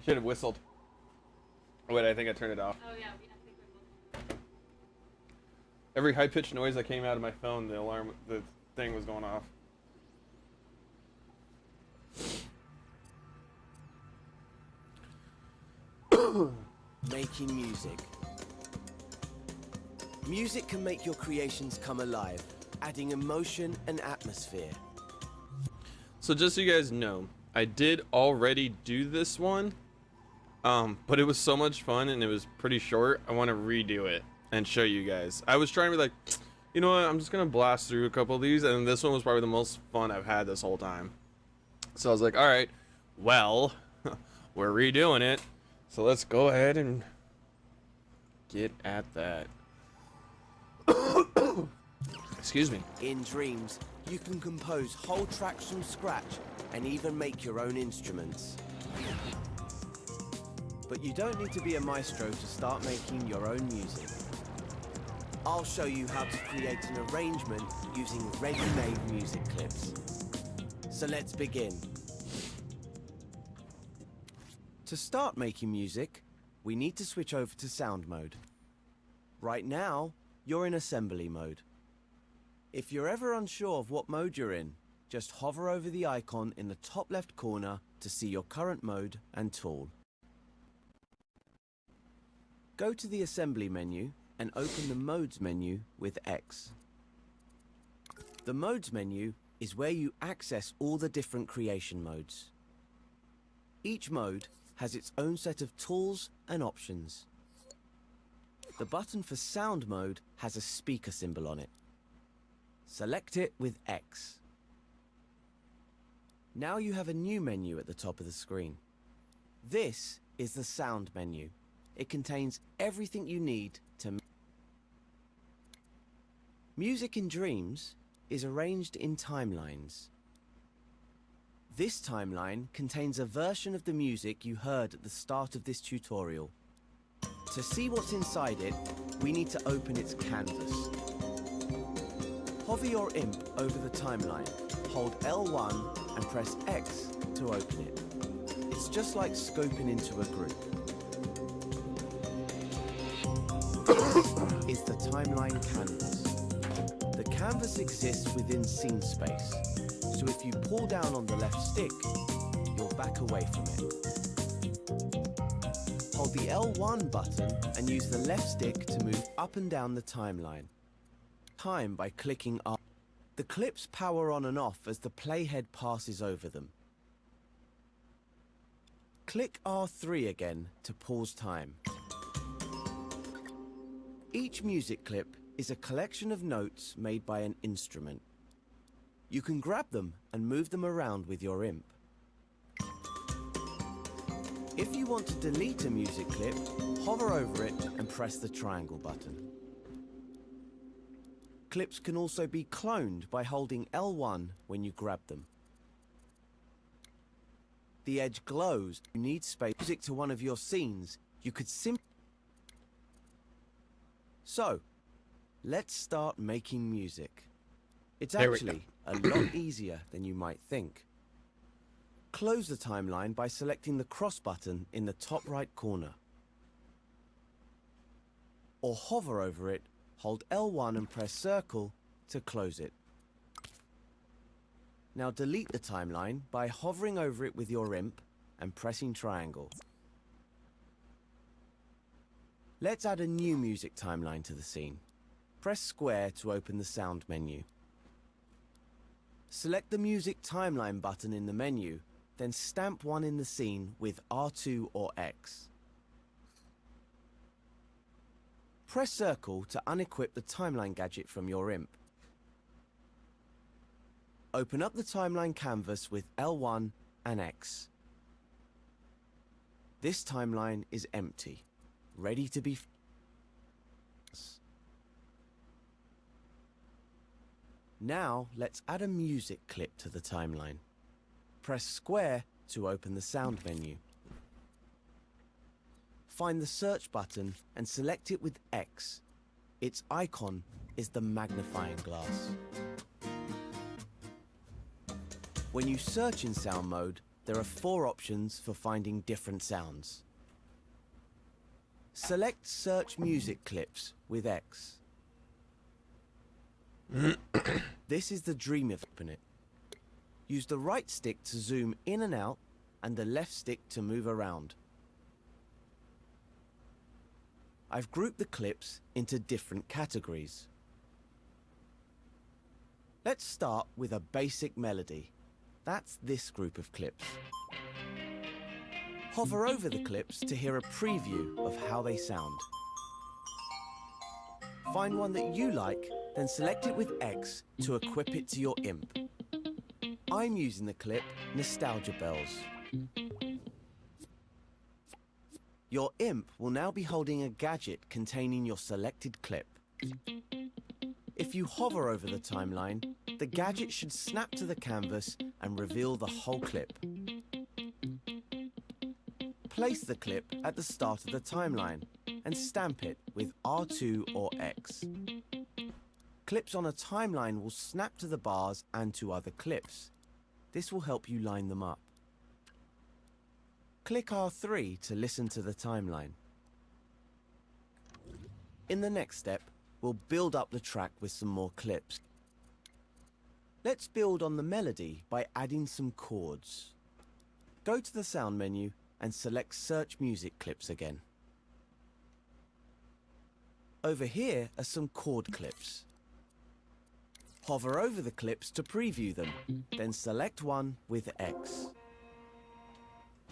Should have whistled. Wait, I think I turned it off. Oh yeah, I think we both. Every high pitched noise that came out of my phone, the thing was going off. Making music. Music can make your creations come alive, adding emotion and atmosphere. So just so you guys know, I did already do this one, but it was so much fun and it was pretty short. I want to redo it and show you guys. I was trying to be like, you know what, I'm just gonna blast through a couple of these, and this one was probably the most fun I've had this whole time. So I was like, all right, well, we're redoing it, so let's go ahead and get at that. Excuse me. In Dreams, you can compose whole tracks from scratch and even make your own instruments. But you don't need to be a maestro to start making your own music. I'll show you how to create an arrangement using ready-made music clips. So let's begin. To start making music, we need to switch over to sound mode. Right now, you're in assembly mode. If you're ever unsure of what mode you're in, just hover over the icon in the top left corner to see your current mode and tool. Go to the assembly menu and open the modes menu with X. The modes menu is where you access all the different creation modes. Each mode has its own set of tools and options. The button for sound mode has a speaker symbol on it. Select it with X. Now you have a new menu at the top of the screen. This is the sound menu. It contains everything you need to Music in Dreams is arranged in timelines. This timeline contains a version of the music you heard at the start of this tutorial. To see what's inside it, we need to open its canvas. Hover your imp over the timeline, hold L1 and press X to open it. It's just like scoping into a group. This is the timeline canvas. The canvas exists within scene space, so if you pull down on the left stick, you'll back away from it. Hold the L1 button and use the left stick to move up and down the timeline. Time by clicking R. The clips power on and off as the playhead passes over them. Click R3 again to pause time. Each music clip is a collection of notes made by an instrument. You can grab them and move them around with your imp. If you want to delete a music clip, hover over it and press the triangle button. Clips can also be cloned by holding L1 when you grab them. The edge glows. You need space music to one of your scenes. You could simply... So, let's start making music. It's actually a lot easier than you might think. Close the timeline by selecting the cross button in the top right corner. Or hover over it, hold L1 and press circle to close it. Now delete the timeline by hovering over it with your imp and pressing triangle. Let's add a new music timeline to the scene. Press square to open the sound menu. Select the music timeline button in the menu, then stamp one in the scene with R2 or X. Press circle to unequip the timeline gadget from your imp. Open up the timeline canvas with L1 and X. This timeline is empty, ready to be... Now let's add a music clip to the timeline. Press square to open the sound menu. Find the search button and select it with X. Its icon is the magnifying glass. When you search in sound mode, there are 4 options for finding different sounds. Select Search Music Clips with X. This is the Dynamism. Use the right stick to zoom in and out and the left stick to move around. I've grouped the clips into different categories. Let's start with a basic melody. That's this group of clips. Hover over the clips to hear a preview of how they sound. Find one that you like, then select it with X to equip it to your imp. I'm using the clip Nostalgia Bells. Your imp will now be holding a gadget containing your selected clip. If you hover over the timeline, the gadget should snap to the canvas and reveal the whole clip. Place the clip at the start of the timeline and stamp it with R2 or X. Clips on a timeline will snap to the bars and to other clips. This will help you line them up. Click R3 to listen to the timeline. In the next step, we'll build up the track with some more clips. Let's build on the melody by adding some chords. Go to the sound menu and select Search Music Clips again. Over here are some chord clips. Hover over the clips to preview them, then select one with X.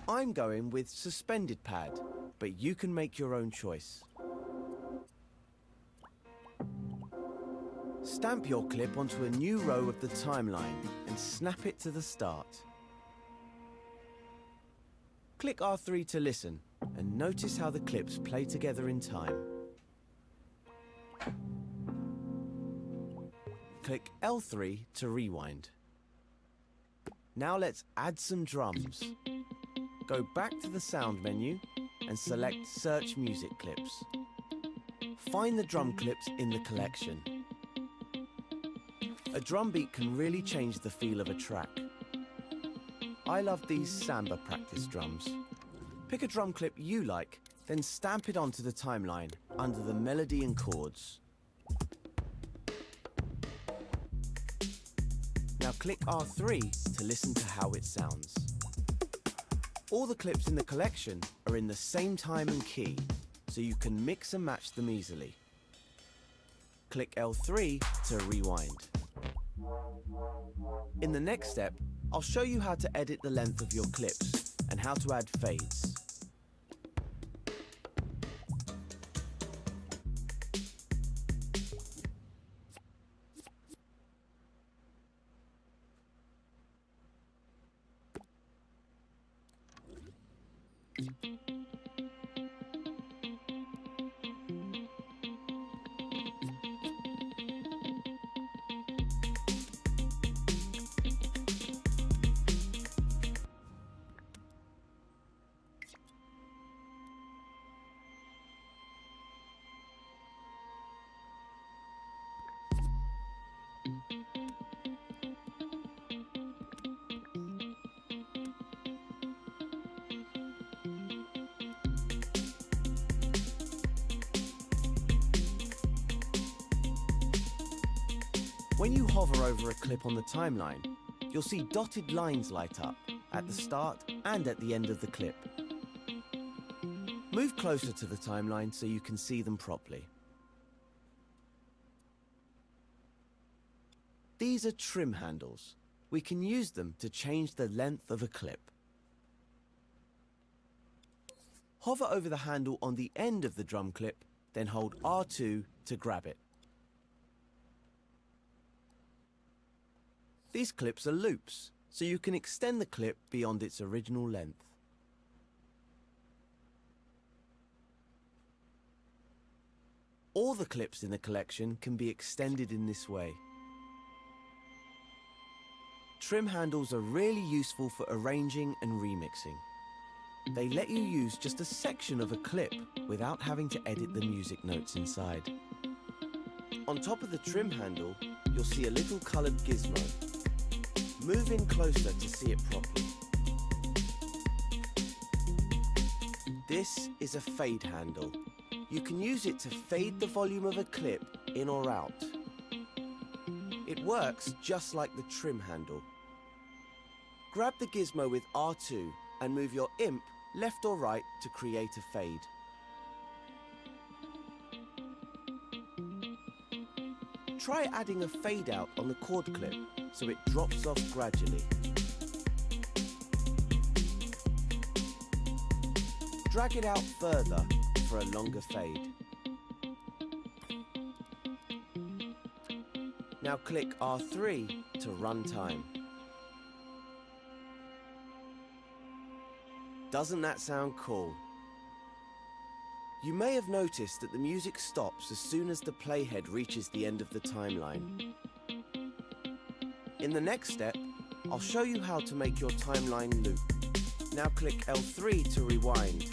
I'm going with Suspended Pad, but you can make your own choice. Stamp your clip onto a new row of the timeline and snap it to the start. Click R3 to listen and notice how the clips play together in time. Click L3 to rewind. Now let's add some drums. Go back to the sound menu and select Search Music Clips. Find the drum clips in the collection. A drum beat can really change the feel of a track. I love these samba practice drums. Pick a drum clip you like, then stamp it onto the timeline under the melody and chords. Now click R3 to listen to how it sounds. All the clips in the collection are in the same time and key, so you can mix and match them easily. Click L3 to rewind. In the next step, I'll show you how to edit the length of your clips and how to add fades. When you hover over a clip on the timeline, you'll see dotted lines light up at the start and at the end of the clip. Move closer to the timeline so you can see them properly. These are trim handles. We can use them to change the length of a clip. Hover over the handle on the end of the drum clip, then hold R2 to grab it. These clips are loops, so you can extend the clip beyond its original length. All the clips in the collection can be extended in this way. Trim handles are really useful for arranging and remixing. They let you use just a section of a clip without having to edit the music notes inside. On top of the trim handle, you'll see a little coloured gizmo. Move in closer to see it properly. This is a fade handle. You can use it to fade the volume of a clip in or out. It works just like the trim handle. Grab the gizmo with R2 and move your imp left or right to create a fade. Try adding a fade out on the chord clip so it drops off gradually. Drag it out further for a longer fade. Now click R3 to run time. Doesn't that sound cool? You may have noticed that the music stops as soon as the playhead reaches the end of the timeline. In the next step, I'll show you how to make your timeline loop. Now click L3 to rewind.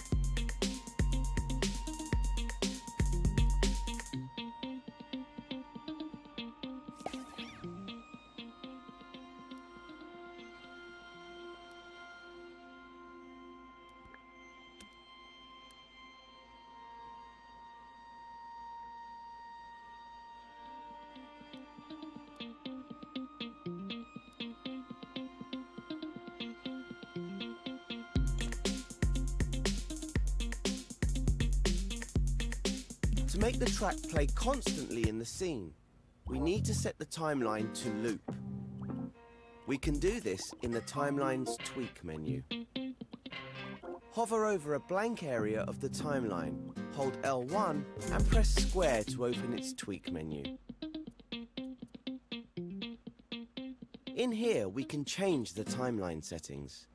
To make the track play constantly in the scene, we need to set the timeline to loop. We can do this in the Timeline's Tweak menu. Hover over a blank area of the timeline, hold L1 and press square to open its Tweak menu. In here, we can change the timeline settings.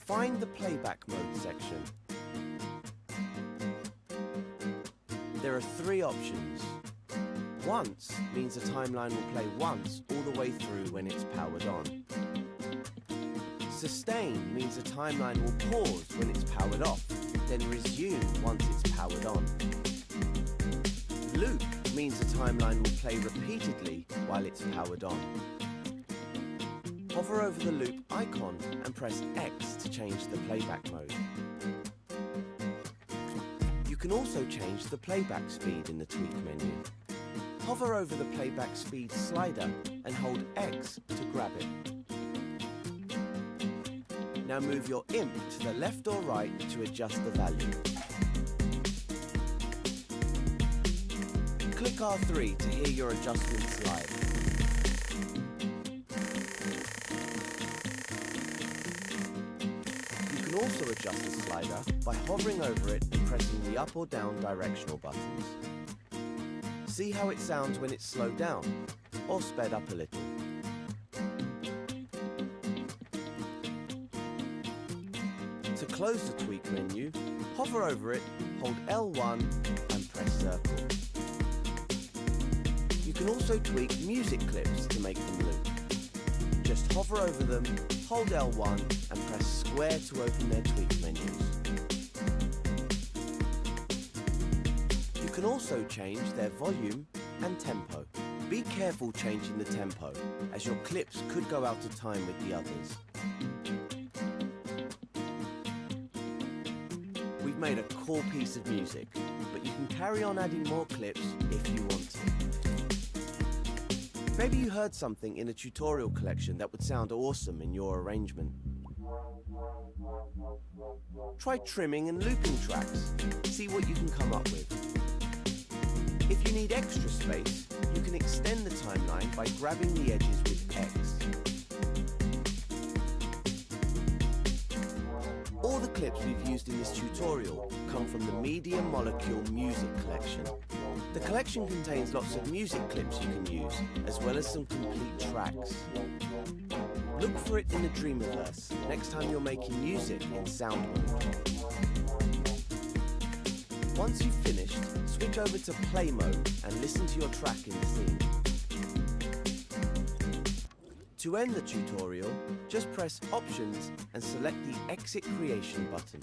Find the playback mode section. There are three options. Once means a timeline will play once all the way through when it's powered on. Sustain means a timeline will pause when it's powered off, then resume once it's powered on. Loop means a timeline will play repeatedly while it's powered on. Hover over the loop icon and press X to change the playback mode. You can also change the playback speed in the Tweak menu. Hover over the playback speed slider and hold X to grab it. Now move your imp to the left or right to adjust the value. Click R3 to hear your adjustments live. You can also adjust the slider by hovering over it and pressing the up or down directional buttons. See how it sounds when it's slowed down or sped up a little. To close the Tweak menu, hover over it, hold L1 and press circle. You can also tweak music clips to make them loop. Just hover over them, hold L1 and press square to open their Tweak menus. You can also change their volume and tempo. Be careful changing the tempo, as your clips could go out of time with the others. We've made a cool piece of music, but you can carry on adding more clips if you want to. Maybe you heard something in a tutorial collection that would sound awesome in your arrangement. Try trimming and looping tracks. See what you can come up with. If you need extra space, you can extend the timeline by grabbing the edges with X. All the clips we've used in this tutorial come from the Media Molecule Music Collection. The collection contains lots of music clips you can use, as well as some complete tracks. Look for it in the Dreamiverse next time you're making music in sound mode. Once you've finished, switch over to play mode and listen to your track in the scene. To end the tutorial, just press Options and select the Exit Creation button.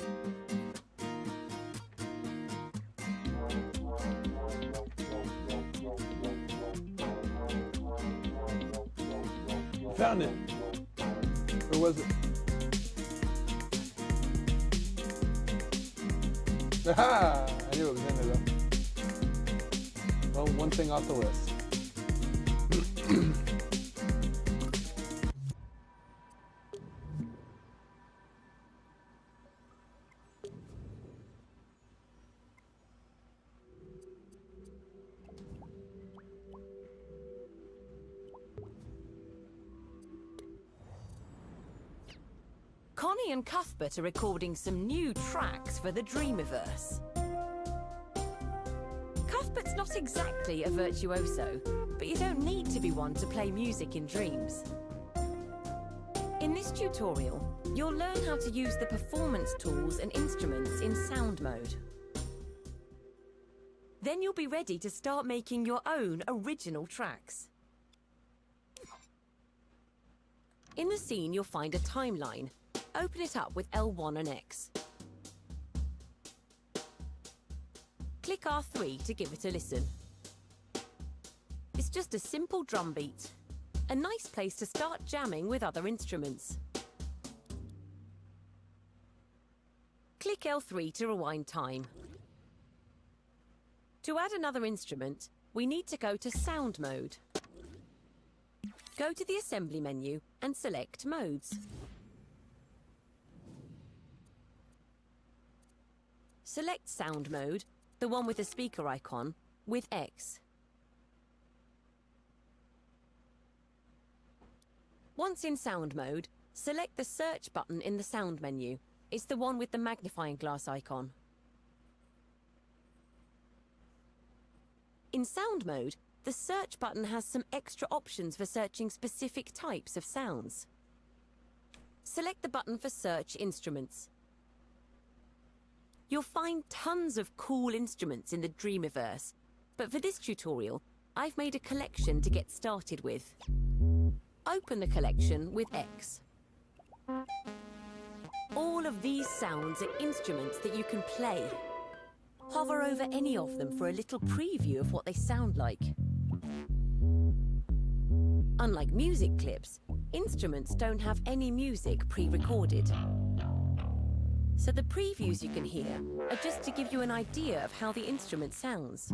Found it. Or was it? Ah, I knew it was in there though. Well, one thing off the list. Connie and Cuthbert are recording some new tracks for the Dreamiverse. Cuthbert's not exactly a virtuoso, but you don't need to be one to play music in dreams. In this tutorial, you'll learn how to use the performance tools and instruments in sound mode. Then you'll be ready to start making your own original tracks. In the scene, you'll find a timeline. Open it up with L1 and X. Click R3 to give it a listen. It's just a simple drum beat. A nice place to start jamming with other instruments. Click L3 to rewind time. To add another instrument, we need to go to Sound Mode. Go to the Assembly menu and select Modes. Select Sound Mode, the one with the speaker icon, with X. Once in Sound Mode, select the Search button in the Sound menu. It's the one with the magnifying glass icon. In Sound Mode, the Search button has some extra options for searching specific types of sounds. Select the button for Search Instruments. You'll find tons of cool instruments in the Dreamiverse, but for this tutorial, I've made a collection to get started with. Open the collection with X. All of these sounds are instruments that you can play. Hover over any of them for a little preview of what they sound like. Unlike music clips, instruments don't have any music pre-recorded. So the previews you can hear are just to give you an idea of how the instrument sounds.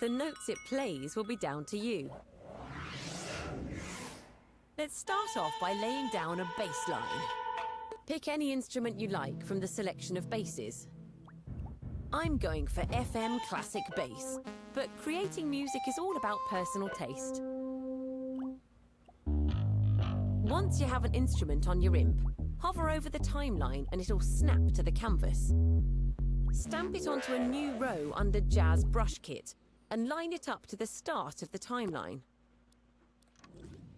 The notes it plays will be down to you. Let's start off by laying down a bass line. Pick any instrument you like from the selection of basses. I'm going for FM classic bass, but creating music is all about personal taste. Once you have an instrument on your imp, hover over the timeline and it'll snap to the canvas. Stamp it onto a new row under Jazz Brush Kit and line it up to the start of the timeline.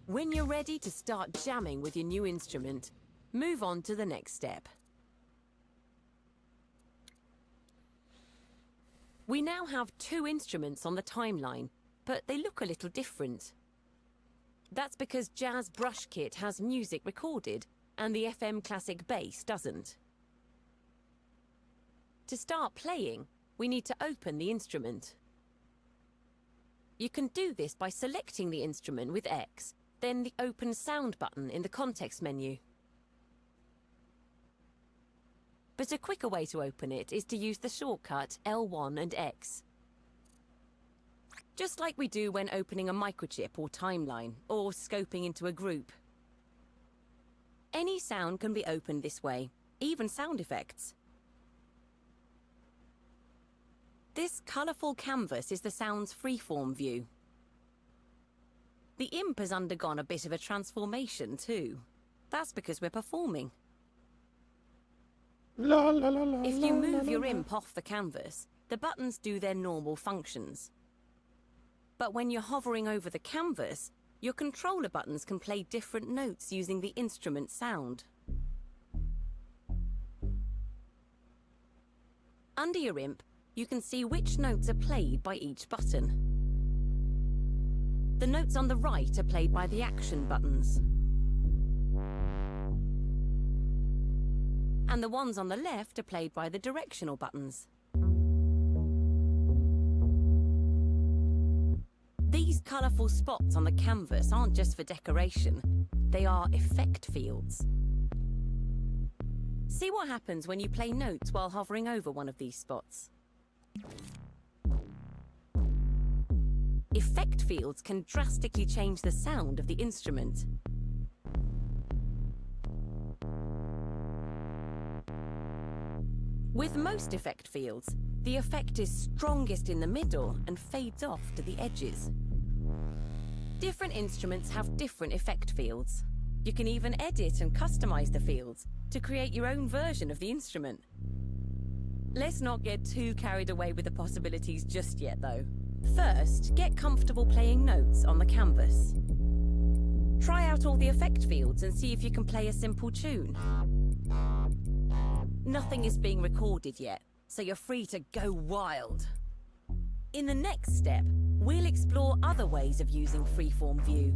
When you're ready to start jamming with your new instrument, move on to the next step. We now have two instruments on the timeline, but they look a little different. That's because Jazz Brush Kit has music recorded and the FM Classic bass doesn't. To start playing, we need to open the instrument. You can do this by selecting the instrument with X, then the Open Sound button in the context menu. But a quicker way to open it is to use the shortcut L1 and X. Just like we do when opening a microchip or timeline, or scoping into a group. Any sound can be opened this way, even sound effects. This colourful canvas is the sound's freeform view. The imp has undergone a bit of a transformation too. That's because we're performing. La, la, la, la, If you la, move la, your la. imp off the canvas, the buttons do their normal functions. But when you're hovering over the canvas, your controller buttons can play different notes using the instrument sound. Under your imp, you can see which notes are played by each button. The notes on the right are played by the action buttons. And the ones on the left are played by the directional buttons. These colourful spots on the canvas aren't just for decoration, they are effect fields. See what happens when you play notes while hovering over one of these spots. Effect fields can drastically change the sound of the instrument. With most effect fields, the effect is strongest in the middle and fades off to the edges. Different instruments have different effect fields. You can even edit and customize the fields to create your own version of the instrument. Let's not get too carried away with the possibilities just yet, though. First, get comfortable playing notes on the canvas. Try out all the effect fields and see if you can play a simple tune. Nothing is being recorded yet, so you're free to go wild. In the next step, we'll explore other ways of using freeform view.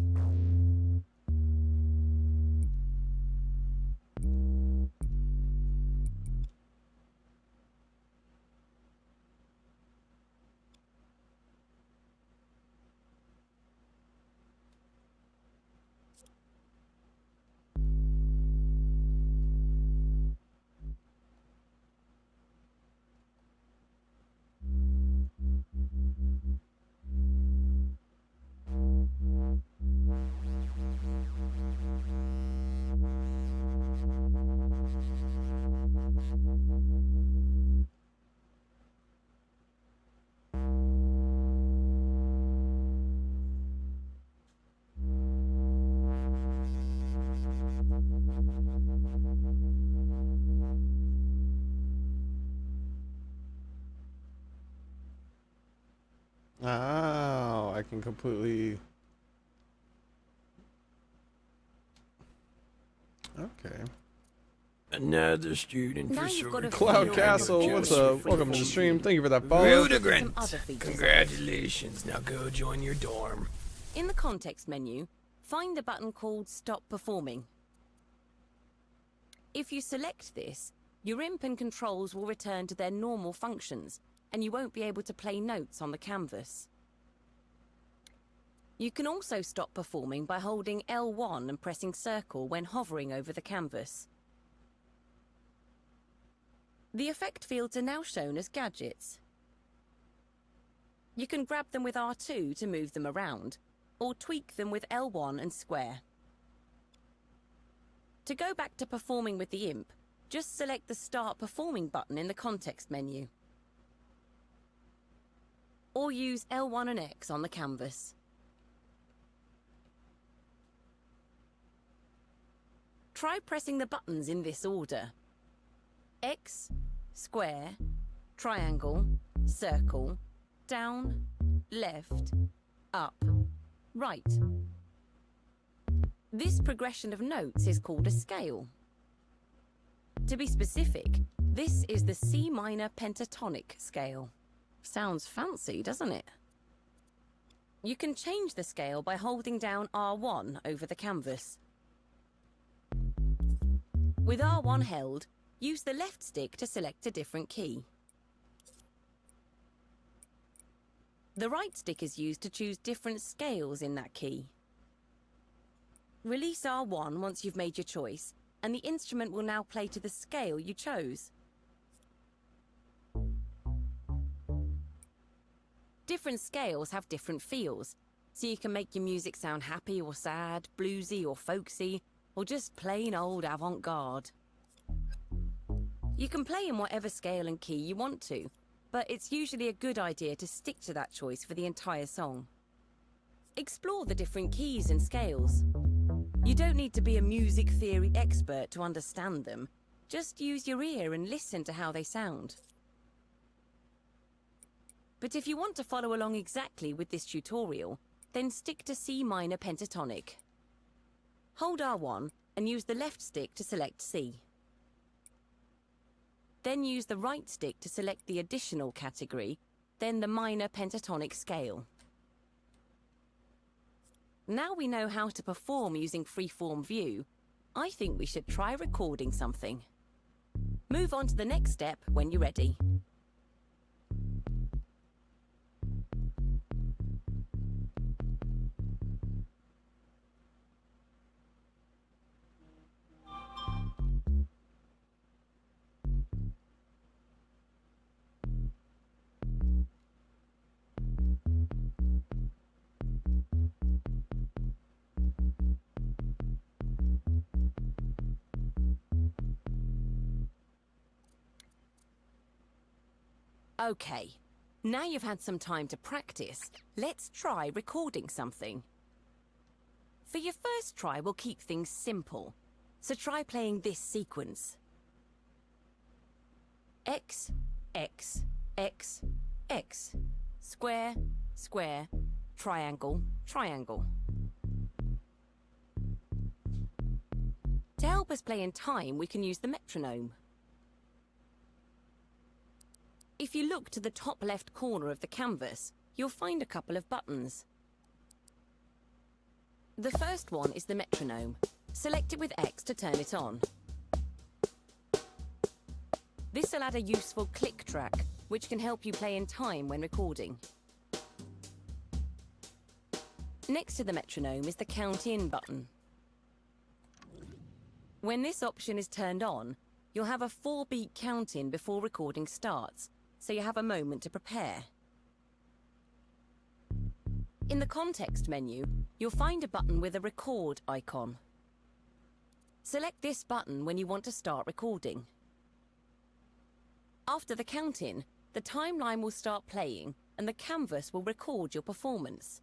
Oh, I can completely... Okay. Another student Now for you've got a Cloud feel Castle, for what's the up? Welcome to the stream. Thank you for that follow. Rudigrant. Some other features. Congratulations. Now go join your dorm. In the context menu, find the button called Stop Performing. If you select this, your imp and controls will return to their normal functions, and you won't be able to play notes on the canvas. You can also stop performing by holding L1 and pressing circle when hovering over the canvas. The effect fields are now shown as gadgets. You can grab them with R2 to move them around, or tweak them with L1 and square. To go back to performing with the imp, just select the Start Performing button in the context menu. Or use L1 and X on the canvas. Try pressing the buttons in this order: X, square, triangle, circle, down, left, up, right. This progression of notes is called a scale. To be specific, this is the C minor pentatonic scale. Sounds fancy, doesn't it? You can change the scale by holding down R1 over the canvas. With R1 held, use the left stick to select a different key. The right stick is used to choose different scales in that key. Release R1 once you've made your choice, and the instrument will now play to the scale you chose. Different scales have different feels, so you can make your music sound happy or sad, bluesy or folksy, or just plain old avant-garde. You can play in whatever scale and key you want to, but it's usually a good idea to stick to that choice for the entire song. Explore the different keys and scales. You don't need to be a music theory expert to understand them. Just use your ear and listen to how they sound. But if you want to follow along exactly with this tutorial, then stick to C minor pentatonic. Hold R1 and use the left stick to select C. Then use the right stick to select the additional category, then the minor pentatonic scale. Now we know how to perform using freeform view, I think we should try recording something. Move on to the next step when you're ready. Okay, now you've had some time to practice, let's try recording something. For your first try, we'll keep things simple. So try playing this sequence. X, X, X, X. Square, square, triangle, triangle. To help us play in time, we can use the metronome. If you look to the top left corner of the canvas, you'll find a couple of buttons. The first one is the metronome. Select it with X to turn it on. This will add a useful click track, which can help you play in time when recording. Next to the metronome is the count in button. When this option is turned on, you'll have a 4-beat count in before recording starts, so you have a moment to prepare. In the context menu, you'll find a button with a record icon. Select this button when you want to start recording. After the count-in, the timeline will start playing and the canvas will record your performance.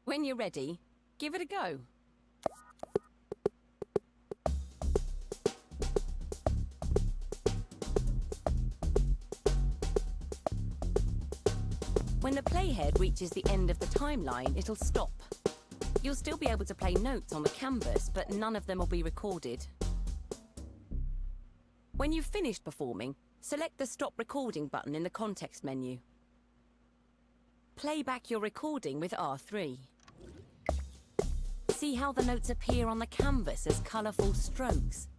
When you're ready, give it a go. When the playhead reaches the end of the timeline, it'll stop. You'll still be able to play notes on the canvas, but none of them will be recorded. When you've finished performing, select the Stop Recording button in the context menu. Play back your recording with R3. See how the notes appear on the canvas as colourful strokes.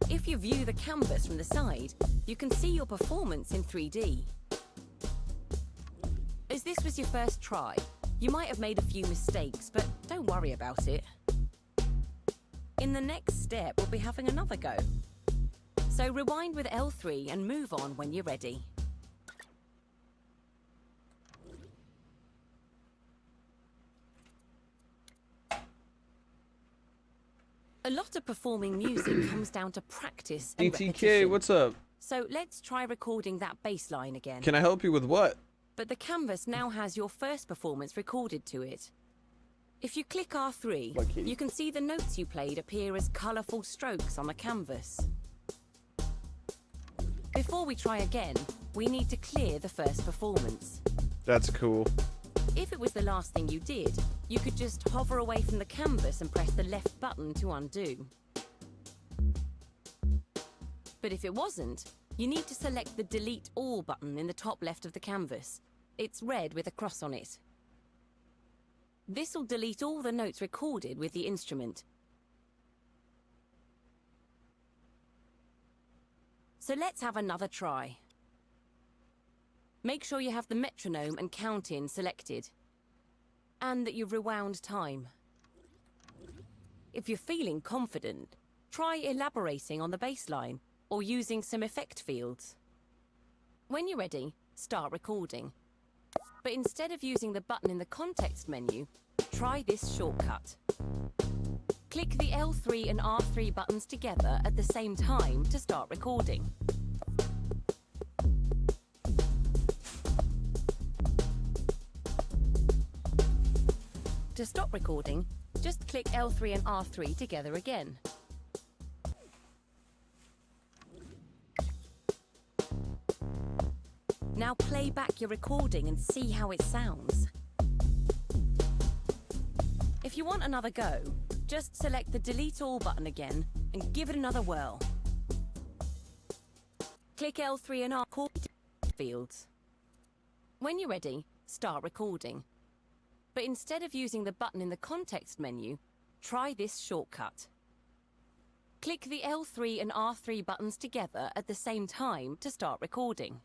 If you view the canvas from the side, you can see your performance in 3D. As this was your first try, you might have made a few mistakes, but don't worry about it. In the next step, we'll be having another go. So rewind with L3 and move on when you're ready. A lot of performing music comes down to practice and DTK, repetition. what's up? So let's try recording that bass line again. Can I help you with what? But the canvas now has your first performance recorded to it. If you click R3, Lucky. you can see the notes you played appear as colourful strokes on the canvas. Before we try again, we need to clear the first performance. That's cool. If it was the last thing you did, you could just hover away from the canvas and press the left button to undo. But if it wasn't, you need to select the Delete All button in the top left of the canvas. It's red with a cross on it. This will delete all the notes recorded with the instrument. So let's have another try. Make sure you have the metronome and count-in selected, and that you've rewound time. If you're feeling confident, try elaborating on the bass line or using some effect fields. When you're ready, start recording. But instead of using the button in the context menu, try this shortcut. Click the L3 and R3 buttons together at the same time to start recording. To stop recording, just click L3 and R3 together again. Now play back your recording and see how it sounds. If you want another go, just select the Delete All button again and give it another whirl. Click L3 and R fields. When you're ready, start recording. But instead of using the button in the context menu, try this shortcut. Click the L3 and R3 buttons together at the same time to start recording.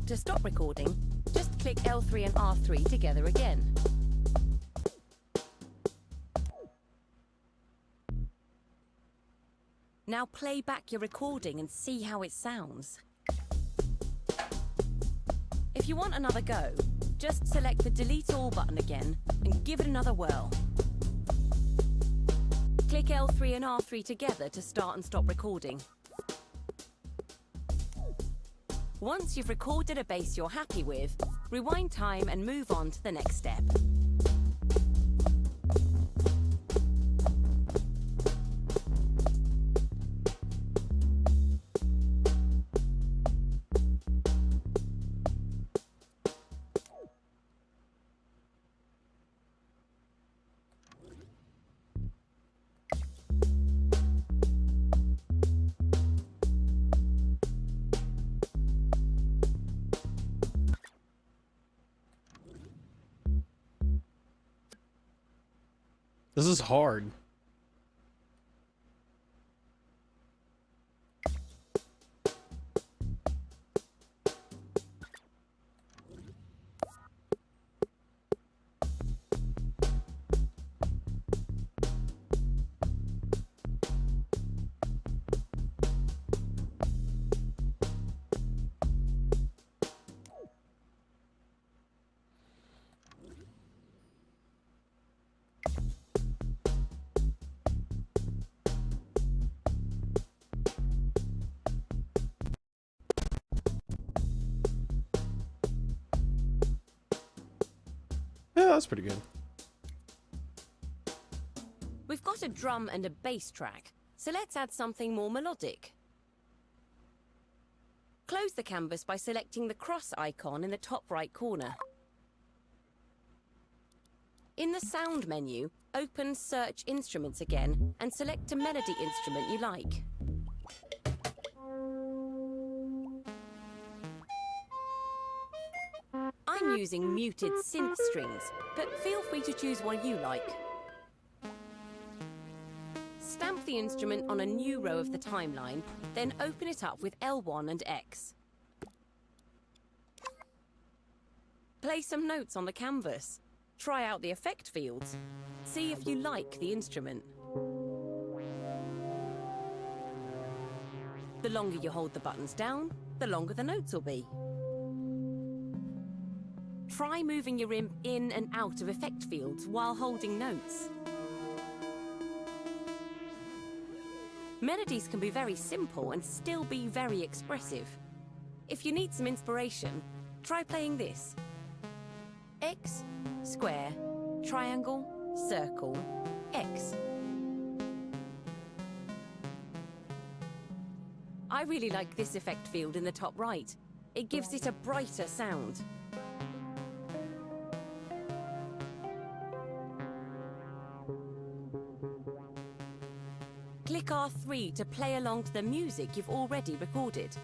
To stop recording, just click L3 and R3 together again. Now play back your recording and see how it sounds. If you want another go, just select the Delete All button again and give it another whirl. Click L3 and R3 together to start and stop recording. Once you've recorded a bass you're happy with, rewind time and move on to the next step. This is hard. Yeah, that's pretty good. We've got a drum and a bass track, so let's add something more melodic. Close the canvas by selecting the cross icon in the top right corner. In the sound menu, open Search Instruments again and select a melody instrument you like. I'm using muted synth strings, but feel free to choose one you like. Stamp the instrument on a new row of the timeline, then open it up with L1 and X. Play some notes on the canvas. Try out the effect fields. See if you like the instrument. The longer you hold the buttons down, the longer the notes will be. Try moving your imp in and out of effect fields while holding notes. Melodies can be very simple and still be very expressive. If you need some inspiration, try playing this. X, square, triangle, circle, X. I really like this effect field in the top right. It gives it a brighter sound. Click R3 to play along to the music you've already recorded.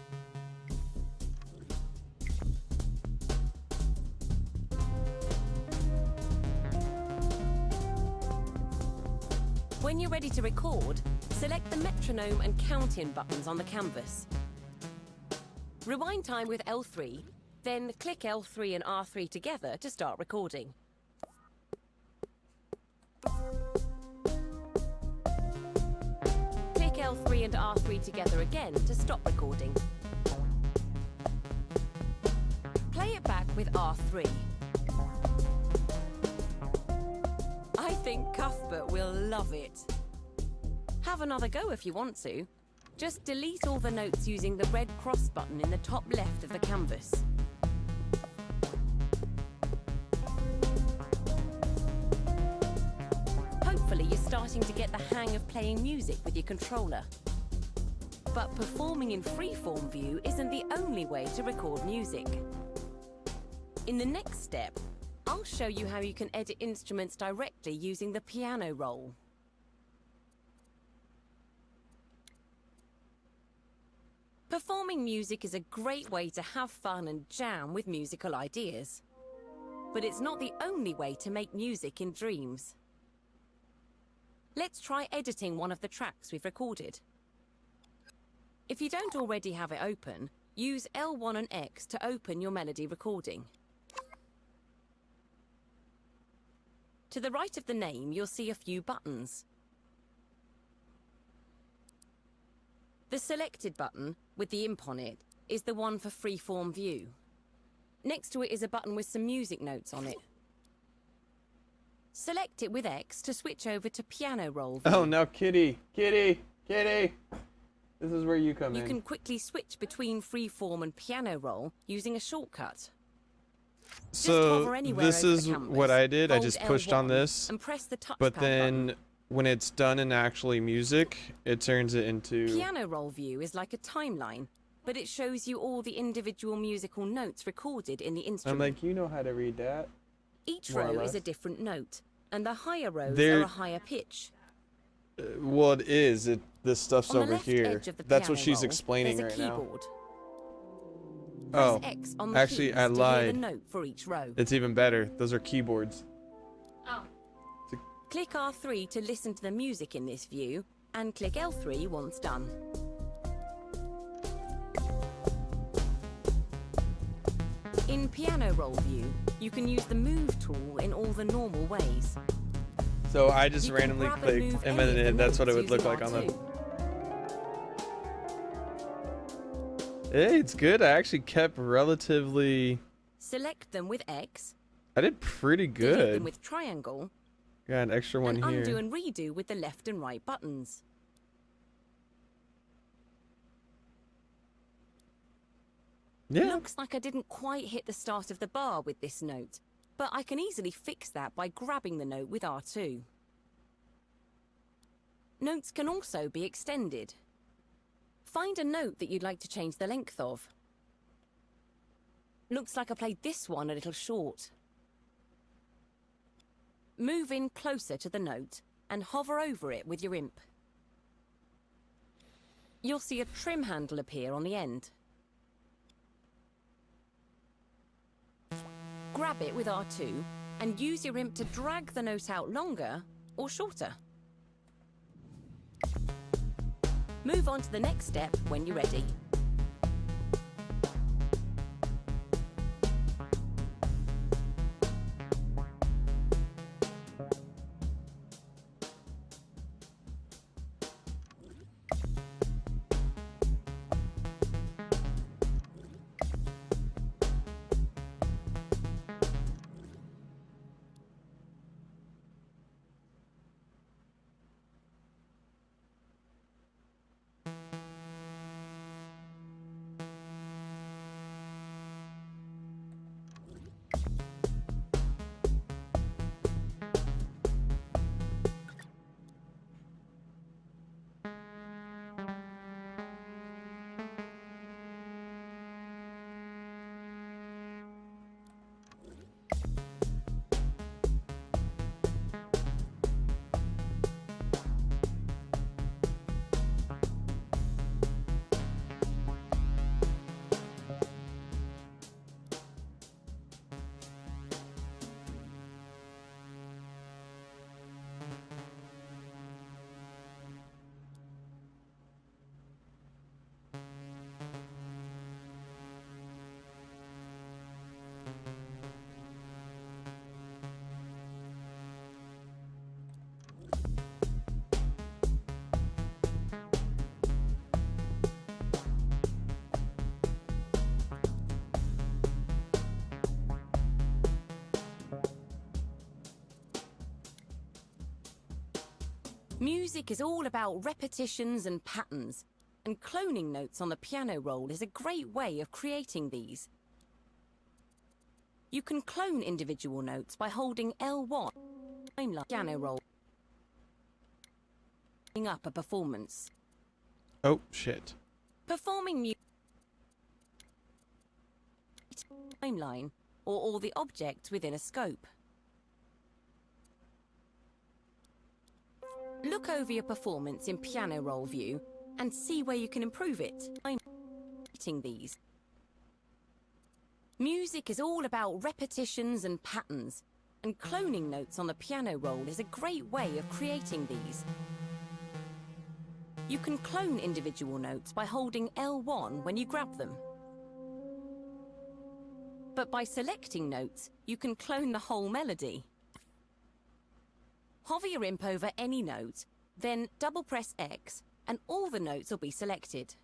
When you're ready to record, select the metronome and count-in buttons on the canvas. Rewind time with L3, then click L3 and R3 together to start recording. Click L3 and R3 together again to stop recording. Play it back with R3. I think Cuthbert will love it. Have another go if you want to. Just delete all the notes using the red cross button in the top left of the canvas. Hopefully you're starting to get the hang of playing music with your controller. But performing in freeform view isn't the only way to record music. In the next step, I'll show you how you can edit instruments directly using the piano roll. Performing music is a great way to have fun and jam with musical ideas. But it's not the only way to make music in Dreams. Let's try editing one of the tracks we've recorded. If you don't already have it open, use L1 and X to open your melody recording. To the right of the name, you'll see a few buttons. The selected button, with the imp on it, is the one for freeform view. Next to it is a button with some music notes on it. Select it with X to switch over to piano roll view. Oh, now kitty. Kitty. Kitty. This is where you come You in. can quickly switch between freeform and piano roll using a shortcut. Just So hover anywhere this over is the canvas, what I did. I hold just pushed on L1 this, and press the touchpad but button. then when it's done in actually music, it turns it into... Piano roll view is like a timeline, but it shows you all the individual musical notes recorded in the I'm instrument. like, you know how to read that. Each more or row is a less. different note, and the higher rows There- are a higher pitch. Well, it is. This stuff's On the over left here. edge of the That's what piano she's roll, explaining there's a right now. keyboard. Oh, Press X on the actually, keys I to hear lied. the note for each row. It's even better. Those are keyboards. Oh. Click R3 to listen to the music in this view, and click L3 once done. In piano roll view, you can use the move tool in all the normal ways. So I just You can randomly grab and clicked, move and any of then the that's what it notes would look using like on the... R2. Hey, it's good. I actually kept relatively... Select them with X, I did pretty delete them good. with triangle, Got an extra one and undo here. and redo with the left and right buttons. Yeah. Looks like I didn't quite hit the start of the bar with this note, but I can easily fix that by grabbing the note with R2. Notes can also be extended. Find a note that you'd like to change the length of. Looks like I played this one a little short. Move in closer to the note and hover over it with your imp. You'll see a trim handle appear on the end. Grab it with R2 and use your imp to drag the note out longer or shorter. Move on to the next step when you're ready. Music is all about repetitions and patterns, and cloning notes on the piano roll is a great way of creating these. You can clone individual notes by holding L1 piano roll, up a performance. Oh, shit. Performing music timeline or all the objects within a scope. Look over your performance in piano roll view and see where you can improve it. I'm writing these. Music is all about repetitions and patterns, and cloning notes on the piano roll is a great way of creating these. You can clone individual notes by holding L1 when you grab them. But by selecting notes, you can clone the whole melody. Hover your imp over any note, then double press X, and all the notes will be selected.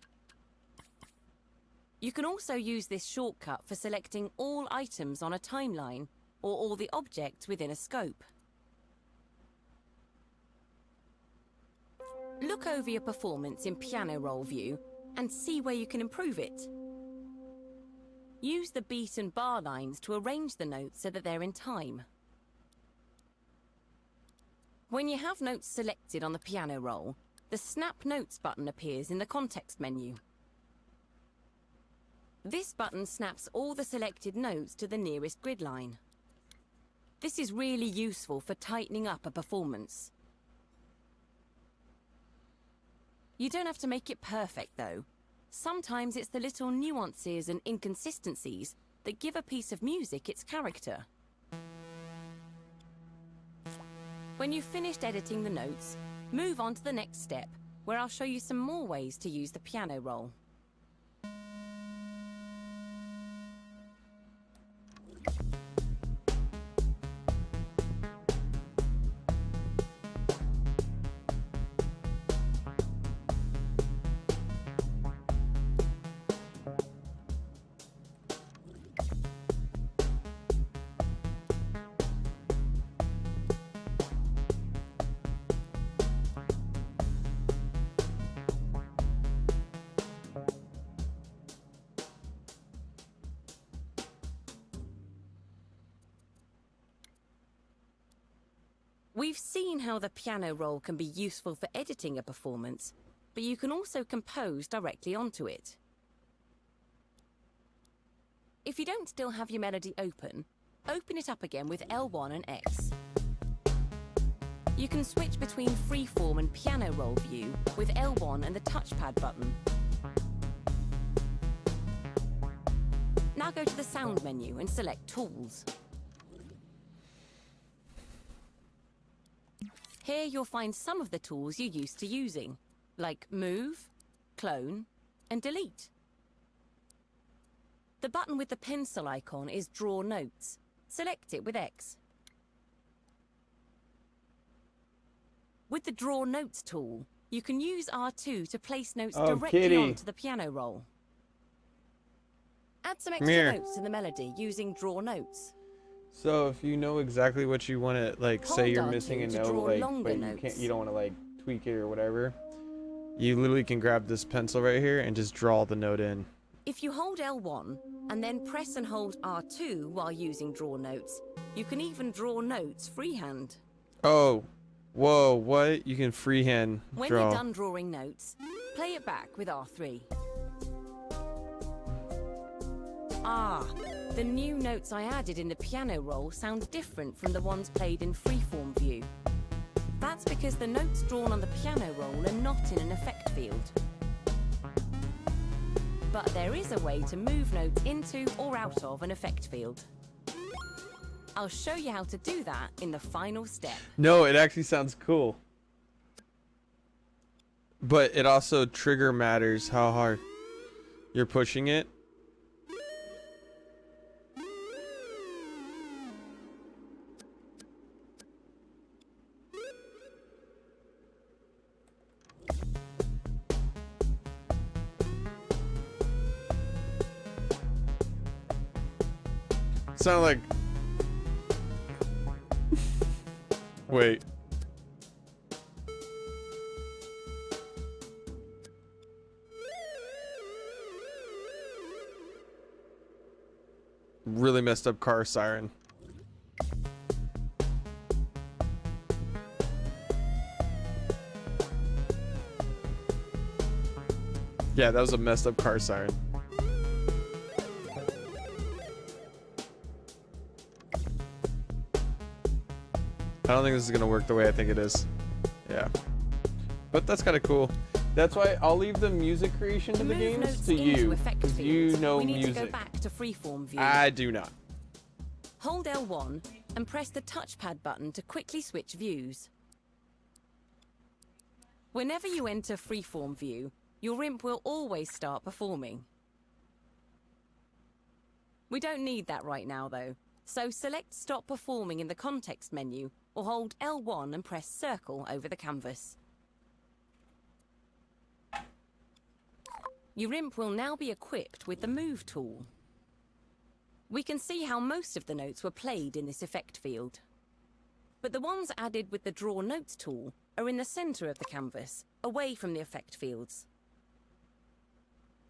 You can also use this shortcut for selecting all items on a timeline, or all the objects within a scope. Look over your performance in piano roll view and see where you can improve it. Use the beat and bar lines to arrange the notes so that they're in time. When you have notes selected on the piano roll, the Snap Notes button appears in the context menu. This button snaps all the selected notes to the nearest grid line. This is really useful for tightening up a performance. You don't have to make it perfect, though. Sometimes it's the little nuances and inconsistencies that give a piece of music its character. When you've finished editing the notes, move on to the next step, where I'll show you some more ways to use the piano roll. We've seen how the piano roll can be useful for editing a performance, but you can also compose directly onto it. If you don't still have your melody open it up again with L1 and X. You can switch between freeform and piano roll view with L1 and the touchpad button. Now go to the sound menu and select Tools. Here you'll find some of the tools you're used to using, like Move, Clone, and Delete. The button with the pencil icon is Draw Notes. Select it with X. With the Draw Notes tool, you can use R2 to place notes directly onto the piano roll. Add some extra notes to the melody using Draw Notes. So if you know exactly what you want to, like, say you're missing a note, like, but you don't want to, like, tweak it or whatever, you literally can grab this pencil right here and just draw the note in. If you hold L1 and then press and hold R2 while using Draw Notes, you can even draw notes freehand. Oh, whoa, what? You can freehand draw. When you're done drawing notes, play it back with R3. Ah, the new notes I added in the piano roll sound different from the ones played in freeform view. That's because the notes drawn on the piano roll are not in an effect field. But there is a way to move notes into or out of an effect field. I'll show you how to do that in the final step. No, it actually sounds cool. But it also trigger matters how hard you're pushing it. Sound like... Wait. Really messed up car siren. Yeah, that was a messed up car siren. I don't think this is gonna work the way I think it is. Yeah, but that's kind of cool. That's why I'll leave the music creation to the games to you, because you know music. We need to go back to freeform view. I do not. Hold L1 and press the touchpad button to quickly switch views. Whenever you enter freeform view, your imp will always start performing. We don't need that right now though, so select Stop Performing in the context menu or hold L1 and press Circle over the canvas. Your imp will now be equipped with the Move tool. We can see how most of the notes were played in this effect field. But the ones added with the Draw Notes tool are in the centre of the canvas, away from the effect fields.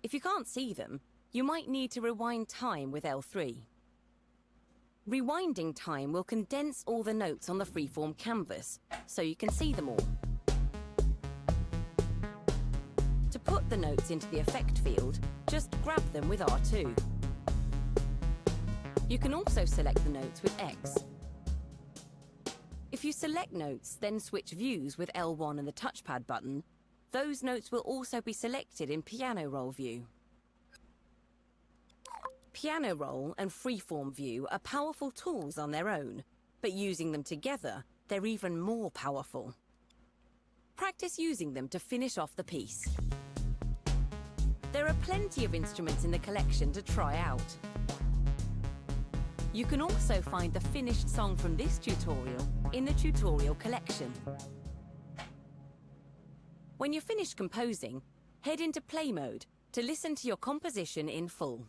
If you can't see them, you might need to rewind time with L3. Rewinding time will condense all the notes on the freeform canvas, so you can see them all. To put the notes into the effect field, just grab them with R2. You can also select the notes with X. If you select notes, then switch views with L1 and the touchpad button, those notes will also be selected in piano roll view. Piano roll and freeform view are powerful tools on their own, but using them together, they're even more powerful. Practice using them to finish off the piece. There are plenty of instruments in the collection to try out. You can also find the finished song from this tutorial in the tutorial collection. When you're finished composing, head into play mode to listen to your composition in full.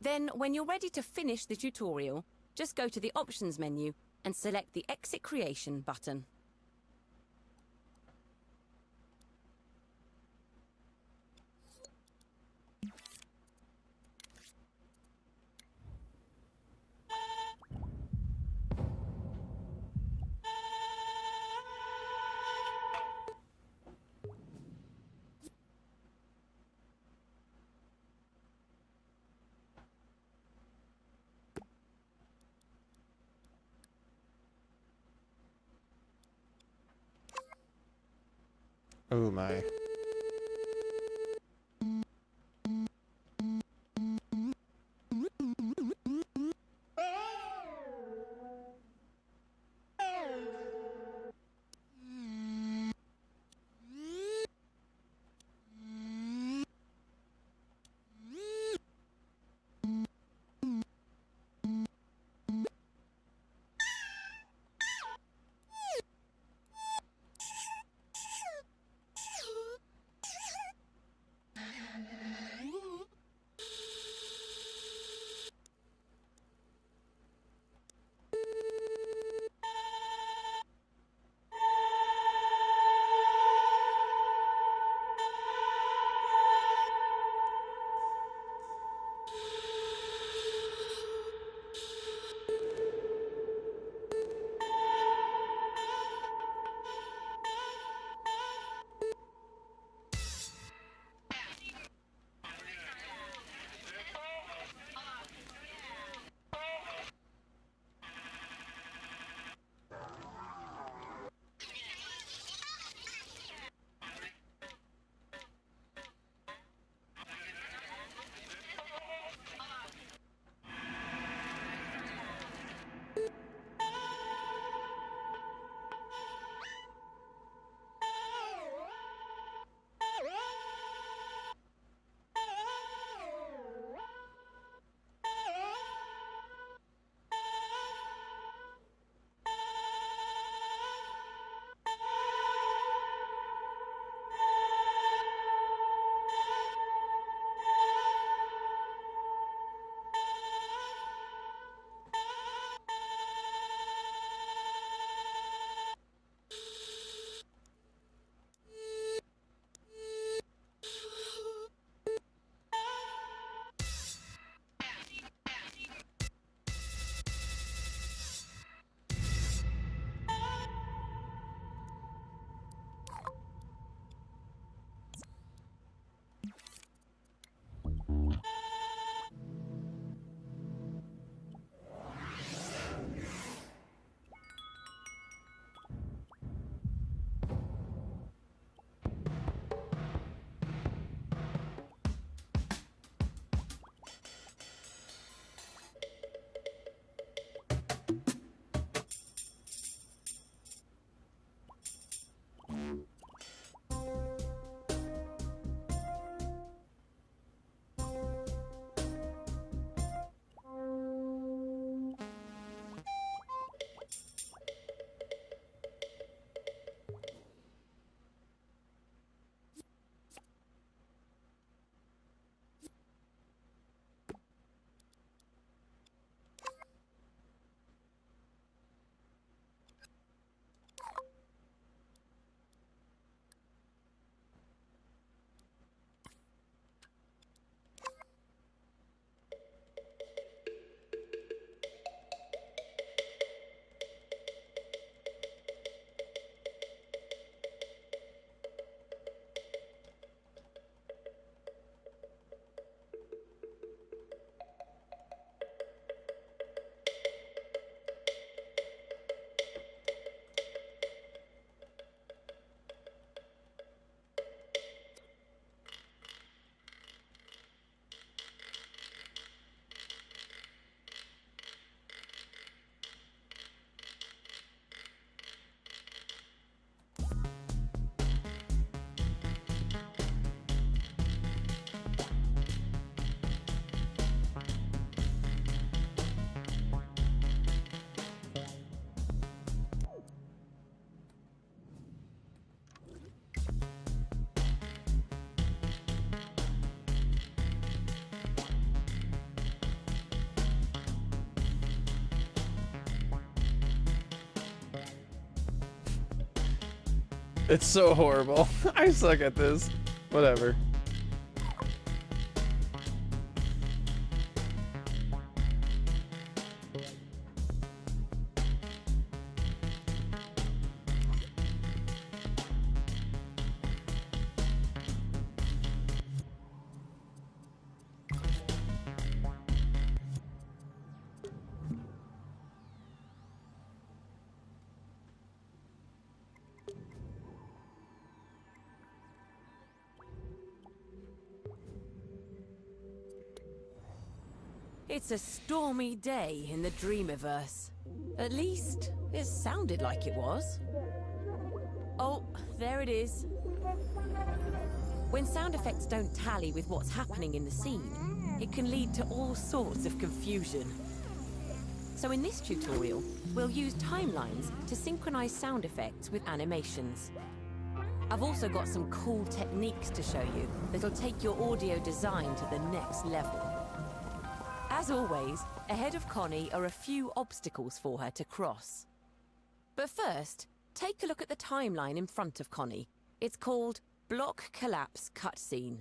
Then, when you're ready to finish the tutorial, just go to the Options menu and select the Exit Creation button. Oh my. It's so horrible. I suck at this. Whatever. It's a stormy day in the Dreamiverse. At least, it sounded like it was. Oh, there it is. When sound effects don't tally with what's happening in the scene, it can lead to all sorts of confusion. So in this tutorial, we'll use timelines to synchronize sound effects with animations. I've also got some cool techniques to show you that'll take your audio design to the next level. As always, ahead of Connie are a few obstacles for her to cross. But first, take a look at the timeline in front of Connie. It's called Block Collapse Cutscene.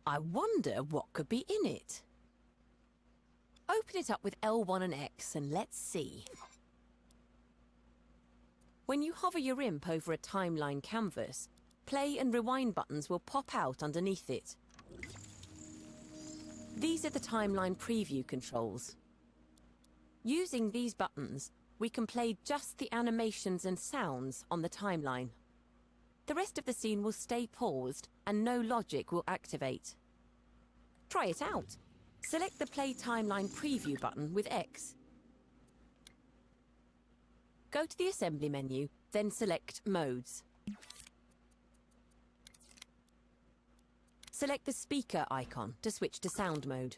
I wonder what could be in it. Open it up with L1 and X and let's see. When you hover your imp over a timeline canvas, play and rewind buttons will pop out underneath it. These are the timeline preview controls. Using these buttons, we can play just the animations and sounds on the timeline. The rest of the scene will stay paused and no logic will activate. Try it out. Select the Play Timeline Preview button with X. Go to the Assembly menu, then select Modes. Select the speaker icon to switch to sound mode.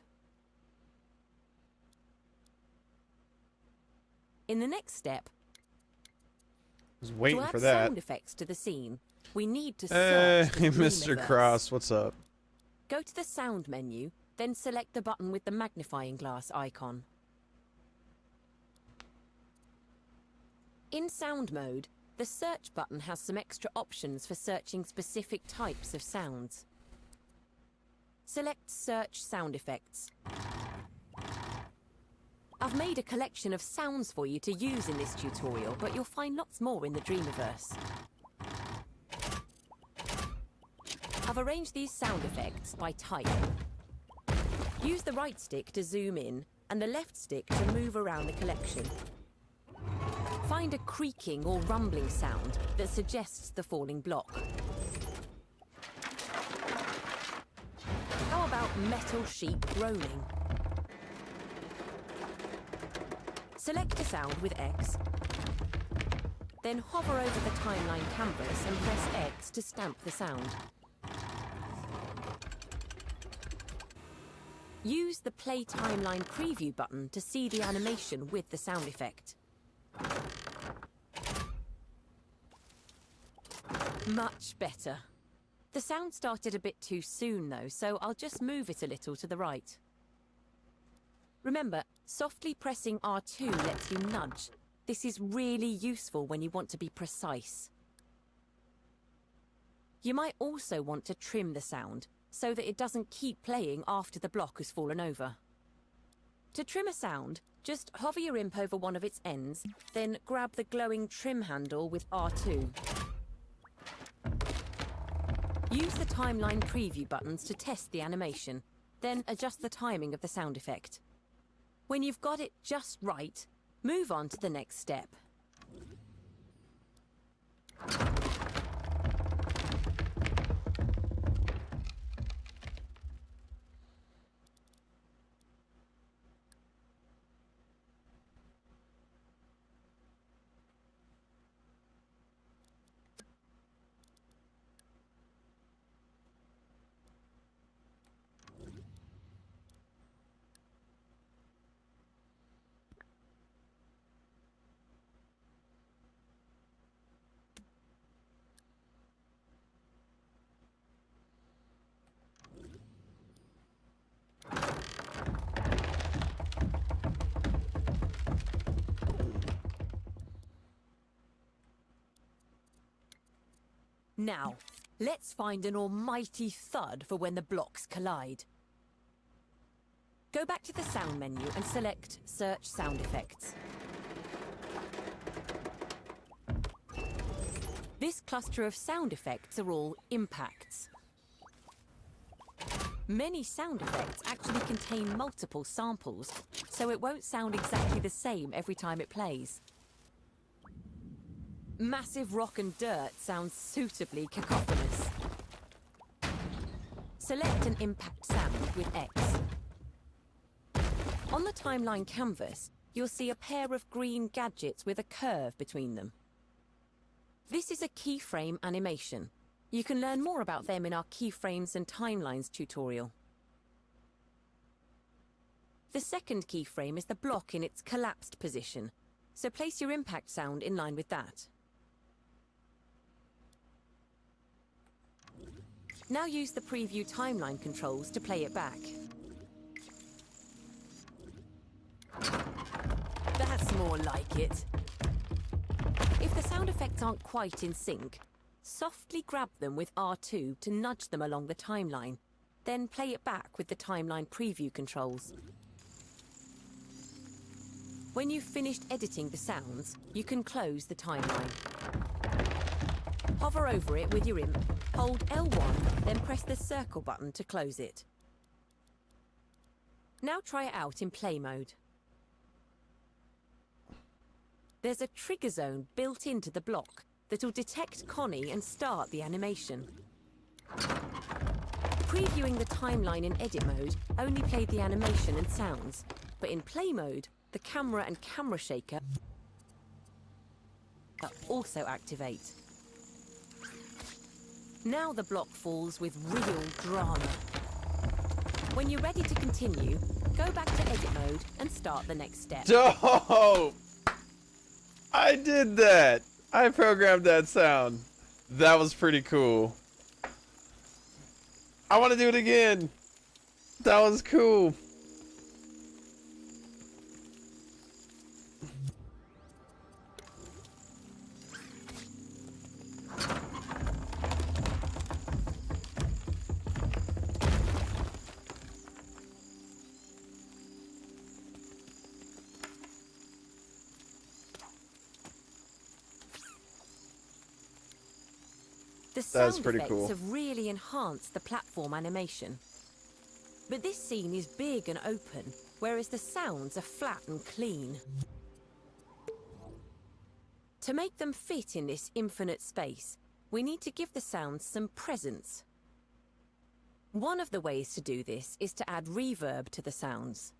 In the next step, I was waiting to add for that. sound effects to the scene, we need to search Hey, the Mr. Dreamiverse. Cross, what's up? Go to the sound menu, then select the button with the magnifying glass icon. In sound mode, the search button has some extra options for searching specific types of sounds. Select Search Sound Effects. I've made a collection of sounds for you to use in this tutorial, but you'll find lots more in the Dreamiverse. I've arranged these sound effects by type. Use the right stick to zoom in, and the left stick to move around the collection. Find a creaking or rumbling sound that suggests the falling block. How about metal sheep groaning? Select a sound with X, then hover over the timeline canvas and press X to stamp the sound. Use the Play Timeline Preview button to see the animation with the sound effect. Much better. The sound started a bit too soon though, so I'll just move it a little to the right. Remember, softly pressing R2 lets you nudge. This is really useful when you want to be precise. You might also want to trim the sound so that it doesn't keep playing after the block has fallen over. To trim a sound, just hover your imp over one of its ends, then grab the glowing trim handle with R2. Use the timeline preview buttons to test the animation, then adjust the timing of the sound effect. When you've got it just right, move on to the next step. Now, let's find an almighty thud for when the blocks collide. Go back to the sound menu and select Search Sound Effects. This cluster of sound effects are all impacts. Many sound effects actually contain multiple samples, so it won't sound exactly the same every time it plays. Massive rock and dirt sounds suitably cacophonous. Select an impact sound with X. On the timeline canvas, you'll see a pair of green gadgets with a curve between them. This is a keyframe animation. You can learn more about them in our keyframes and timelines tutorial. The second keyframe is the block in its collapsed position, so place your impact sound in line with that. Now use the preview timeline controls to play it back. That's more like it. If the sound effects aren't quite in sync, softly grab them with R2 to nudge them along the timeline, then play it back with the timeline preview controls. When you've finished editing the sounds, you can close the timeline. Hover over it with your imp, hold L1, then press the circle button to close it. Now try it out in play mode. There's a trigger zone built into the block that'll detect Connie and start the animation. Previewing the timeline in edit mode only played the animation and sounds, but in play mode, the camera and camera shaker also activate. Now the block falls with real drama. When you're ready to continue, go back to edit mode and start the next step. Dope! I did that! I programmed that sound. That was pretty cool. I want to do it again. That was cool. The That's sound pretty effects cool. have really enhanced the platform animation. But this scene is big and open, whereas the sounds are flat and clean. To make them fit in this infinite space, we need to give the sounds some presence. One of the ways to do this is to add reverb to the sounds.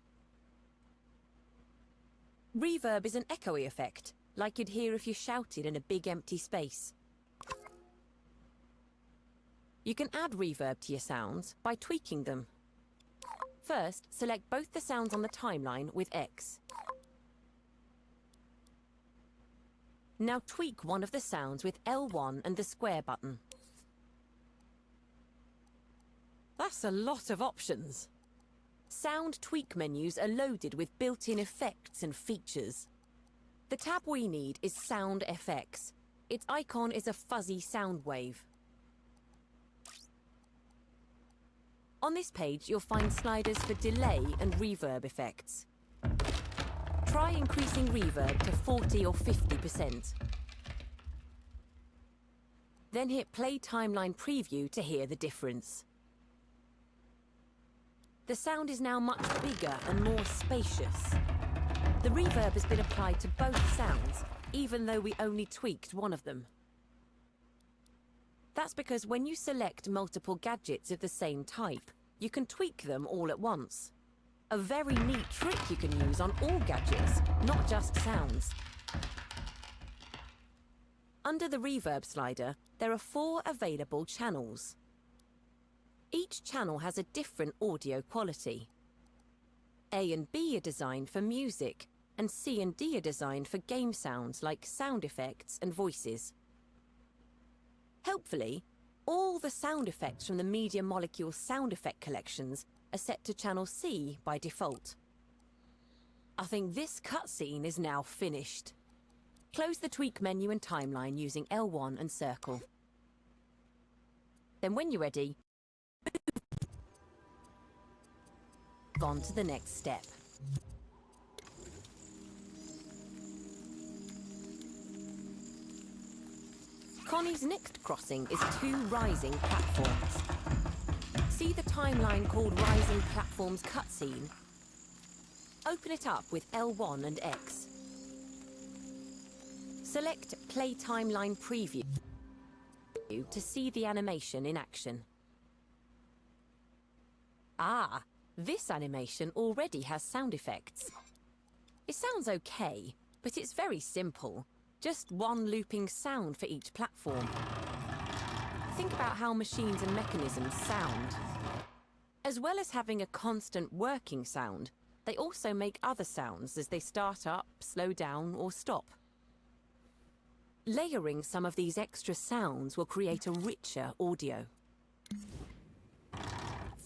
Reverb is an echoey effect, like you'd hear if you shouted in a big empty space. You can add reverb to your sounds by tweaking them. First, select both the sounds on the timeline with X. Now tweak one of the sounds with L1 and the square button. That's a lot of options. Sound tweak menus are loaded with built-in effects and features. The tab we need is Sound FX. Its icon is a fuzzy sound wave. On this page, you'll find sliders for delay and reverb effects. Try increasing reverb to 40 or 50%. Then hit Play Timeline Preview to hear the difference. The sound is now much bigger and more spacious. The reverb has been applied to both sounds, even though we only tweaked one of them. That's because when you select multiple gadgets of the same type, you can tweak them all at once. A very neat trick you can use on all gadgets, not just sounds. Under the reverb slider, there are 4 available channels. Each channel has a different audio quality. A and B are designed for music, and C and D are designed for game sounds like sound effects and voices. Helpfully, all the sound effects from the Media Molecule sound effect collections are set to channel C by default. I think this cutscene is now finished. Close the tweak menu and timeline using L1 and circle. Then when you're ready, move on to the next step. Connie's next crossing is 2 rising platforms. See the timeline called Rising Platforms cutscene? Open it up with L1 and X. Select Play Timeline Preview to see the animation in action. Ah, this animation already has sound effects. It sounds okay, but it's very simple. Just one looping sound for each platform. Think about how machines and mechanisms sound. As well as having a constant working sound, they also make other sounds as they start up, slow down, or stop. Layering some of these extra sounds will create a richer audio.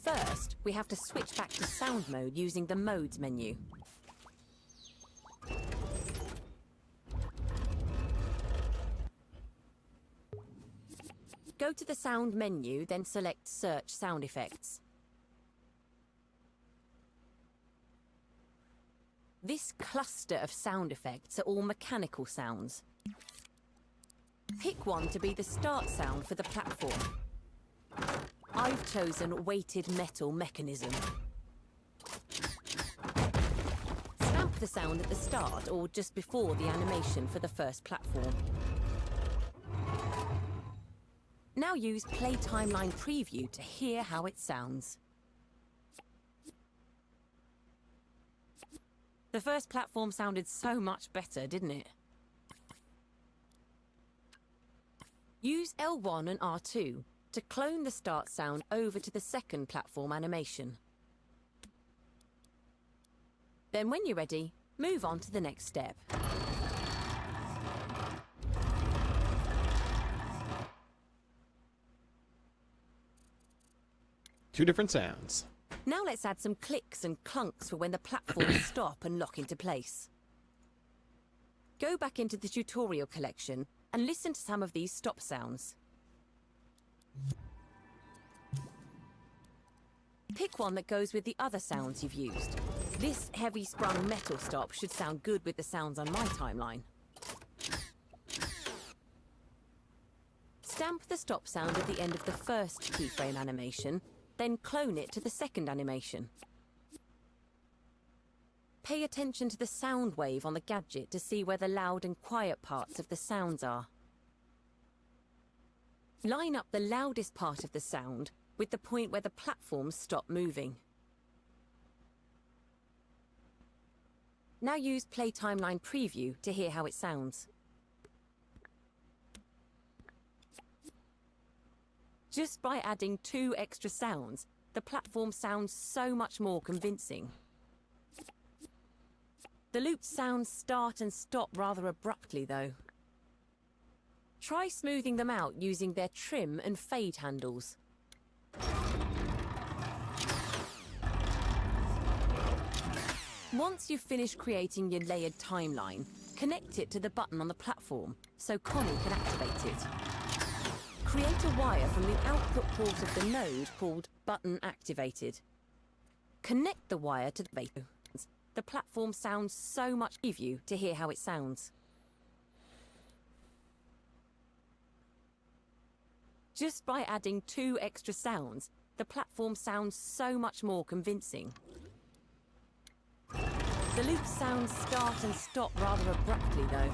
First, we have to switch back to sound mode using the Modes menu. Go to the Sound menu, then select Search Sound Effects. This cluster of sound effects are all mechanical sounds. Pick one to be the start sound for the platform. I've chosen Weighted Metal Mechanism. Stamp the sound at the start or just before the animation for the first platform. Now use Play Timeline Preview to hear how it sounds. The first platform sounded so much better, didn't it? Use L1 and R2 to clone the start sound over to the second platform animation. Then when you're ready, move on to the next step. Two different sounds. Now let's add some clicks and clunks for when the platforms stop and lock into place. Go back into the tutorial collection and listen to some of these stop sounds. Pick one that goes with the other sounds you've used. This heavy-sprung metal stop should sound good with the sounds on my timeline. Stamp the stop sound at the end of the first keyframe animation, then clone it to the second animation. Pay attention to the sound wave on the gadget to see where the loud and quiet parts of the sounds are. Line up the loudest part of the sound with the point where the platforms stop moving. Now use Play Timeline Preview to hear how it sounds. Just by adding 2 extra sounds, the platform sounds so much more convincing. The looped sounds start and stop rather abruptly, though. Try smoothing them out using their trim and fade handles. Once you've finished creating your layered timeline, connect it to the button on the platform so Connie can activate it. Create a wire from the output port of the node called Button Activated. Connect the wire to the vator. The platform sounds so much give you to hear how it sounds. Just by adding 2 extra sounds, the platform sounds so much more convincing. The loop sounds start and stop rather abruptly, though.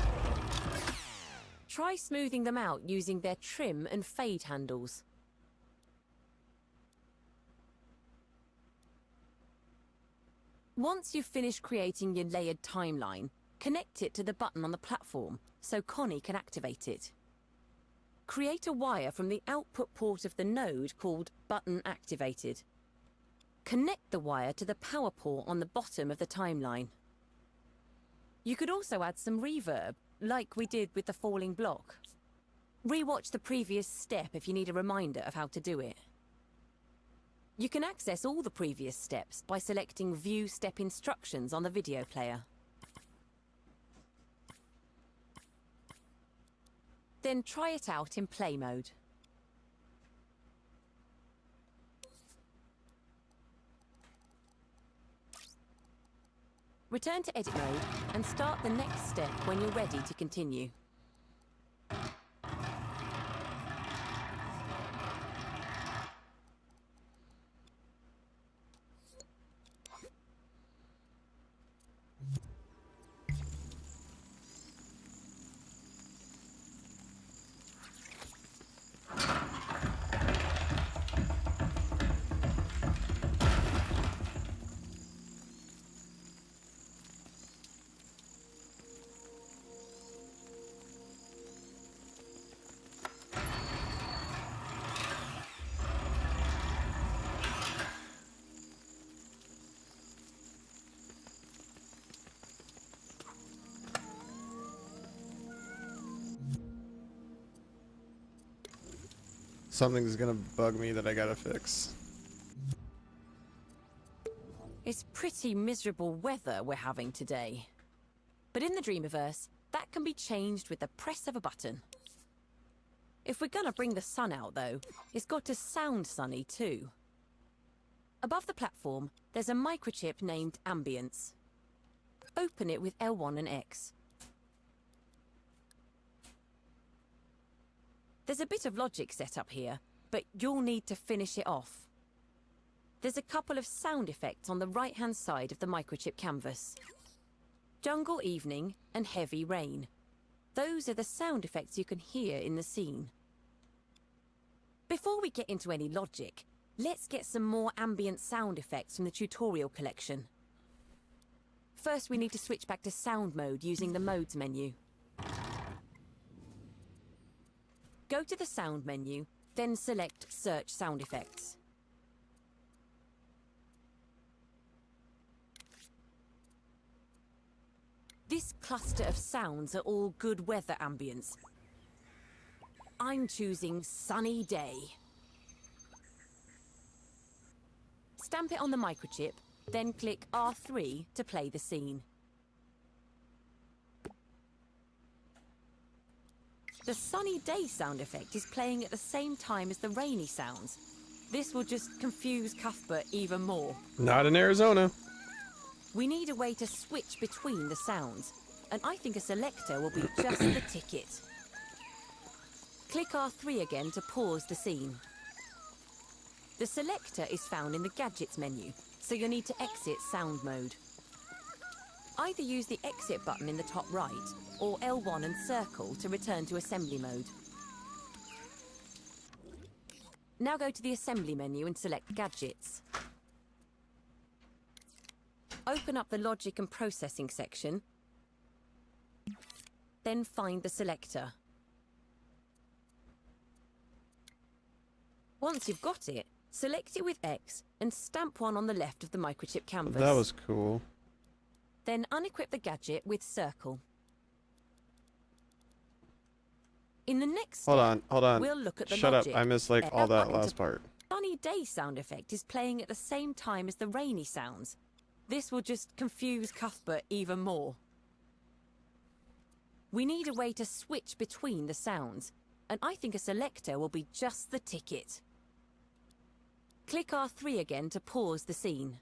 Try smoothing them out using their trim and fade handles. Once you've finished creating your layered timeline, connect it to the button on the platform so Connie can activate it. Create a wire from the output port of the node called Button Activated. Connect the wire to the power port on the bottom of the timeline. You could also add some reverb, like we did with the falling block. Rewatch the previous step if you need a reminder of how to do it. You can access all the previous steps by selecting View Step Instructions on the video player. Then try it out in play mode. Return to edit mode and start the next step when you're ready to continue. Something's gonna bug me that I gotta fix. It's pretty miserable weather we're having today. But in the Dreamiverse, that can be changed with the press of a button. If we're gonna bring the sun out, though, it's got to sound sunny too. Above the platform, there's a microchip named Ambience. Open it with L1 and X. There's a bit of logic set up here, but you'll need to finish it off. There's a couple of sound effects on the right-hand side of the microchip canvas. Jungle evening and heavy rain. Those are the sound effects you can hear in the scene. Before we get into any logic, let's get some more ambient sound effects from the tutorial collection. First, we need to switch back to sound mode using the modes menu. Go to the sound menu, then select search sound effects. This cluster of sounds are all good weather ambience. I'm choosing sunny day. Stamp it on the microchip, then click R3 to play the scene. The sunny day sound effect is playing at the same time as the rainy sounds. This will just confuse Cuthbert even more. Not in Arizona. We need a way to switch between the sounds, and I think a selector will be just the ticket. Click R3 again to pause the scene. The selector is found in the Gadgets menu, so you'll need to exit sound mode. Either use the exit button in the top right, or L1 and circle to return to assembly mode. Now go to the assembly menu and select Gadgets. Open up the logic and processing section, then find the selector. Once you've got it, select it with X and stamp one on the left of the microchip canvas. That was cool. Then unequip the gadget with circle. In the next step, Hold on. we'll look at the Shut logic. up. I missed like all that last part. Sunny day sound effect is playing at the same time as the rainy sounds. This will just confuse Cuthbert even more. We need a way to switch between the sounds, and I think a selector will be just the ticket. Click R3 again to pause the scene.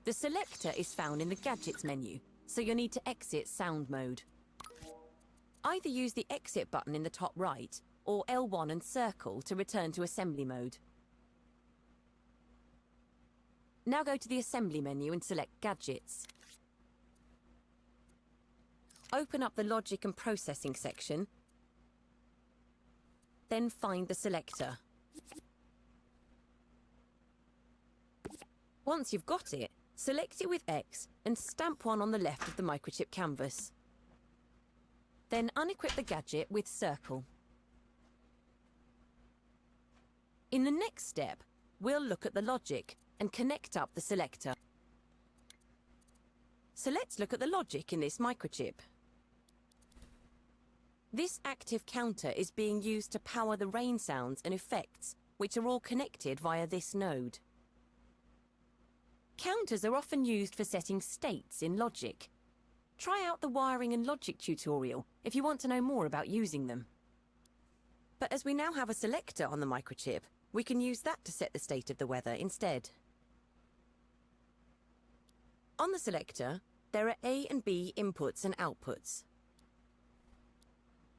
The selector is found in the Gadgets menu, so you'll need to exit sound mode. Either use the exit button in the top right, or L1 and circle to return to assembly mode. Now go to the assembly menu and select Gadgets. Open up the logic and processing section, then find the selector. Once you've got it, select it with X and stamp one on the left of the microchip canvas. Then unequip the gadget with circle. In the next step, we'll look at the logic and connect up the selector. So let's look at the logic in this microchip. This active counter is being used to power the rain sounds and effects, which are all connected via this node. Counters are often used for setting states in logic. Try out the wiring and logic tutorial if you want to know more about using them. But as we now have a selector on the microchip, we can use that to set the state of the weather instead. On the selector, there are A and B inputs and outputs.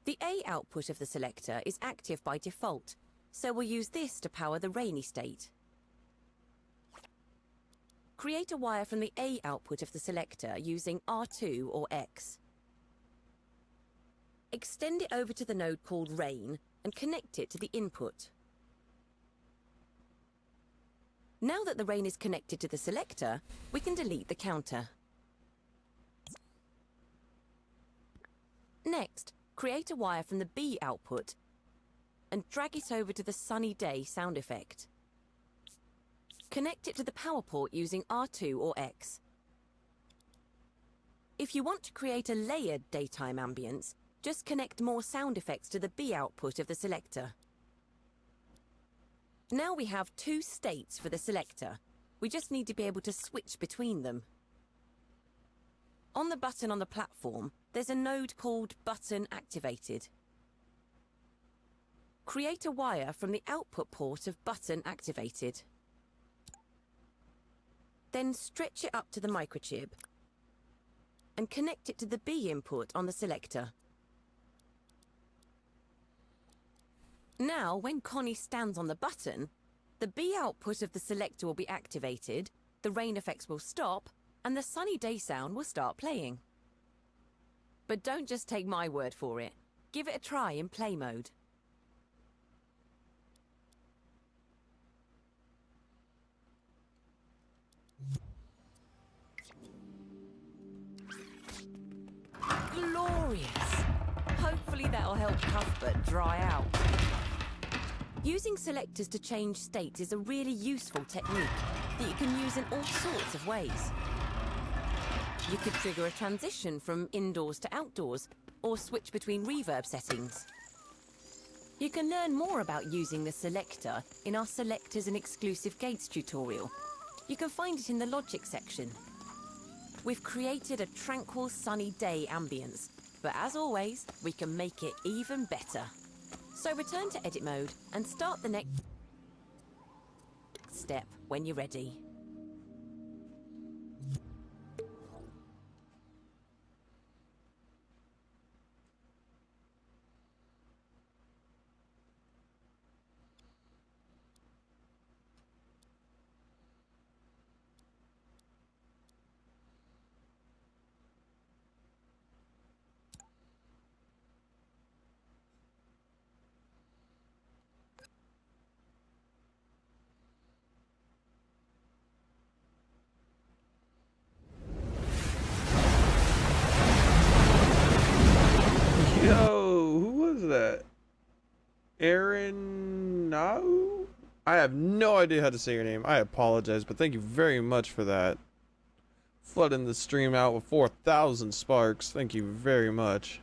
The A output of the selector is active by default, so we'll use this to power the rainy state. Create a wire from the A output of the selector using R2 or X. Extend it over to the node called Rain and connect it to the input. Now that the rain is connected to the selector, we can delete the counter. Next, create a wire from the B output and drag it over to the sunny day sound effect. Connect it to the power port using R2 or X. If you want to create a layered daytime ambience, just connect more sound effects to the B output of the selector. Now we have two states for the selector. We just need to be able to switch between them. On the button on the platform, there's a node called Button Activated. Create a wire from the output port of Button Activated. Then stretch it up to the microchip and connect it to the B input on the selector. Now, when Connie stands on the button, the B output of the selector will be activated, the rain effects will stop, and the sunny day sound will start playing. But don't just take my word for it. Give it a try in play mode. Glorious! Hopefully that'll help Cuthbert dry out. Using selectors to change states is a really useful technique that you can use in all sorts of ways. You could trigger a transition from indoors to outdoors, or switch between reverb settings. You can learn more about using the selector in our Selectors and Exclusive Gates tutorial. You can find it in the Logic section. We've created a tranquil sunny day ambience, but as always, we can make it even better. So return to edit mode and start the next step when you're ready. Yo, who was that? Aaron? No? I have no idea how to say your name. I apologize, but thank you very much for that. Flooding the stream out with 4,000 sparks. Thank you very much.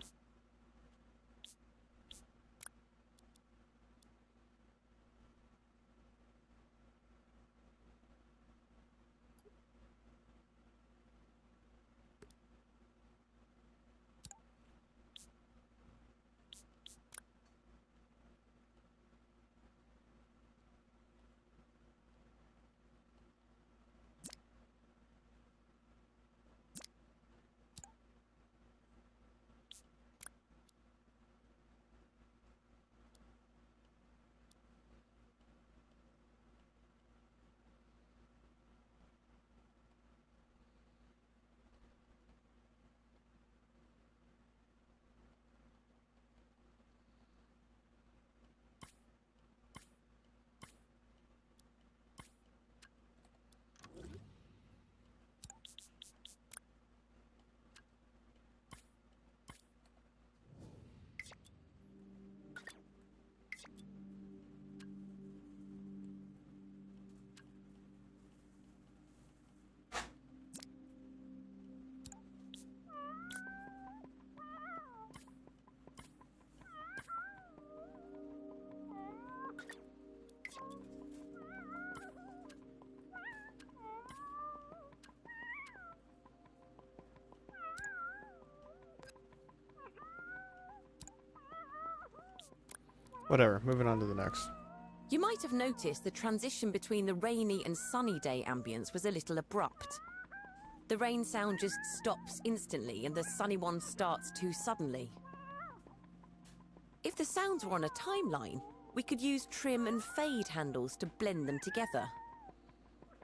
Whatever, moving on to the next. You might have noticed the transition between the rainy and sunny day ambience was a little abrupt. The rain sound just stops instantly and the sunny one starts too suddenly. If the sounds were on a timeline, we could use trim and fade handles to blend them together.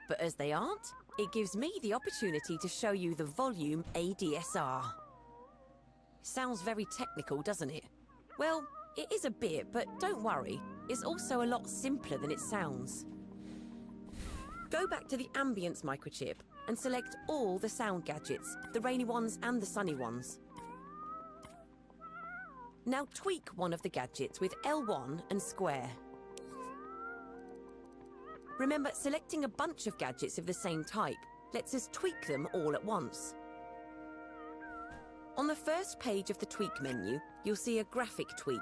But as they aren't, it gives me the opportunity to show you the volume ADSR. Sounds very technical, doesn't it? Well, it is a bit, but don't worry, it's also a lot simpler than it sounds. Go back to the ambience microchip and select all the sound gadgets, the rainy ones and the sunny ones. Now tweak one of the gadgets with L1 and square. Remember, selecting a bunch of gadgets of the same type lets us tweak them all at once. On the first page of the tweak menu, you'll see a graphic tweak.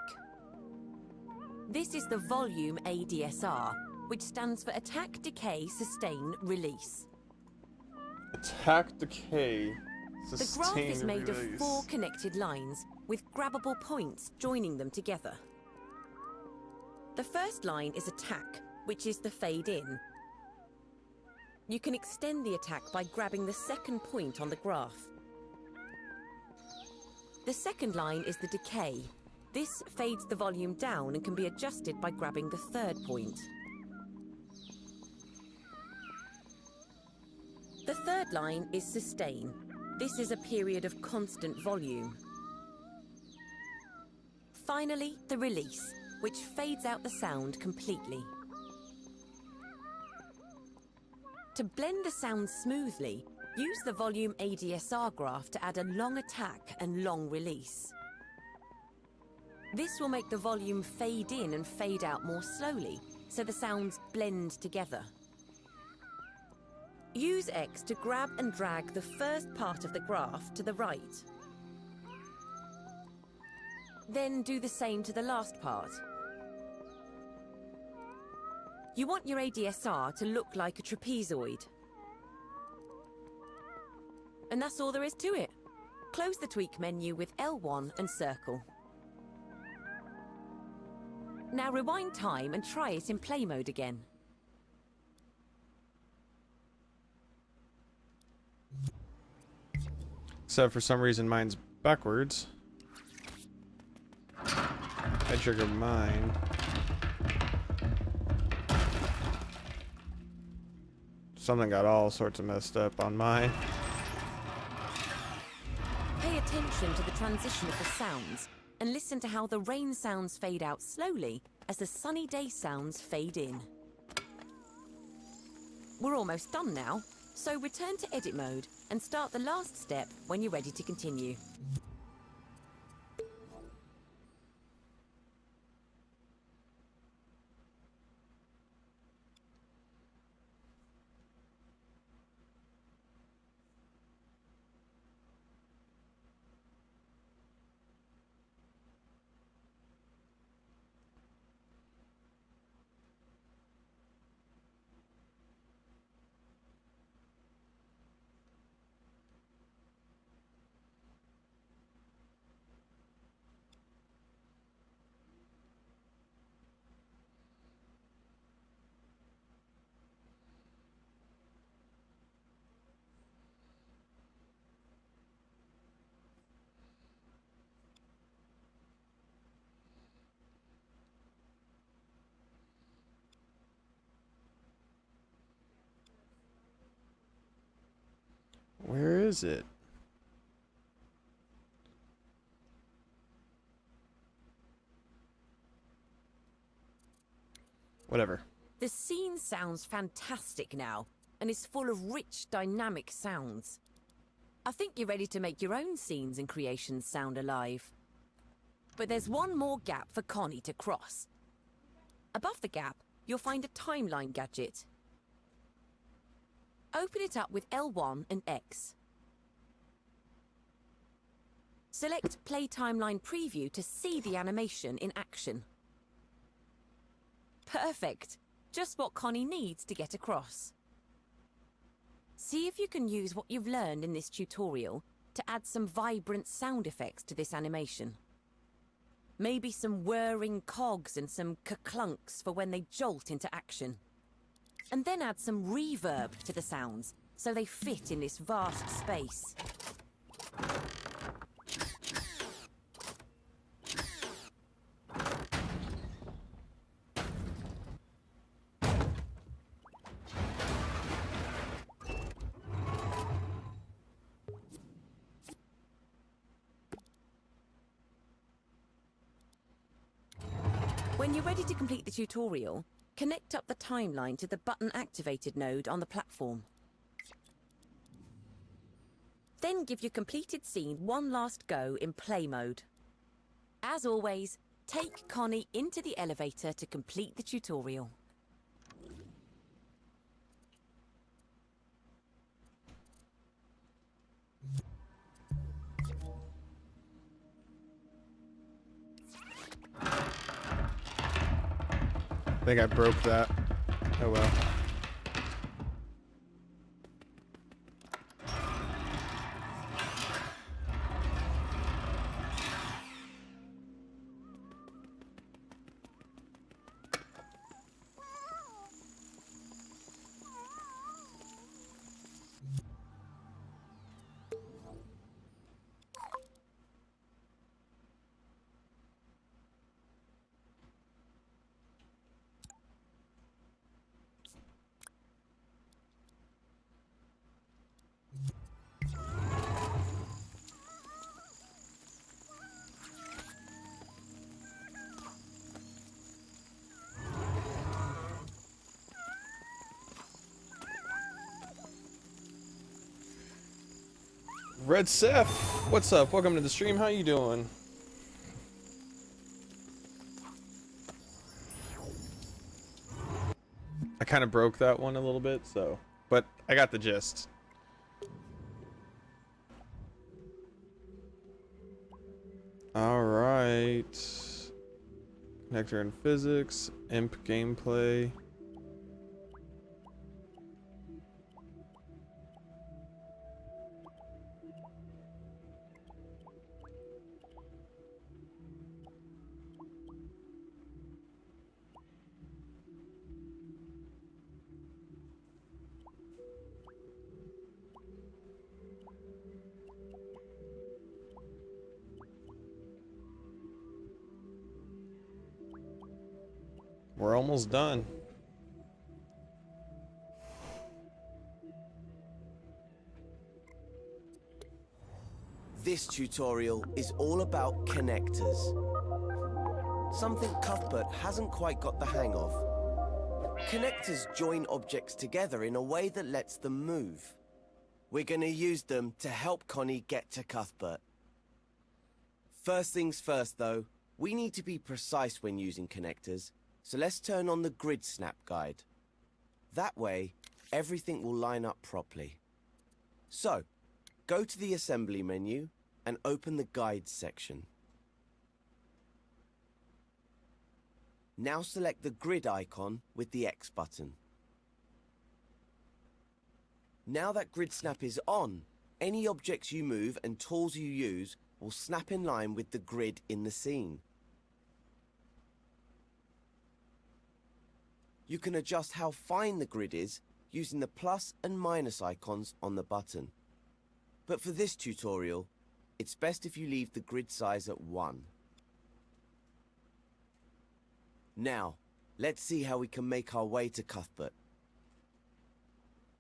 This is the volume ADSR, which stands for Attack, Decay, Sustain, Release. Attack, decay, The sustain, graph is made release. of 4 connected lines, with grabbable points joining them together. The first line is attack, which is the fade in. You can extend the attack by grabbing the second point on the graph. The second line is the decay. This fades the volume down and can be adjusted by grabbing the third point. The third line is sustain. This is a period of constant volume. Finally, the release, which fades out the sound completely. To blend the sound smoothly, use the volume ADSR graph to add a long attack and long release. This will make the volume fade in and fade out more slowly, so the sounds blend together. Use X to grab and drag the first part of the graph to the right. Then do the same to the last part. You want your ADSR to look like a trapezoid. And that's all there is to it. Close the tweak menu with L1 and circle. Now rewind time and try it in play mode again. Except for some reason mine's backwards. I trigger mine. Something got all sorts of messed up on mine. Pay attention to the transition of the sounds and listen to how the rain sounds fade out slowly as the sunny day sounds fade in. We're almost done now, so return to edit mode and start the last step when you're ready to continue. Where is it? Whatever. The scene sounds fantastic now and is full of rich, dynamic sounds. I think you're ready to make your own scenes and creations sound alive. But there's one more gap for Connie to cross. Above the gap, you'll find a timeline gadget. Open it up with L1 and X. Select Play Timeline Preview to see the animation in action. Perfect! Just what Connie needs to get across. See if you can use what you've learned in this tutorial to add some vibrant sound effects to this animation. Maybe some whirring cogs and some ka-clunks for when they jolt into action. And then add some reverb to the sounds so they fit in this vast space. When you're ready to complete the tutorial, connect up the timeline to the button activated node on the platform. Then give your completed scene one last go in play mode. As always, take Connie into the elevator to complete the tutorial. I think I broke that. Oh well. Red Seth, what's up? Welcome to the stream. How you doing? I kind of broke that one a little bit, so, but I got the gist. All right. Connector and physics, imp gameplay. We're almost done. This tutorial is all about connectors. Something Cuthbert hasn't quite got the hang of. Connectors join objects together in a way that lets them move. We're going to use them to help Connie get to Cuthbert. First things first though, we need to be precise when using connectors, so let's turn on the grid snap guide. That way, everything will line up properly. So, go to the assembly menu and open the guides section. Now select the grid icon with the X button. Now that grid snap is on, any objects you move and tools you use will snap in line with the grid in the scene. You can adjust how fine the grid is using the plus and minus icons on the button. But for this tutorial, it's best if you leave the grid size at 1. Now, let's see how we can make our way to Cuthbert.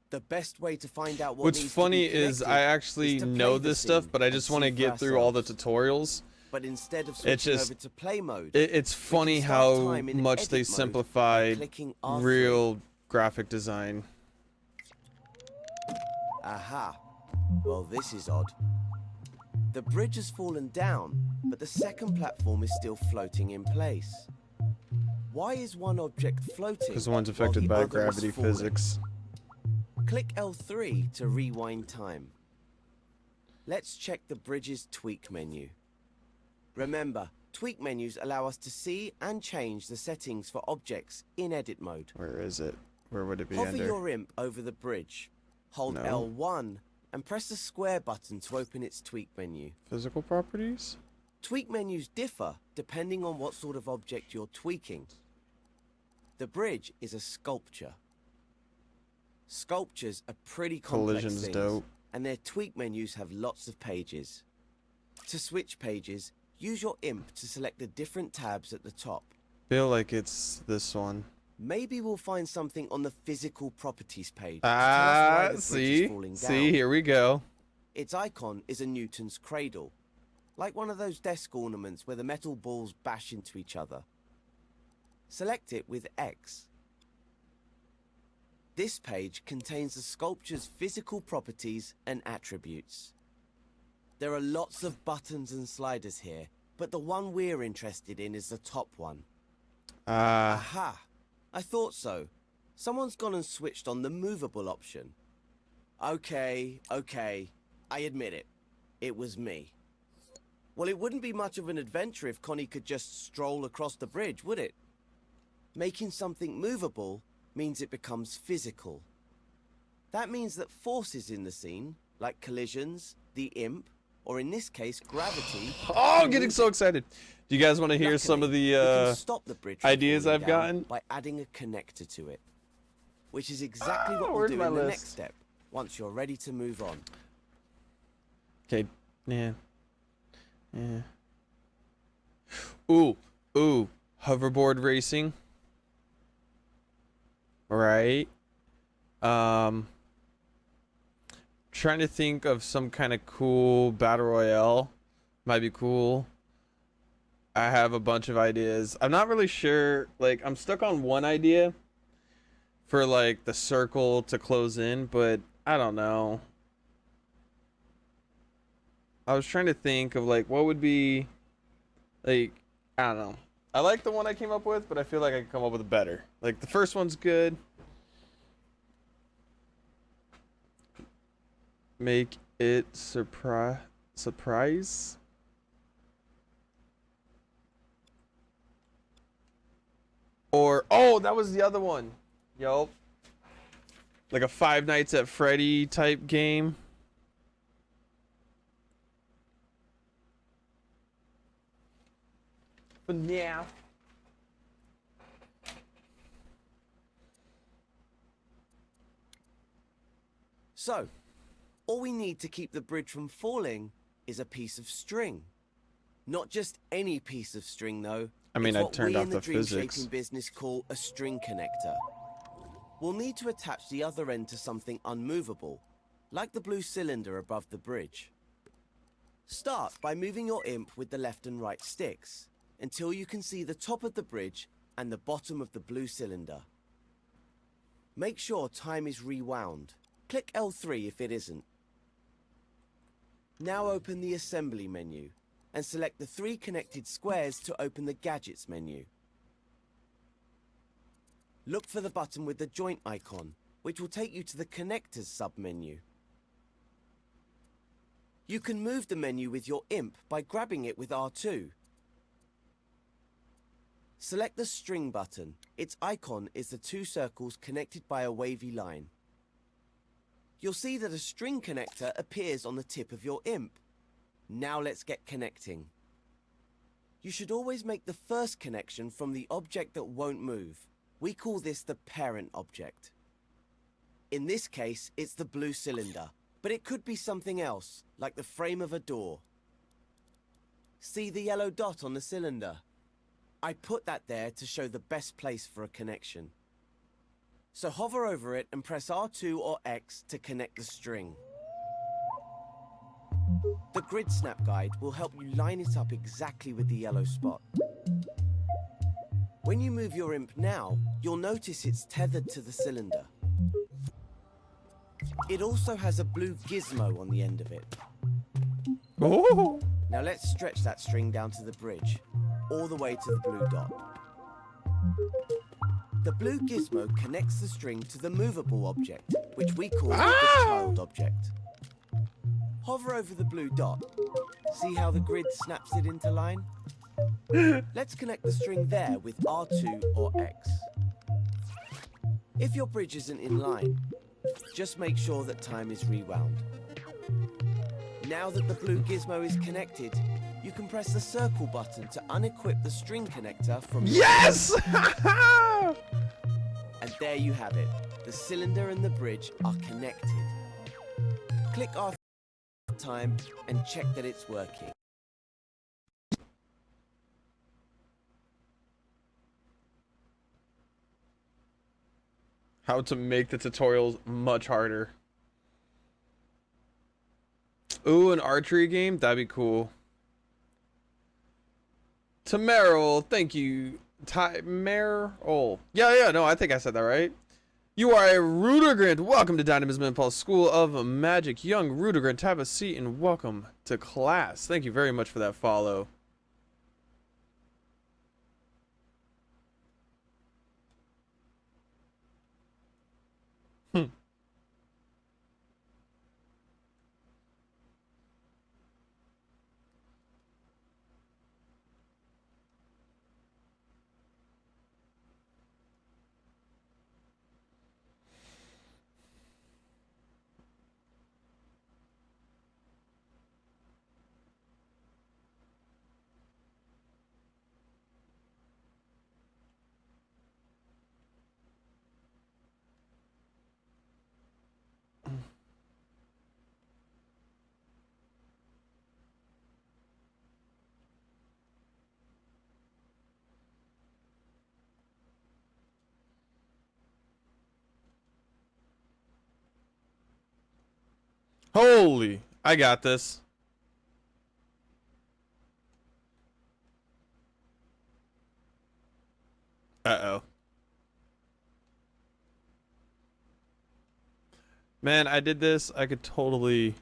The best way to find out what What's needs funny to be is I actually to play know the this stuff, scene but I and just want to see for get through all the ourselves. tutorials. But instead of It's switching just over to play mode, it's funny start how time in much edit they mode by simplified clicking R3. real graphic design. Aha. Well, this is odd. The bridge has fallen down, but the second platform is still floating in place. Why is one object floating? Because one's while affected the by other is gravity falling? physics. Click L3 to rewind time. Let's check the bridge's tweak menu. Remember, tweak menus allow us to see and change the settings for objects in edit mode. Where is it? Where would it be Hover under? your imp over the bridge. Hold No. L1 and press the square button to open its tweak menu. Physical properties? Tweak menus differ depending on what sort of object you're tweaking. The bridge is a sculpture. Sculptures are pretty complex Collision's things, dope. and their tweak menus have lots of pages. To switch pages, use your imp to select the different tabs at the top. Feel like it's this one. Maybe we'll find something on the physical properties page. to tell us why the bridge is See? falling See, down. here we go. Its icon is a Newton's cradle, like one of those desk ornaments where the metal balls bash into each other. Select it with X. This page contains the sculpture's physical properties and attributes. There are lots of buttons and sliders here, but the one we're interested in is the top one. Aha! I thought so. Someone's gone and switched on the movable option. Okay, I admit it. It was me. Well, it wouldn't be much of an adventure if Connie could just stroll across the bridge, would it? Making something movable means it becomes physical. That means that forces in the scene, like collisions, the imp, or in this case, gravity... Oh, I'm getting so excited. Do you guys want to hear some of Luckily, we the can stop the bridge from ideas falling I've down gotten? by adding a connector to it, which is exactly what we'll where's do my in the list? next step, once you're ready to move on. Okay, yeah. Ooh, hoverboard racing. Right. Trying to think of some kind of cool battle royale. Might be cool. I have a bunch of ideas. I'm not really sure. Like, I'm stuck on one idea for like the circle to close in, but I don't know. I was trying to think of like what would be like, I don't know. I like the one I came up with, but I feel like I could come up with a better. Like the first one's good. Make it surprise. Or oh, that was the other one. Yup. Like a Five Nights at Freddy type game. But yeah. So, all we need to keep the bridge from falling is a piece of string. Not just any piece of string, though. I mean, It's I what turned we off in the the dream physics. shaping business call a string connector. We'll need to attach the other end to something unmovable, like the blue cylinder above the bridge. Start by moving your imp with the left and right sticks until you can see the top of the bridge and the bottom of the blue cylinder. Make sure time is rewound. Click L3 if it isn't. Now open the assembly menu and select the 3 connected squares to open the gadgets menu. Look for the button with the joint icon, which will take you to the connectors sub-menu. You can move the menu with your imp by grabbing it with R2. Select the string button. Its icon is the 2 circles connected by a wavy line. You'll see that a string connector appears on the tip of your imp. Now let's get connecting. You should always make the first connection from the object that won't move. We call this the parent object. In this case, it's the blue cylinder, but it could be something else, like the frame of a door. See the yellow dot on the cylinder? I put that there to show the best place for a connection. So hover over it and press R2 or X to connect the string. The grid snap guide will help you line it up exactly with the yellow spot. When you move your imp now, you'll notice it's tethered to the cylinder. It also has a blue gizmo on the end of it. Oh. Now let's stretch that string down to the bridge, all the way to the blue dot. The blue gizmo connects the string to the movable object, which we call the child object. Hover over the blue dot. See how the grid snaps it into line? Let's connect the string there with R2 or X. If your bridge isn't in line, just make sure that time is rewound. Now that the blue gizmo is connected, you can press the circle button to unequip the string connector from... Yes! And there you have it. The cylinder and the bridge are connected. Click after time and check that it's working. How to make the tutorials much harder. Ooh, an archery game? That'd be cool. Tameril, thank you. Tameril. Yeah, no, I think I said that right. You are a Rudigrant. Welcome to Dynamism Impulse School of Magic. Young Rudigrant, have a seat and welcome to class. Thank you very much for that follow. Holy, I got this. Uh-oh. Man, I did this. I could totally...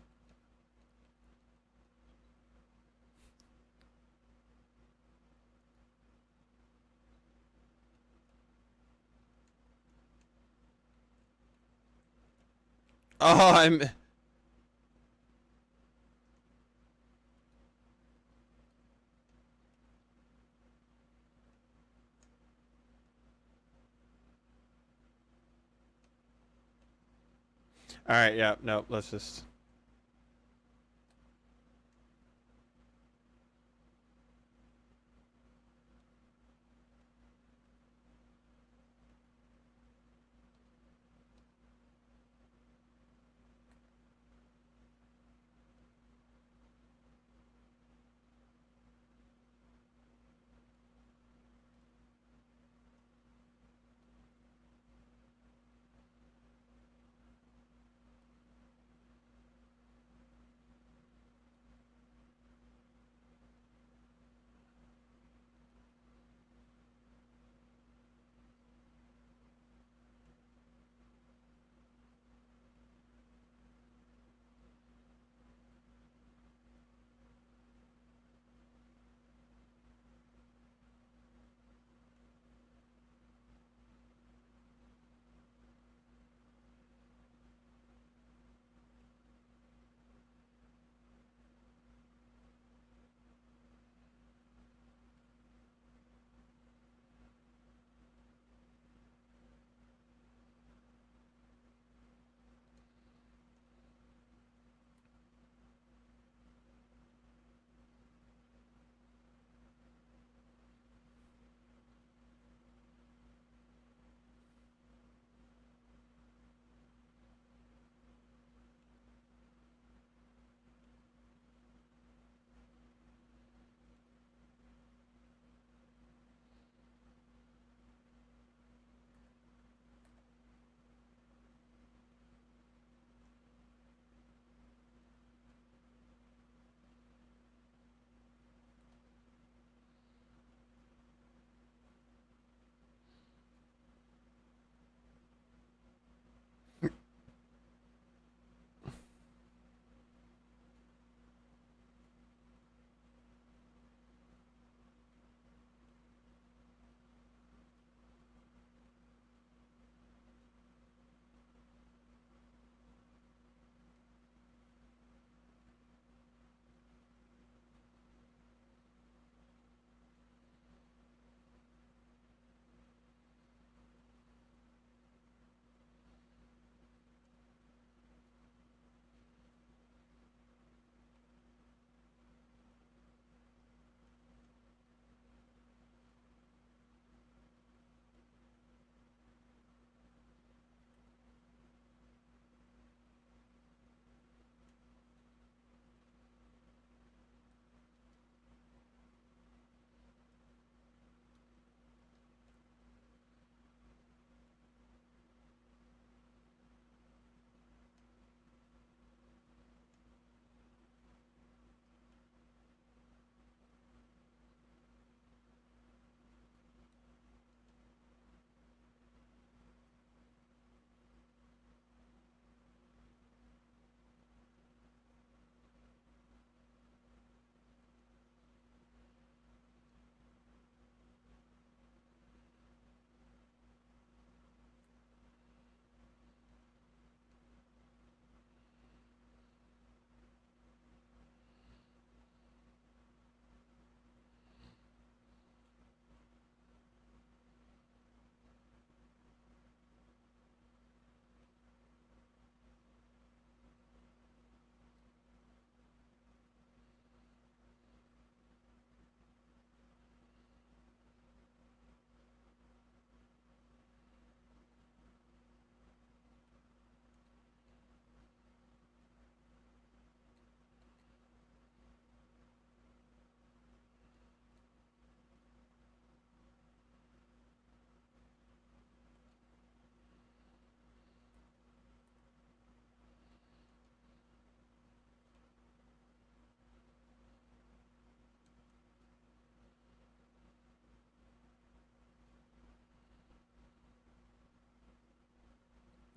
Oh, I'm... Alright, yeah, no, let's just...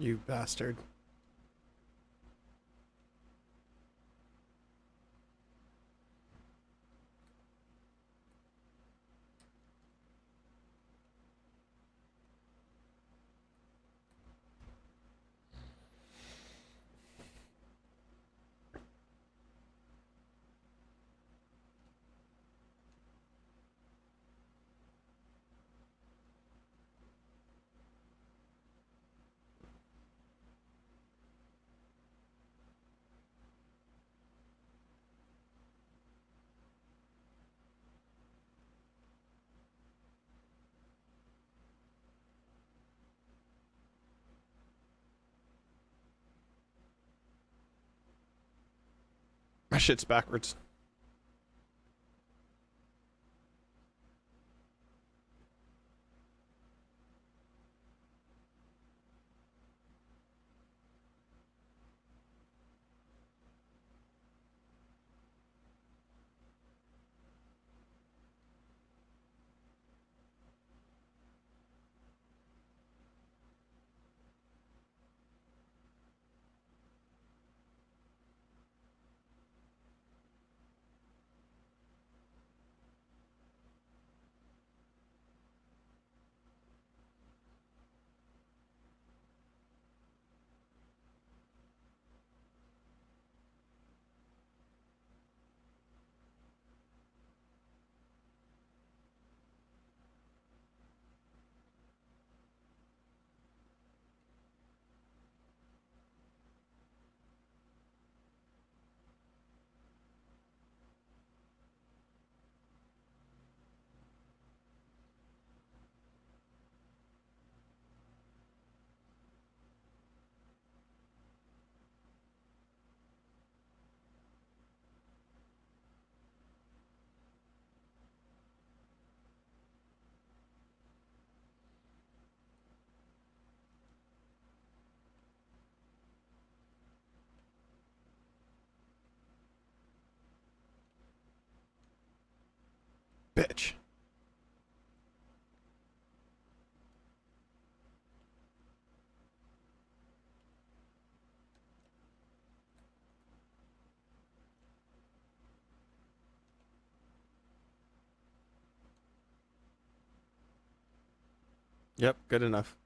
You bastard. My shit's backwards. Bitch. Yep, good enough.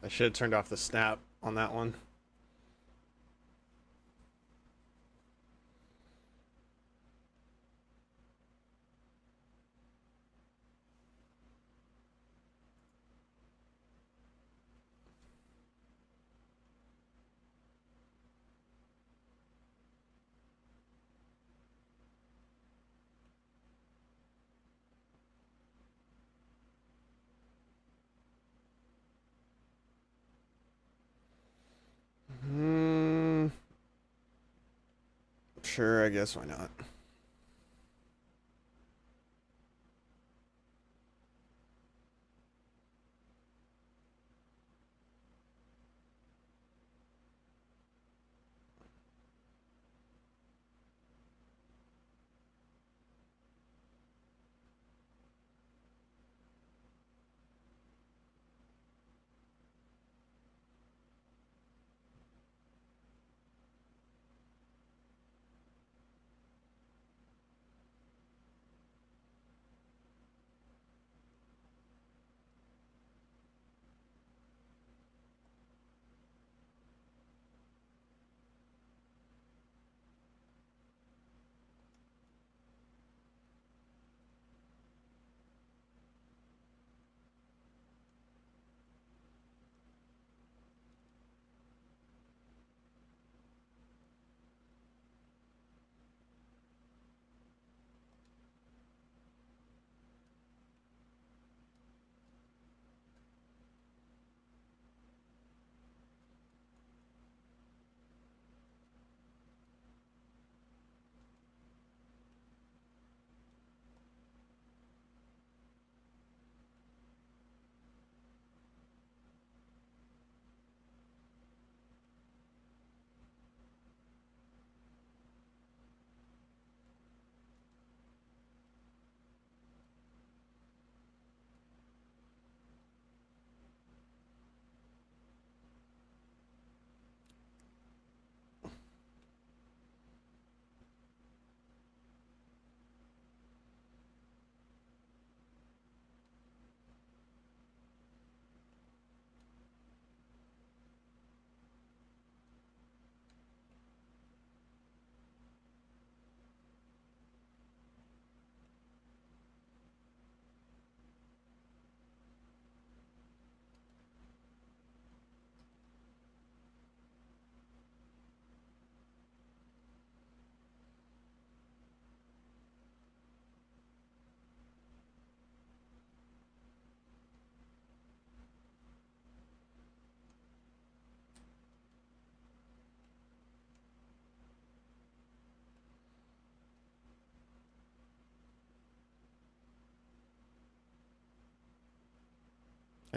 I should have turned off the snap on that one. Sure, I guess why not?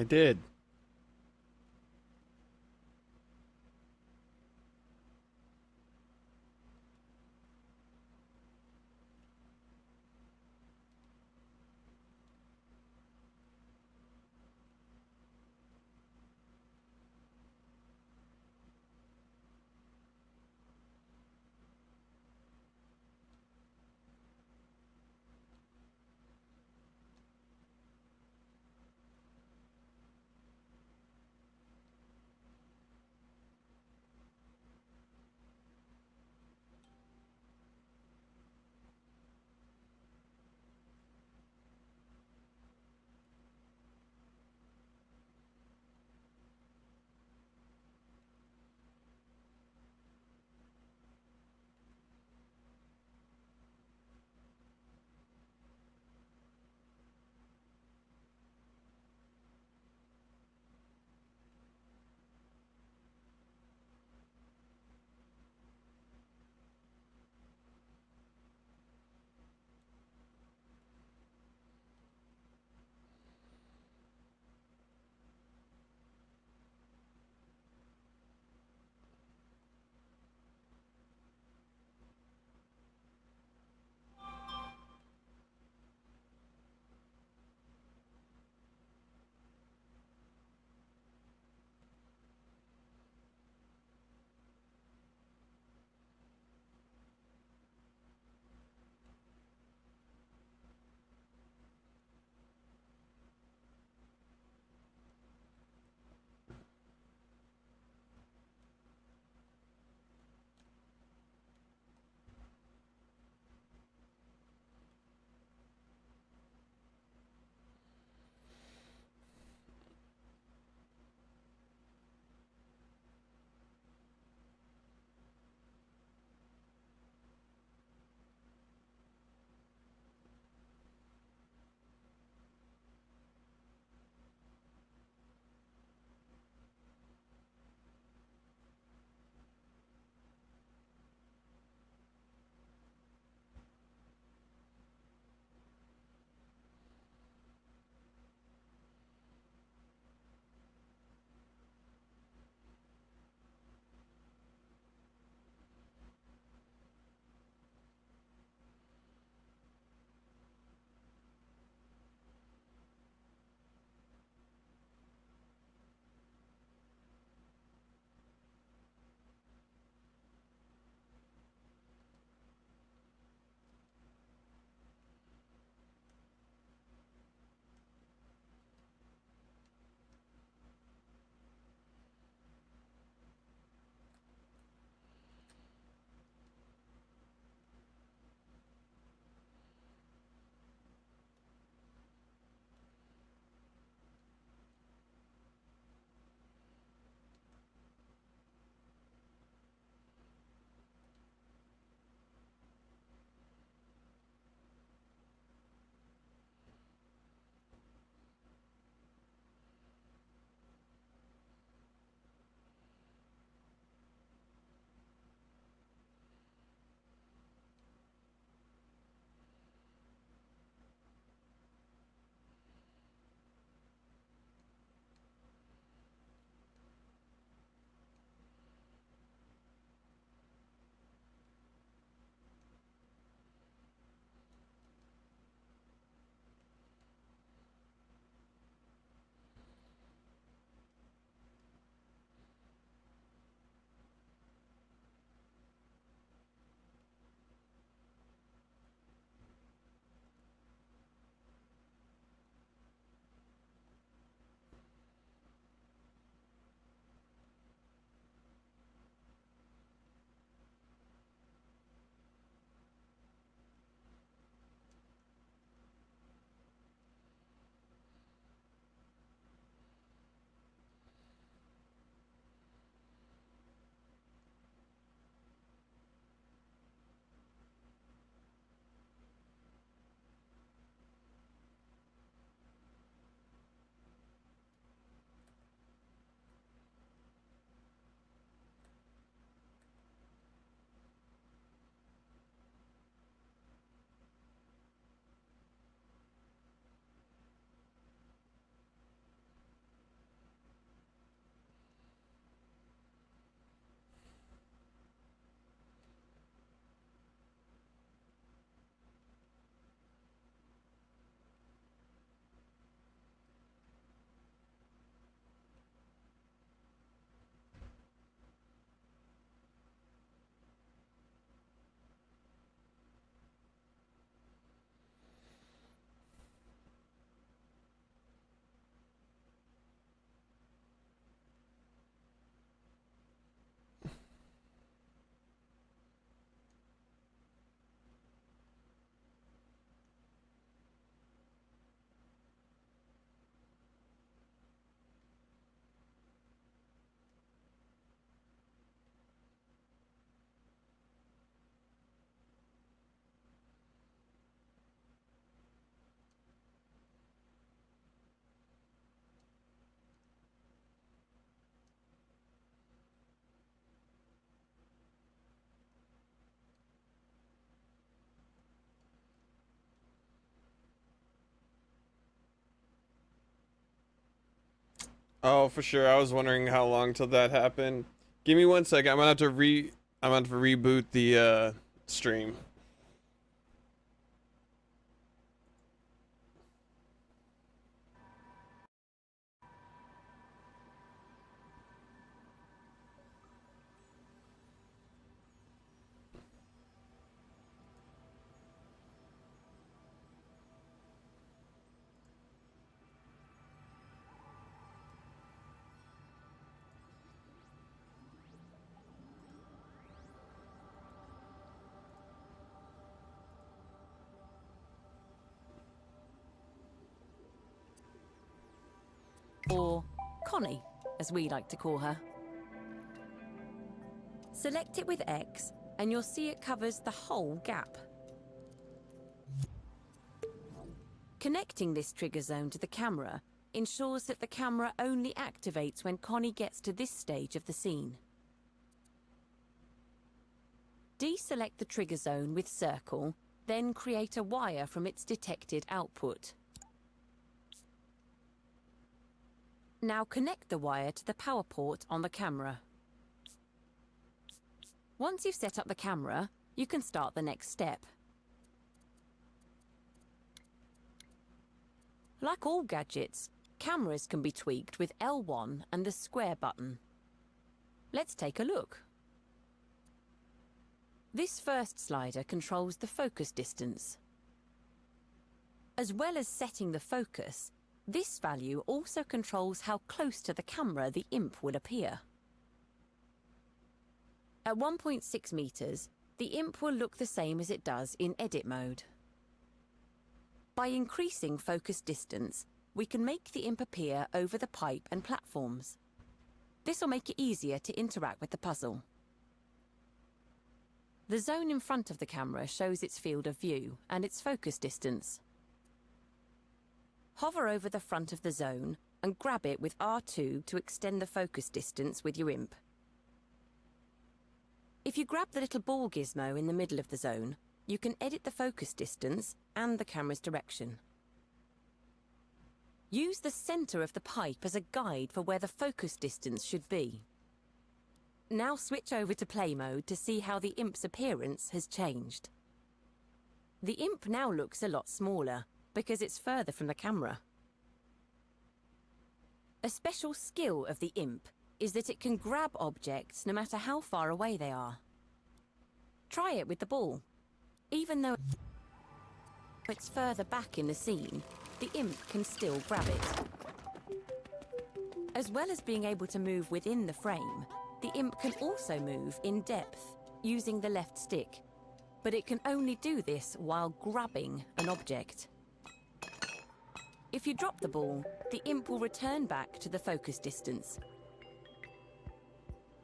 I did. Oh, for sure. I was wondering how long till that happened. Give me 1 second. I'm gonna have to reboot the stream. Or Connie, as we like to call her. Select it with X, and you'll see it covers the whole gap. Connecting this trigger zone to the camera ensures that the camera only activates when Connie gets to this stage of the scene. Deselect the trigger zone with Circle, then create a wire from its detected output. Now connect the wire to the power port on the camera. Once you've set up the camera, you can start the next step. Like all gadgets, cameras can be tweaked with L1 and the square button. Let's take a look. This first slider controls the focus distance. As well as setting the focus, this value also controls how close to the camera the imp will appear. At 1.6 meters, the imp will look the same as it does in edit mode. By increasing focus distance, we can make the imp appear over the pipe and platforms. This will make it easier to interact with the puzzle. The zone in front of the camera shows its field of view and its focus distance. Hover over the front of the zone and grab it with R2 to extend the focus distance with your imp. If you grab the little ball gizmo in the middle of the zone, you can edit the focus distance and the camera's direction. Use the center of the pipe as a guide for where the focus distance should be. Now switch over to play mode to see how the imp's appearance has changed. The imp now looks a lot smaller because it's further from the camera. A special skill of the imp is that it can grab objects no matter how far away they are. Try it with the ball. Even though it's further back in the scene, the imp can still grab it. As well as being able to move within the frame, the imp can also move in depth using the left stick, but it can only do this while grabbing an object. If you drop the ball, the imp will return back to the focus distance.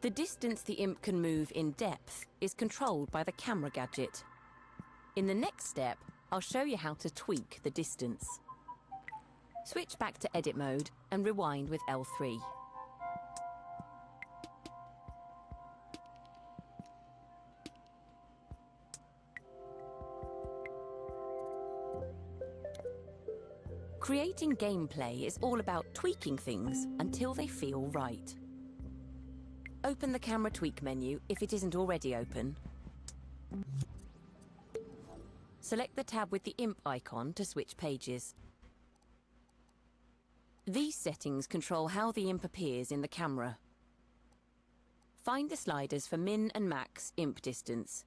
The distance the imp can move in depth is controlled by the camera gadget. In the next step, I'll show you how to tweak the distance. Switch back to edit mode and rewind with L3. Creating gameplay is all about tweaking things until they feel right. Open the camera tweak menu if it isn't already open. Select the tab with the imp icon to switch pages. These settings control how the imp appears in the camera. Find the sliders for min and max imp distance.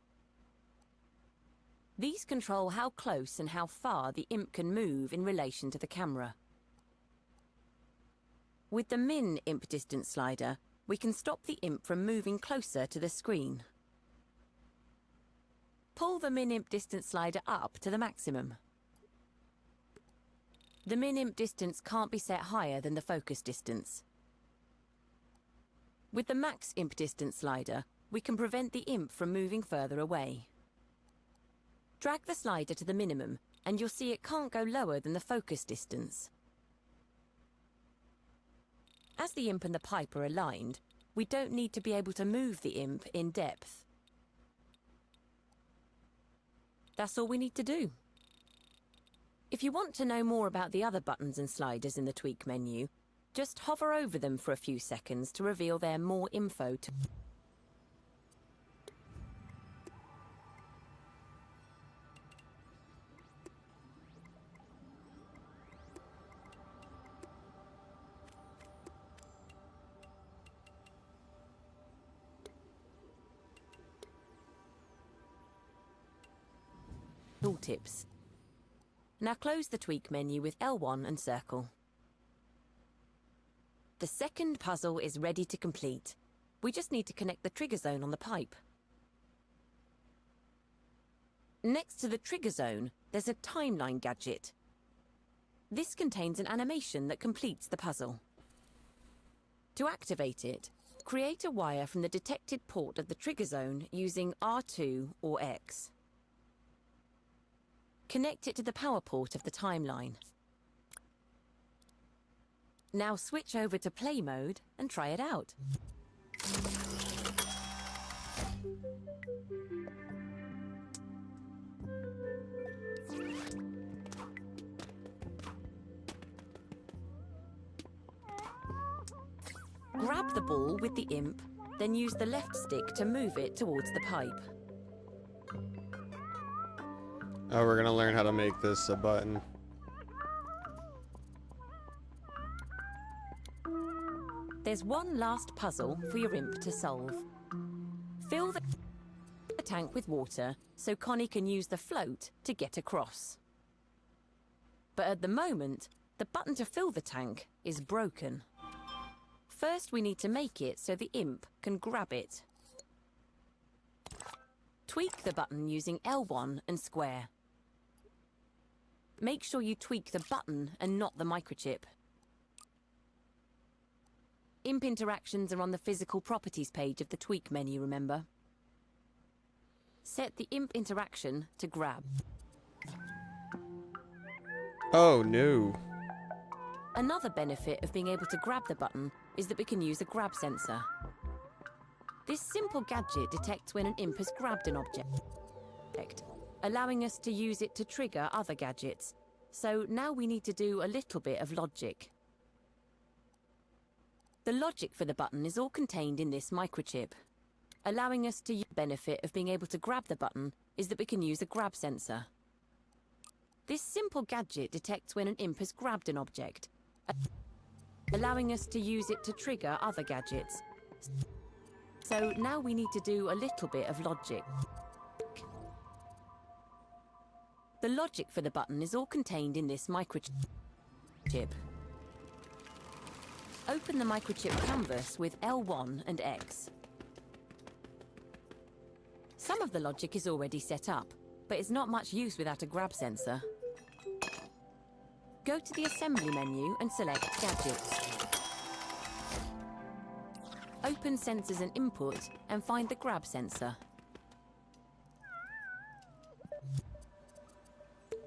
These control how close and how far the imp can move in relation to the camera. With the min imp distance slider, we can stop the imp from moving closer to the screen. Pull the min imp distance slider up to the maximum. The min imp distance can't be set higher than the focus distance. With the max imp distance slider, we can prevent the imp from moving further away. Drag the slider to the minimum, and you'll see it can't go lower than the focus distance. As the imp and the pipe are aligned, we don't need to be able to move the imp in depth. That's all we need to do. If you want to know more about the other buttons and sliders in the tweak menu, Just hover over them for a few seconds to reveal their more info to... Tooltips. Now close the tweak menu with L1 and circle. The second puzzle is ready to complete. We just need to connect the trigger zone on the pipe. Next to the trigger zone, there's a timeline gadget. This contains an animation that completes the puzzle. To activate it, create a wire from the detected port of the trigger zone using R2 or X. Connect it to the power port of the timeline. Now switch over to play mode and try it out. Grab the ball with the imp, then use the left stick to move it towards the pipe. Oh, we're gonna learn how to make this a button. There's one last puzzle for your imp to solve. Fill the tank with water so Connie can use the float to get across. But at the moment, the button to fill the tank is broken. First, we need to make it so the imp can grab it. Tweak the button using L1 and square. Make sure you tweak the button and not the microchip. Imp interactions are on the physical properties page of the tweak menu, remember? Set the imp interaction to grab. Oh no. Another benefit of being able to grab the button is that we can use a grab sensor. This simple gadget detects when an imp has grabbed an object, allowing us to use it to trigger other gadgets. So now we need to do a little bit of logic. The logic for the button is all contained in this microchip. Allowing us to use the benefit of being able to grab the button is that we can use a grab sensor. This simple gadget detects when an imp has grabbed an object, allowing us to use it to trigger other gadgets. So now we need to do a little bit of logic. The logic for the button is all contained in this microchip. Open the microchip canvas with L1 and X. Some of the logic is already set up, but it's not much use without a grab sensor. Go to the assembly menu and select Gadgets. Open Sensors and Input and find the grab sensor.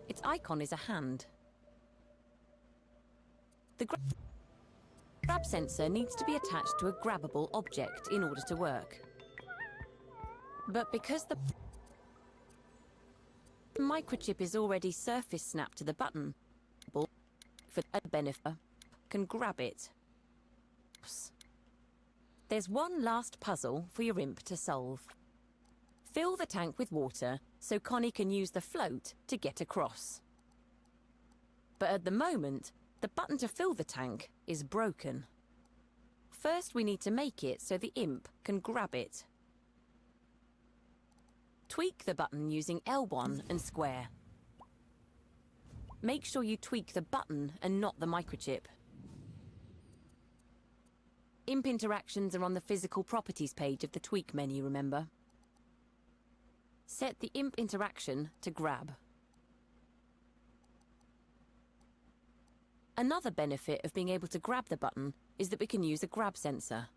Its icon is a hand. The grab sensor needs to be attached to a grabbable object in order to work. But because the microchip is already surface snapped to the button, for a benefit can grab it. There's one last puzzle for your imp to solve. Fill the tank with water so Connie can use the float to get across. But at the moment, the button to fill the tank is broken. First, we need to make it so the imp can grab it. Tweak the button using L1 and square. Make sure you tweak the button and not the microchip. Imp interactions are on the physical properties page of the tweak menu, remember? Set the imp interaction to grab. Another benefit of being able to grab the button is that we can use a grab sensor.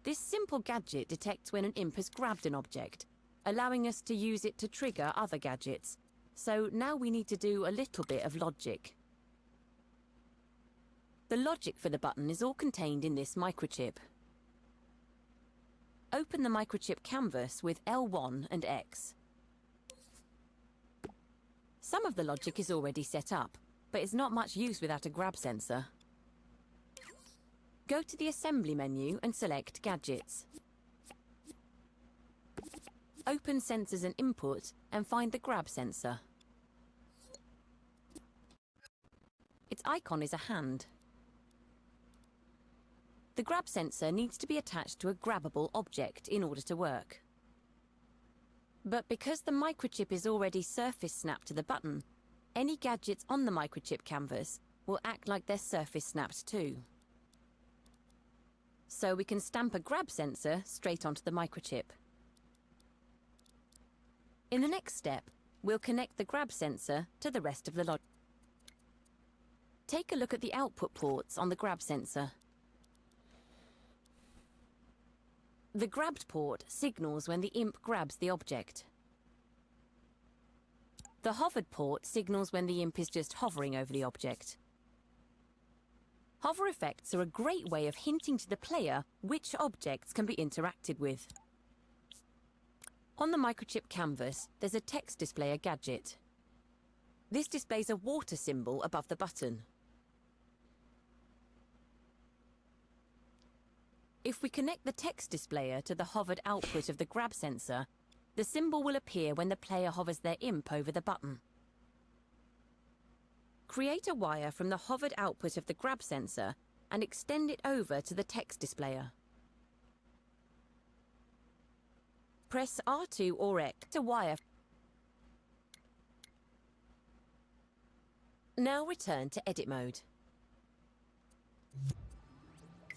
This simple gadget detects when an imp has grabbed an object, allowing us to use it to trigger other gadgets. So now we need to do a little bit of logic. The logic for the button is all contained in this microchip. Open the microchip canvas with L1 and X. Some of the logic is already set up, but it's not much use without a grab sensor. Go to the Assembly menu and select Gadgets. Open Sensors and Input and find the grab sensor. Its icon is a hand. The grab sensor needs to be attached to a grabbable object in order to work. But because the microchip is already surface snapped to the button, any gadgets on the microchip canvas will act like they're surface snapped too. So we can stamp a grab sensor straight onto the microchip. In the next step, we'll connect the grab sensor to the rest of the logic. Take a look at the output ports on the grab sensor. The grabbed port signals when the imp grabs the object. The hovered port signals when the imp is just hovering over the object. Hover effects are a great way of hinting to the player which objects can be interacted with. On the microchip canvas, there's a text displayer gadget. This displays a water symbol above the button. If we connect the text displayer to the hovered output of the grab sensor, the symbol will appear when the player hovers their imp over the button. Create a wire from the hovered output of the grab sensor and extend it over to the text displayer. Press R2 or X to wire. Now return to edit mode.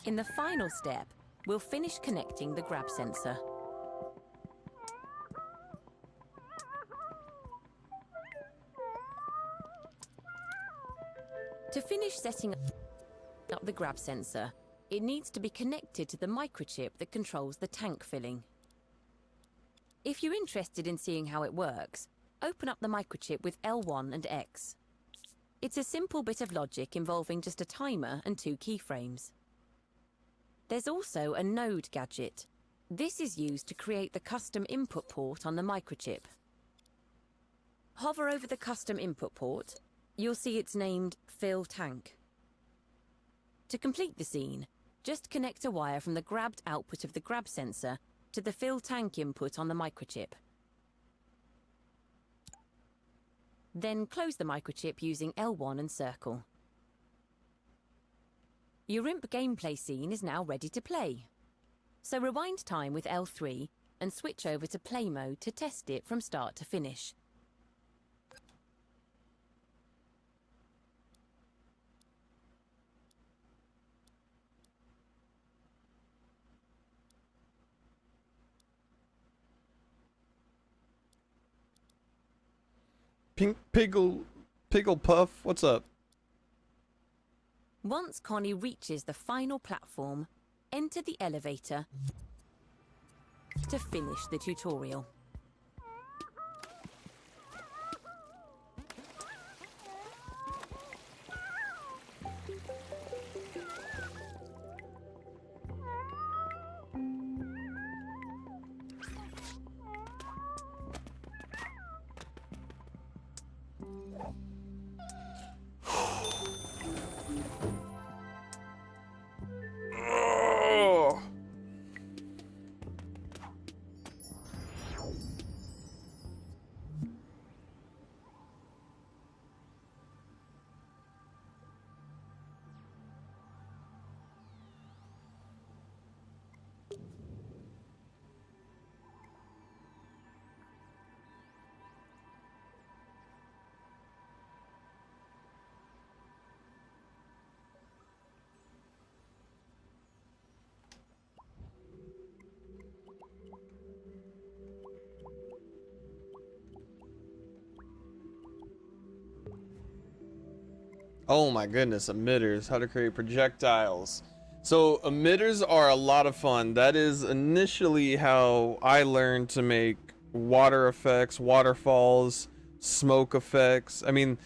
In the final step, we'll finish connecting the grab sensor. To finish setting up the grab sensor, it needs to be connected to the microchip that controls the tank filling. If you're interested in seeing how it works, open up the microchip with L1 and X. It's a simple bit of logic involving just a timer and 2 keyframes. There's also a node gadget. This is used to create the custom input port on the microchip. Hover over the custom input port. You'll see it's named Fill Tank. To complete the scene, just connect a wire from the grabbed output of the grab sensor to the Fill Tank input on the microchip. Then close the microchip using L1 and circle. Your imp gameplay scene is now ready to play. So rewind time with L3 and switch over to play mode to test it from start to finish. Piggle Puff, what's up? Once Connie reaches the final platform, enter the elevator to finish the tutorial. Oh my goodness, emitters, how to create projectiles. So emitters are a lot of fun. That is initially how I learned to make water effects, waterfalls, smoke effects. I mean,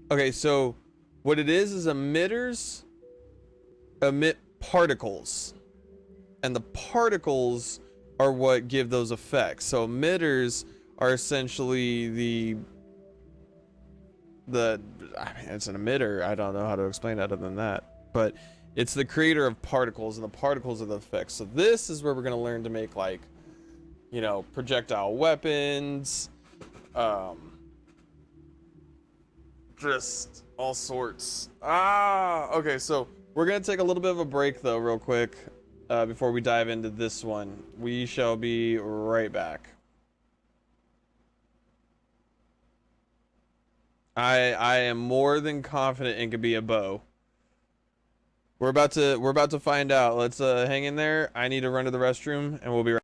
okay, so what it is emitters emit particles. And the particles are what give those effects. So emitters are essentially I mean, it's an emitter. I don't know how to explain it other than that. But It's the creator of particles, and the particles are the effects. So this is where we're gonna learn to make, like, you know, projectile weapons, just all sorts. Okay, so we're gonna take a little bit of a break though, real quick, before we dive into this one. We shall be right back. I am more than confident it could be a bow. We're about to find out. Let's hang in there. I need to run to the restroom, and we'll be right.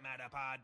Matterpod.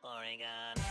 Oregon.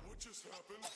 What just happened?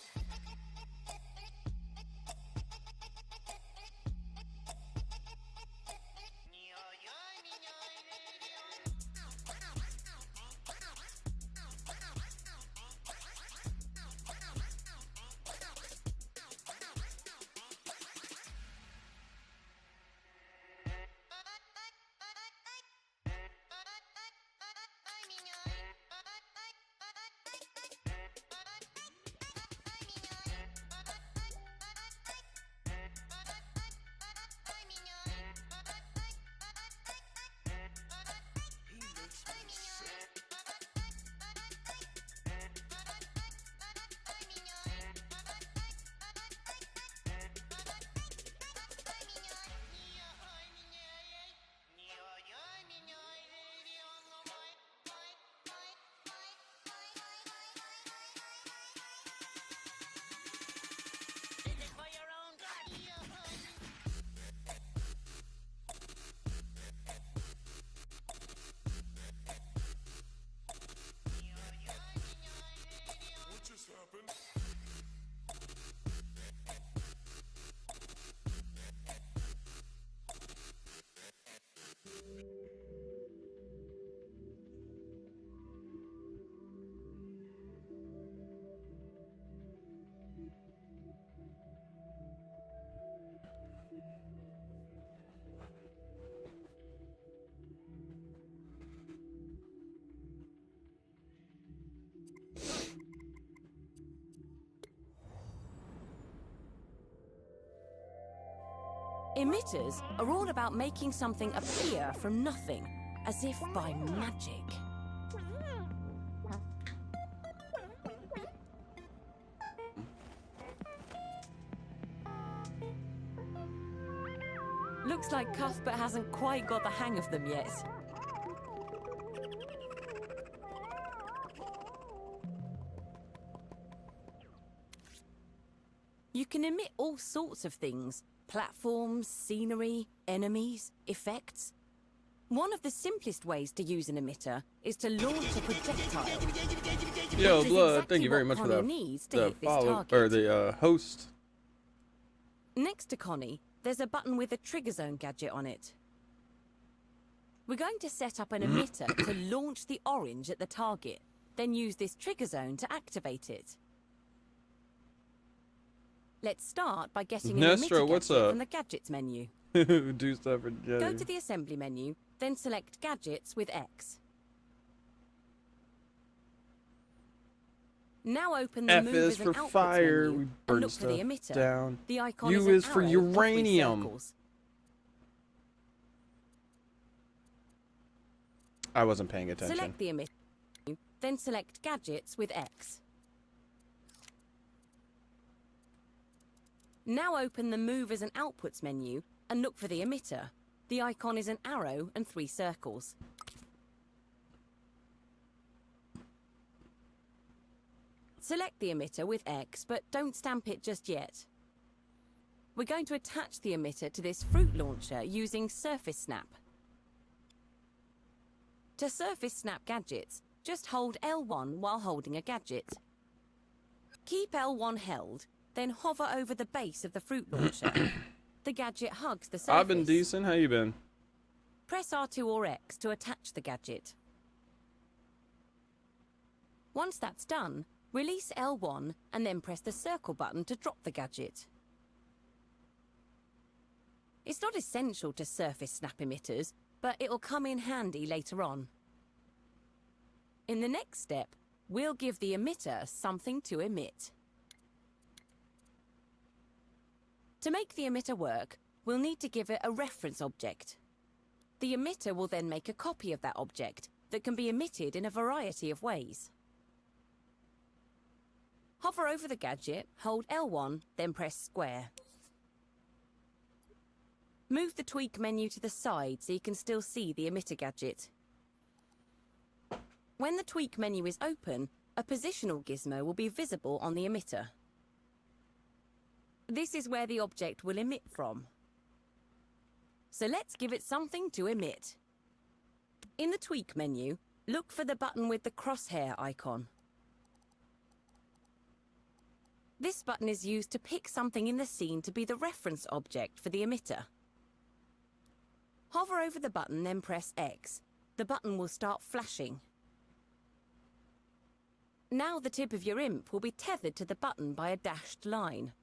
Emitters are all about making something appear from nothing, as if by magic. Looks like Cuthbert hasn't quite got the hang of them yet. You can emit all sorts of things. Platforms, scenery, enemies, effects. One of the simplest ways to use an emitter is to launch a projectile. Yo, which is Blood, exactly thank you very what much for Connie the needs to hit this target. or the host. Next to Connie, there's a button with a trigger zone gadget on it. We're going to set up an emitter to launch the orange at the target, then use this trigger zone to activate it. Let's start by getting an Nestor, emitter what's gadget up? from the Gadgets menu. Do stuff for Go to the assembly menu, then select Gadgets with X. Now open the F Move is as an for Outputs fire. menu We and burn look for the stuff emitter. down. The icon U is an is for arrow and 3 uranium. circles. I wasn't paying attention. Select the emitter, then select Gadgets with X. Now open the Move as an Outputs menu and look for the emitter. The icon is an arrow and 3 circles. Select the emitter with X, but don't stamp it just yet. We're going to attach the emitter to this fruit launcher using Surface Snap. To surface snap gadgets, just hold L1 while holding a gadget. Keep L1 held, then hover over the base of the fruit launcher. The gadget hugs the surface. I've been decent. How you been? Press R2 or X to attach the gadget. Once that's done, release L1 and then press the circle button to drop the gadget. It's not essential to surface snap emitters, but it'll come in handy later on. In the next step, we'll give the emitter something to emit. To make the emitter work, we'll need to give it a reference object. The emitter will then make a copy of that object that can be emitted in a variety of ways. Hover over the gadget, hold L1, then press square. Move the tweak menu to the side so you can still see the emitter gadget. When the tweak menu is open, a positional gizmo will be visible on the emitter. This is where the object will emit from. So let's give it something to emit. In the tweak menu, look for the button with the crosshair icon. This button is used to pick something in the scene to be the reference object for the emitter. Hover over the button, then press X. The button will start flashing. Now the tip of your imp will be tethered to the button by a dashed line.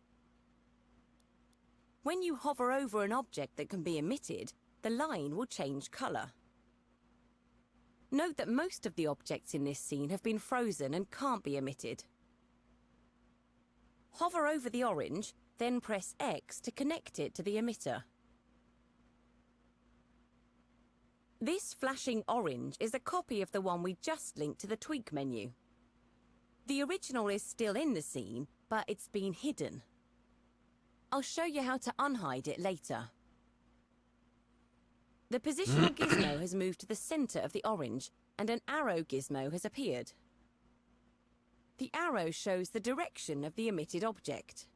When you hover over an object that can be emitted, the line will change colour. Note that most of the objects in this scene have been frozen and can't be emitted. Hover over the orange, then press X to connect it to the emitter. This flashing orange is a copy of the one we just linked to the tweak menu. The original is still in the scene, but it's been hidden. I'll show you how to unhide it later. The positional gizmo has moved to the centre of the orange, and an arrow gizmo has appeared. The arrow shows the direction of the emitted object.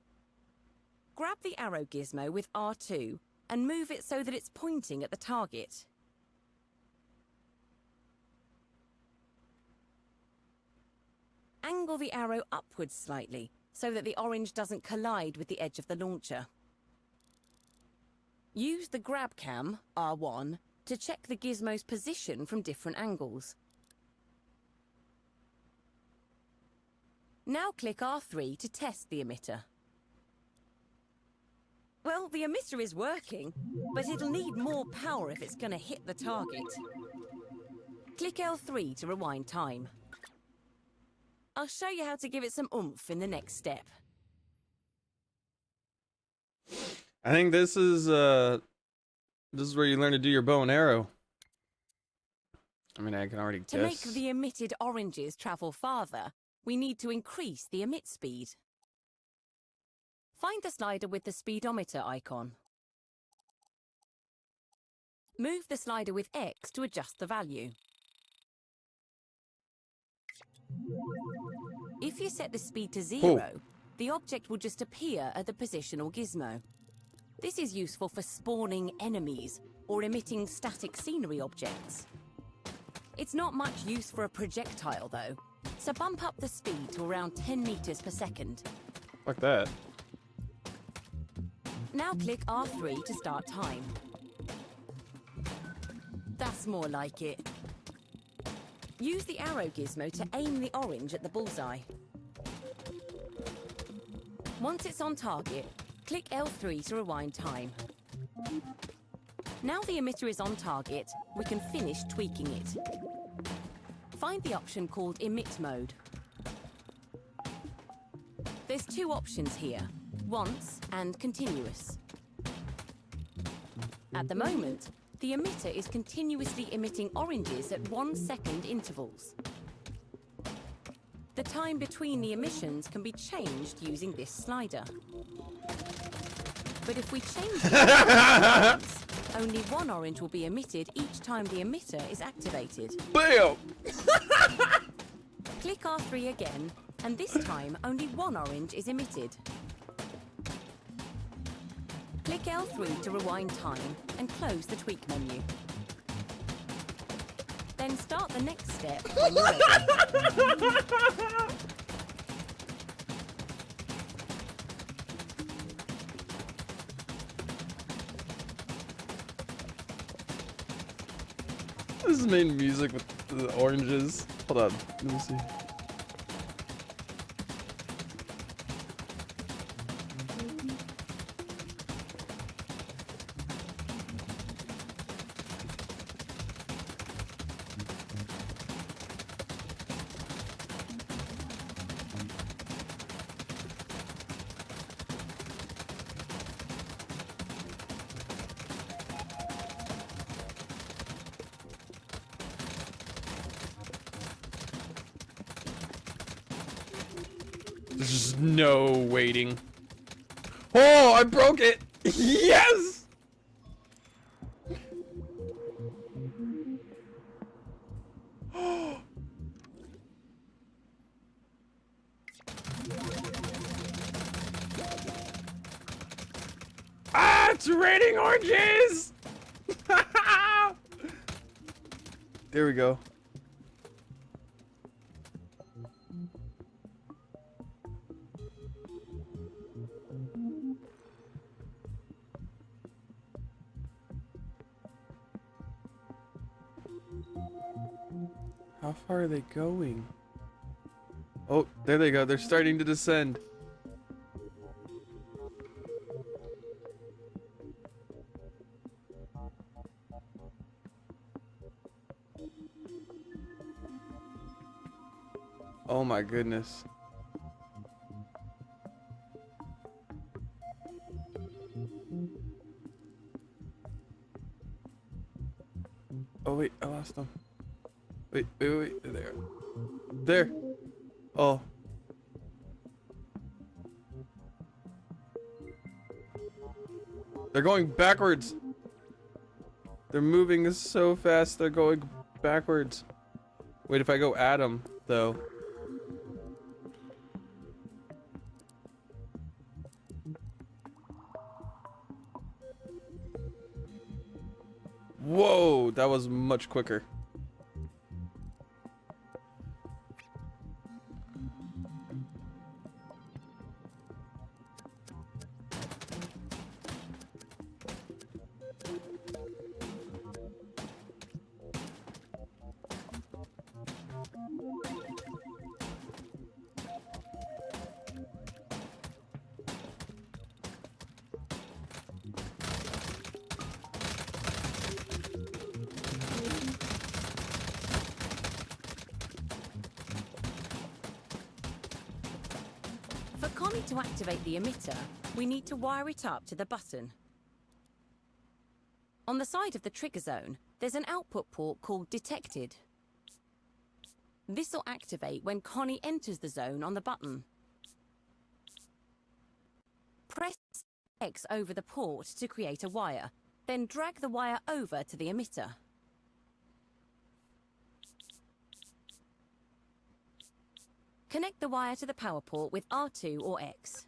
Grab the arrow gizmo with R2 and move it so that it's pointing at the target. Angle the arrow upwards slightly so that the orange doesn't collide with the edge of the launcher. Use the grab cam, R1, to check the gizmo's position from different angles. Now click R3 to test the emitter. Well, the emitter is working, but it'll need more power if it's going to hit the target. Click L3 to rewind time. I'll show you how to give it some oomph in the next step. I think this is where you learn to do your bow and arrow. I mean, I can already To guess. make the emitted oranges travel farther, we need to increase the emit speed. Find the slider with the speedometer icon. Move the slider with X to adjust the value. If you set the speed to 0, the object will just appear at the positional gizmo. This is useful for spawning enemies or emitting static scenery objects. It's not much use for a projectile though, so bump up the speed to around 10 meters per second. Fuck that. Now click R3 to start time. That's more like it. Use the arrow gizmo to aim the orange at the bullseye. Once it's on target, click L3 to rewind time. Now the emitter is on target, we can finish tweaking it. Find the option called Emit Mode. There's two options here, once and continuous. At the moment, the emitter is continuously emitting oranges at 1 second intervals. The time between the emissions can be changed using this slider. But if we change the only one orange will be emitted each time the emitter is activated. Bam! Click R3 again, and this time only one orange is emitted. Click L3 to rewind time and close the tweak menu. Then start the next step when you're ready. This is main music with the oranges. Hold on, let me see. There's just no waiting. Oh, I broke it! Yes! Ah, it's raining oranges! There we go. How far are they going? Oh, there they go. They're starting to descend. Oh my goodness. Oh wait, I lost them. Wait. There. There. Oh. They're going backwards. They're moving so fast, they're going backwards. Wait, if I go at them, though. Whoa, that was much quicker. For Connie to activate the emitter, we need to wire it up to the button. On the side of the trigger zone, there's an output port called Detected. This'll activate when Connie enters the zone on the button. Press X over the port to create a wire, then drag the wire over to the emitter. Connect the wire to the power port with R2 or X.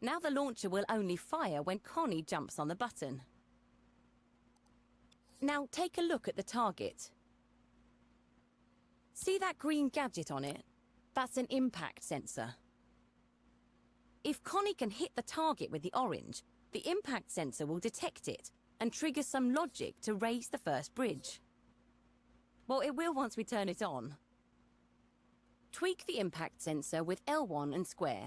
Now the launcher will only fire when Connie jumps on the button. Now take a look at the target. See that green gadget on it? That's an impact sensor. If Connie can hit the target with the orange, the impact sensor will detect it and trigger some logic to raise the first bridge. Well, it will once we turn it on. Tweak the impact sensor with L1 and square.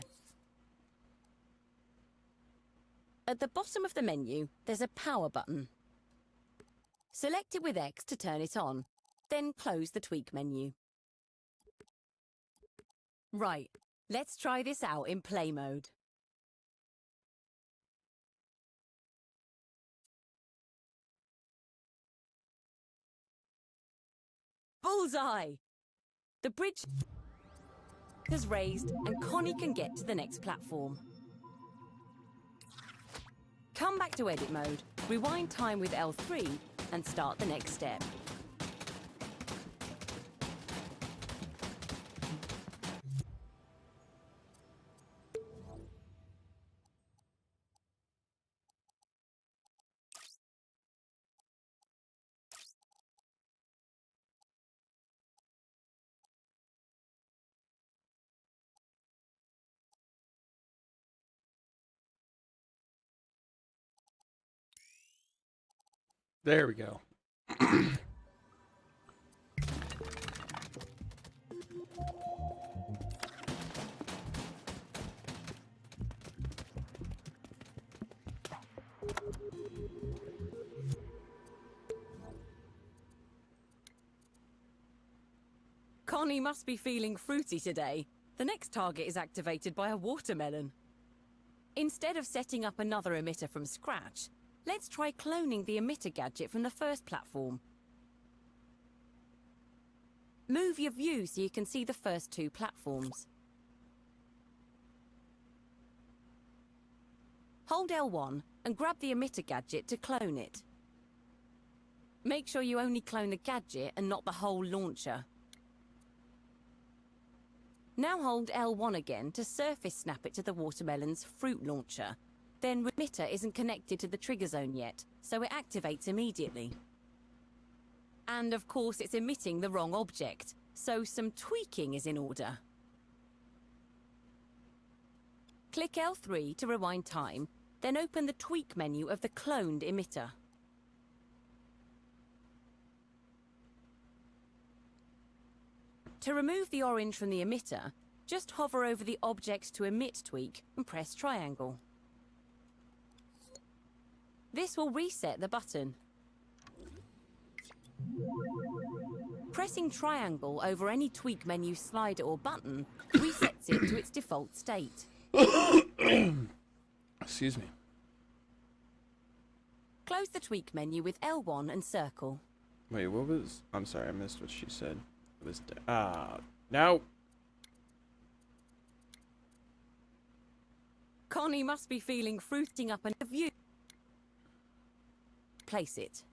At the bottom of the menu, there's a power button. Select it with X to turn it on, then close the tweak menu. Right, let's try this out in play mode. Bullseye! The bridge is raised and Connie can get to the next platform. Come back to edit mode, rewind time with L3 and start the next step. There we go. Connie must be feeling fruity today. The next target is activated by a watermelon. Instead of setting up another emitter from scratch, let's try cloning the emitter gadget from the first platform. Move your view so you can see the first two platforms. Hold L1 and grab the emitter gadget to clone it. Make sure you only clone the gadget and not the whole launcher. Now hold L1 again to surface snap it to the watermelon's fruit launcher. Then the emitter isn't connected to the trigger zone yet, so it activates immediately. And of course it's emitting the wrong object, so some tweaking is in order. Click L3 to rewind time, then open the tweak menu of the cloned emitter. To remove the orange from the emitter, just hover over the Objects to Emit tweak and press triangle. This will reset the button. Pressing triangle over any tweak menu slider or button resets it to its default state. Excuse me. Close the tweak menu with L1 and circle. Wait, what was... I'm sorry, I missed what she said. It was... no! Connie must be feeling fruiting up a view. Place it.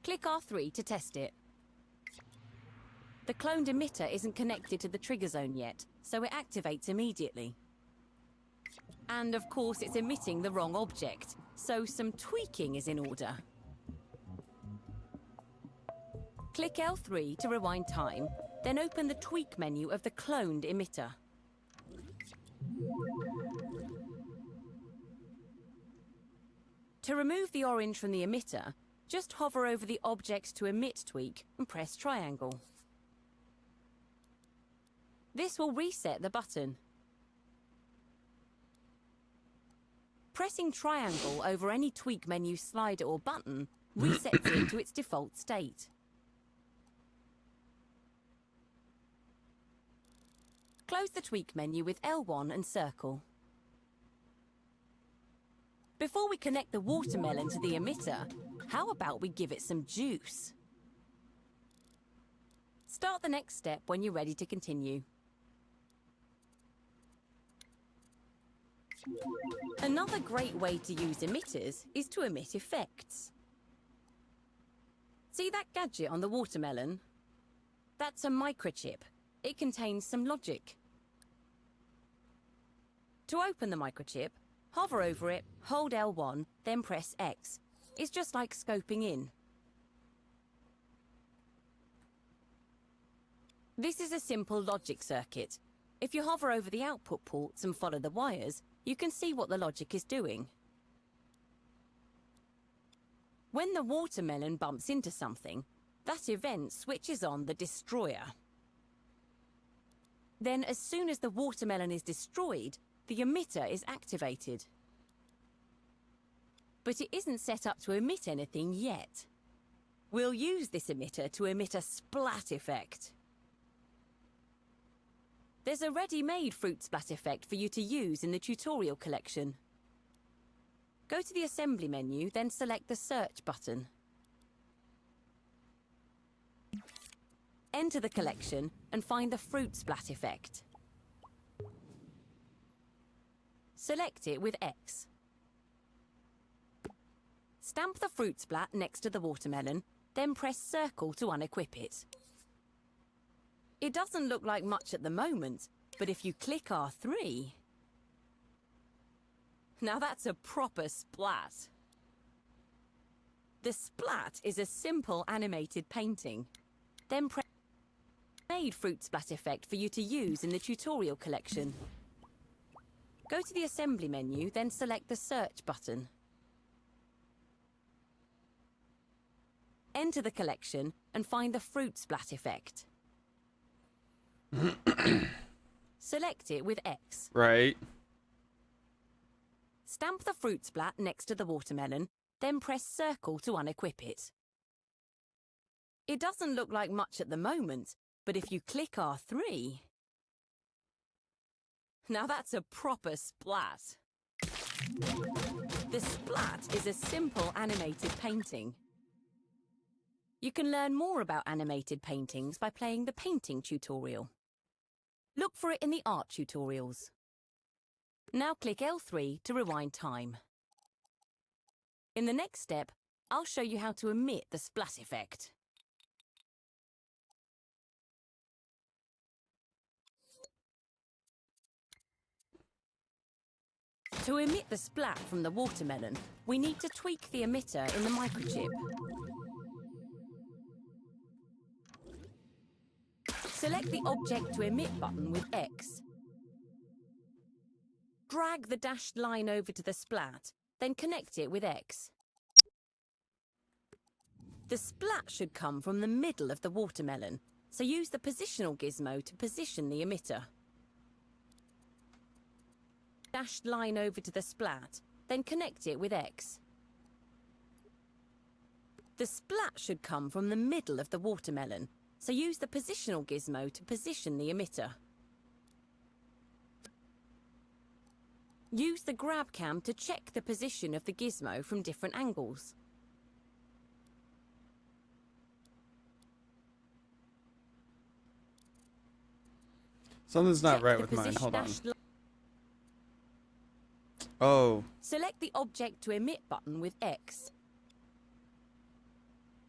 Click R3 to test it. The cloned emitter isn't connected to the trigger zone yet, so it activates immediately. And of course it's emitting the wrong object, so some tweaking is in order. Click L3 to rewind time, then open the tweak menu of the cloned emitter. To remove the orange from the emitter, just hover over the Objects to Emit tweak and press triangle. This will reset the button. Pressing triangle over any tweak menu slider or button resets it to its default state. Close the tweak menu with L1 and circle. Before we connect the watermelon to the emitter, how about we give it some juice? Start the next step when you're ready to continue. Another great way to use emitters is to emit effects. See that gadget on the watermelon? That's a microchip. It contains some logic. To open the microchip, hover over it, hold L1, then press X. It's just like scoping in. This is a simple logic circuit. If you hover over the output ports and follow the wires, you can see what the logic is doing. When the watermelon bumps into something, that event switches on the destroyer. Then, as soon as the watermelon is destroyed, the emitter is activated. But it isn't set up to emit anything yet. We'll use this emitter to emit a splat effect. There's a ready-made fruit splat effect for you to use in the tutorial collection. Go to the assembly menu, then select the search button. Enter the collection and find the fruit splat effect. Select it with X. Stamp the fruit splat next to the watermelon, then press circle to unequip it. It doesn't look like much at the moment, but if you click R3... Now that's a proper splat. The splat is a simple animated painting. Then press made fruit splat effect for you to use in the tutorial collection. Go to the assembly menu, then select the search button. Enter the collection and find the fruit splat effect. Select it with X. Right. Stamp the fruit splat next to the watermelon, then press circle to unequip it. It doesn't look like much at the moment, but if you click R3... Now that's a proper splat. The splat is a simple animated painting. You can learn more about animated paintings by playing the painting tutorial. Look for it in the art tutorials. Now click L3 to rewind time. In the next step, I'll show you how to emit the splat effect. To emit the splat from the watermelon, we need to tweak the emitter in the microchip. Select the Object to Emit button with X. Drag the dashed line over to the splat, then connect it with X. The splat should come from the middle of the watermelon, so use the positional gizmo to position the emitter. Dashed line over to the splat, then connect it with X. The splat should come from the middle of the watermelon, so use the positional gizmo to position the emitter. Use the grab cam to check the position of the gizmo from different angles. Something's not Check right the with mine. position Hold on. dashed li- Oh. Select the Object to Emit button with X.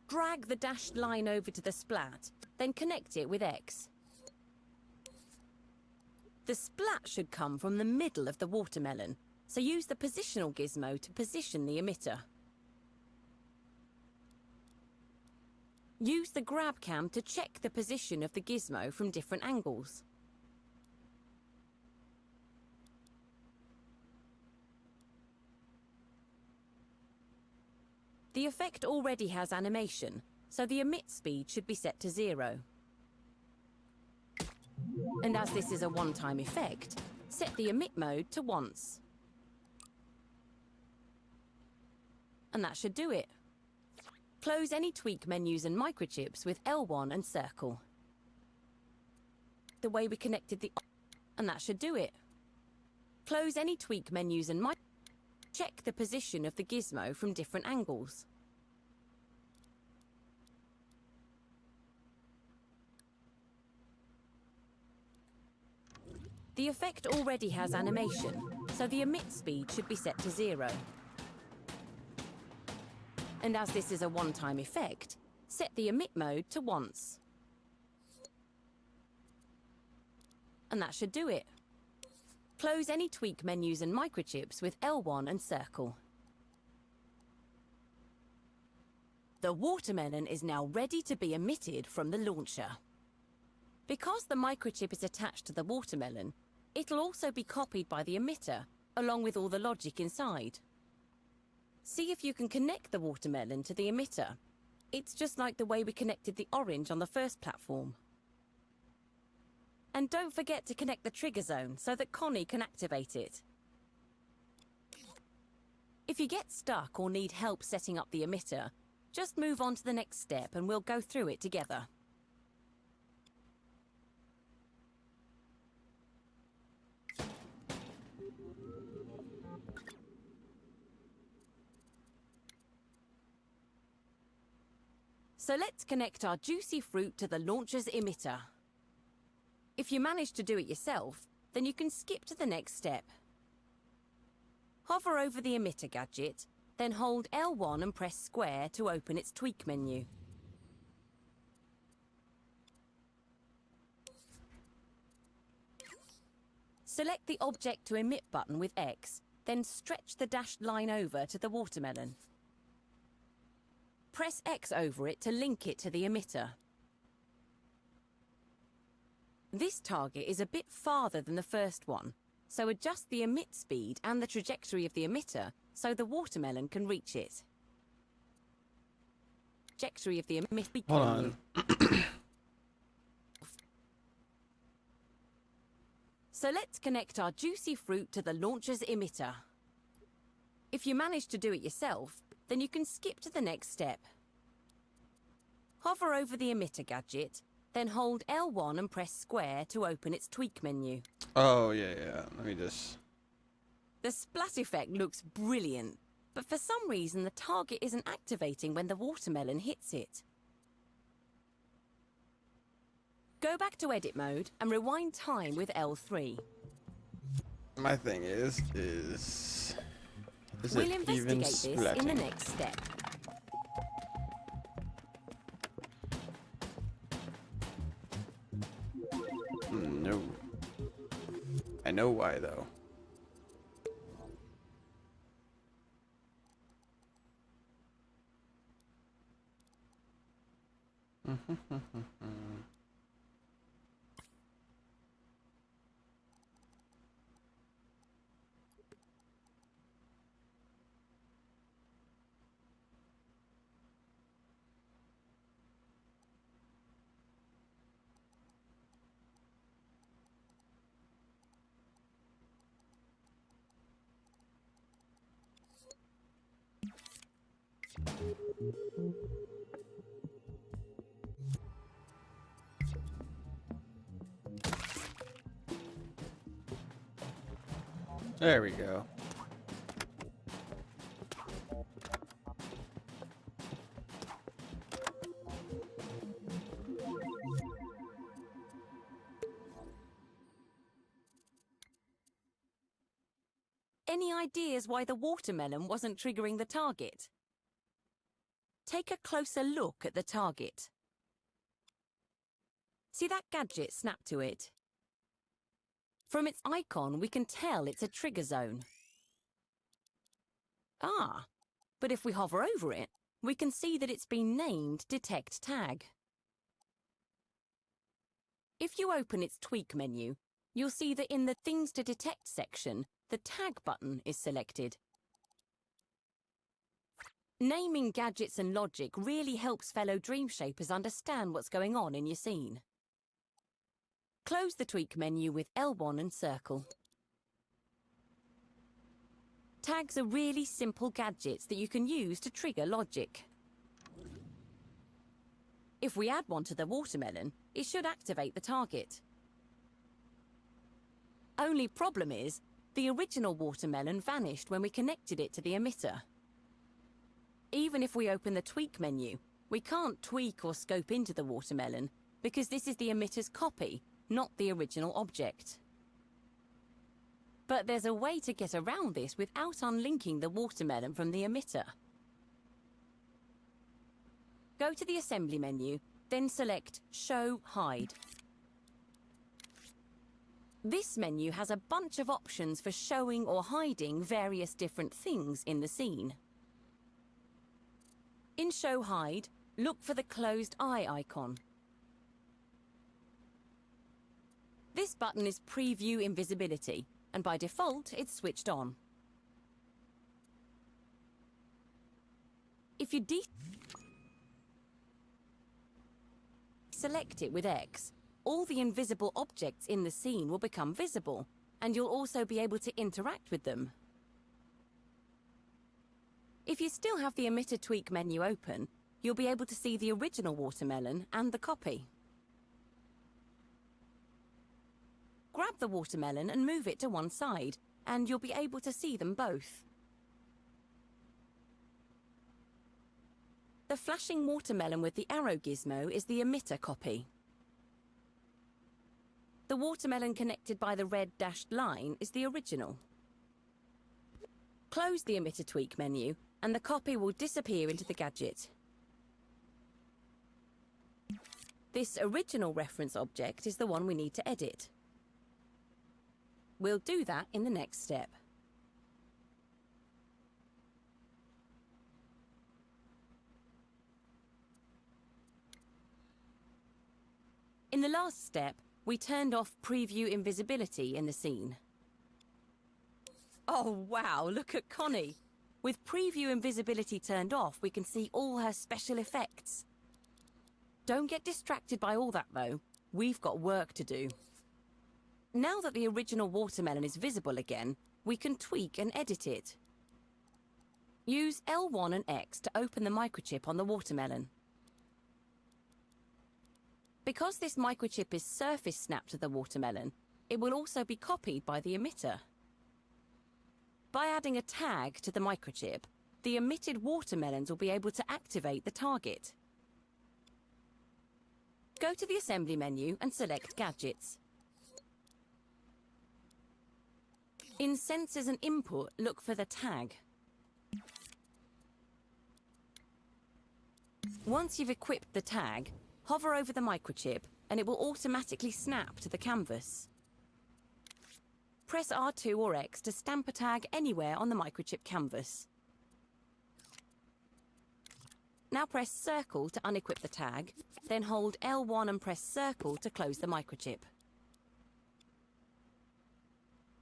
Drag the dashed line over to the splat, then connect it with X. The splat should come from the middle of the watermelon, so use the positional gizmo to position the emitter. Use the grab cam to check the position of the gizmo from different angles. The effect already has animation, so the emit speed should be set to 0. And as this is a one-time effect, set the emit mode to once. And that should do it. Close any tweak menus and microchips with L1 and circle. The way we connected the And that should do it. Close any tweak menus and check the position of the gizmo from different angles. The effect already has animation, so the emit speed should be set to 0. And as this is a one-time effect, set the emit mode to once. And that should do it. Close any tweak menus and microchips with L1 and circle. The watermelon is now ready to be emitted from the launcher. Because the microchip is attached to the watermelon, it'll also be copied by the emitter, along with all the logic inside. See if you can connect the watermelon to the emitter. It's just like the way we connected the orange on the first platform. And don't forget to connect the trigger zone so that Connie can activate it. If you get stuck or need help setting up the emitter, just move on to the next step and we'll go through it together. So let's connect our juicy fruit to the launcher's emitter. If you manage to do it yourself, then you can skip to the next step. Hover over the emitter gadget, then hold L1 and press square to open its tweak menu. Select the Object to Emit button with X, then stretch the dashed line over to the watermelon. Press X over it to link it to the emitter. This target is a bit farther than the first one, so adjust the emit speed and the trajectory of the emitter so the watermelon can reach it. Trajectory of the emitter. Hold on. So let's connect our juicy fruit to the launcher's emitter. If you manage to do it yourself, then you can skip to the next step. Hover over the emitter gadget, then hold L1 and press square to open its tweak menu. Oh, yeah. Let me just... The splat effect looks brilliant, but for some reason the target isn't activating when the watermelon hits it. Go back to edit mode and rewind time with L3. My thing is We'll it investigate even this in splatting? the next step. No. I know why, though. There we go. Any ideas why the watermelon wasn't triggering the target? Take a closer look at the target. See that gadget snap to it? From its icon, we can tell it's a trigger zone. Ah, but if we hover over it, we can see that it's been named Detect Tag. If you open its tweak menu, you'll see that in the Things to Detect section, the Tag button is selected. Naming gadgets and logic really helps fellow Dreamshapers understand what's going on in your scene. Close the tweak menu with L1 and circle. Tags are really simple gadgets that you can use to trigger logic. If we add one to the watermelon, it should activate the target. Only problem is, the original watermelon vanished when we connected it to the emitter. Even if we open the tweak menu, we can't tweak or scope into the watermelon because this is the emitter's copy, not the original object. But there's a way to get around this without unlinking the watermelon from the emitter. Go to the assembly menu, then select Show Hide. This menu has a bunch of options for showing or hiding various different things in the scene. In Show Hide, look for the closed eye icon. This button is Preview Invisibility, and by default, it's switched on. If you select it with X, all the invisible objects in the scene will become visible, and you'll also be able to interact with them. If you still have the emitter tweak menu open, you'll be able to see the original watermelon and the copy. Grab the watermelon and move it to one side, and you'll be able to see them both. The flashing watermelon with the arrow gizmo is the emitter copy. The watermelon connected by the red dashed line is the original. Close the emitter tweak menu, and the copy will disappear into the gadget. This original reference object is the one we need to edit. We'll do that in the next step. In the last step, we turned off preview invisibility in the scene. Oh wow, look at Connie! With preview invisibility turned off, we can see all her special effects. Don't get distracted by all that though. We've got work to do. Now that the original watermelon is visible again, we can tweak and edit it. Use L1 and X to open the microchip on the watermelon. Because this microchip is surface snapped to the watermelon, it will also be copied by the emitter. By adding a tag to the microchip, the emitted watermelons will be able to activate the target. Go to the assembly menu and select Gadgets. In Sensors and Input, look for the tag. Once you've equipped the tag, hover over the microchip and it will automatically snap to the canvas. Press R2 or X to stamp a tag anywhere on the microchip canvas. Now press Circle to unequip the tag, then hold L1 and press Circle to close the microchip.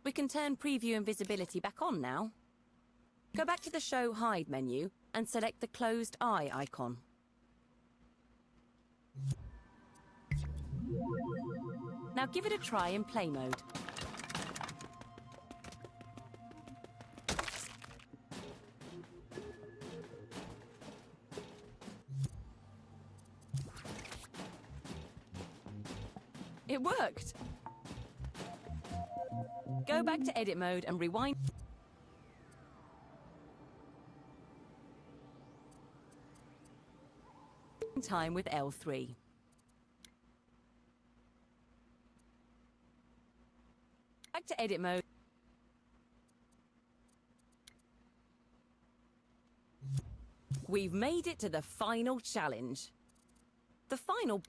We can turn preview invisibility back on now. Go back to the Show Hide menu and select the closed eye icon. Now give it a try in play mode. It worked! Go back to edit mode and rewind. Time with L3. Back to edit mode. We've made it to the final challenge. The final...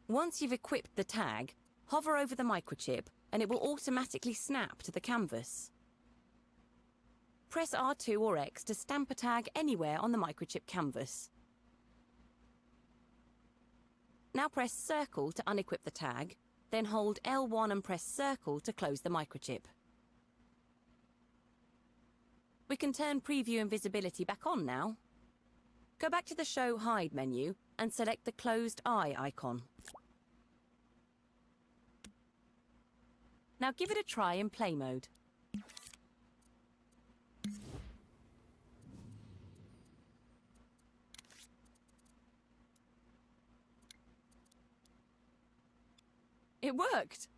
Once you've equipped the tag, hover over the microchip and it will automatically snap to the canvas. Press R2 or X to stamp a tag anywhere on the microchip canvas. Now press Circle to unequip the tag, then hold L1 and press Circle to close the microchip. We can turn preview invisibility back on now. Go back to the Show Hide menu and select the closed eye icon. Now give it a try in play mode. It worked!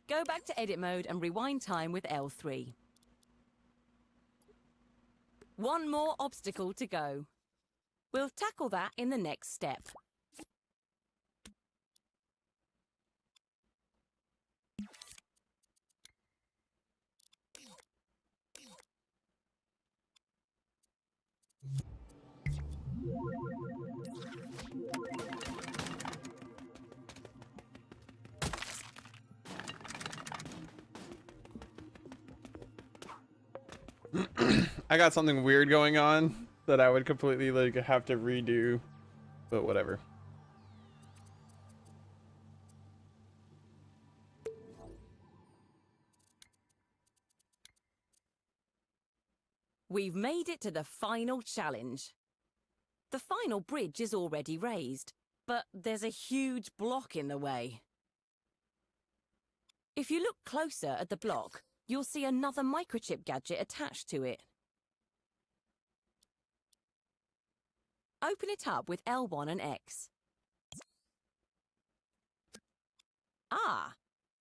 Go back to edit mode and rewind time with L3. One more obstacle to go. We'll tackle that in the next step. I got something weird going on that I would completely like have to redo, but whatever. We've made it to the final challenge. The final bridge is already raised, but there's a huge block in the way. If you look closer at the block, you'll see another microchip gadget attached to it. Open it up with L1 and X. Ah,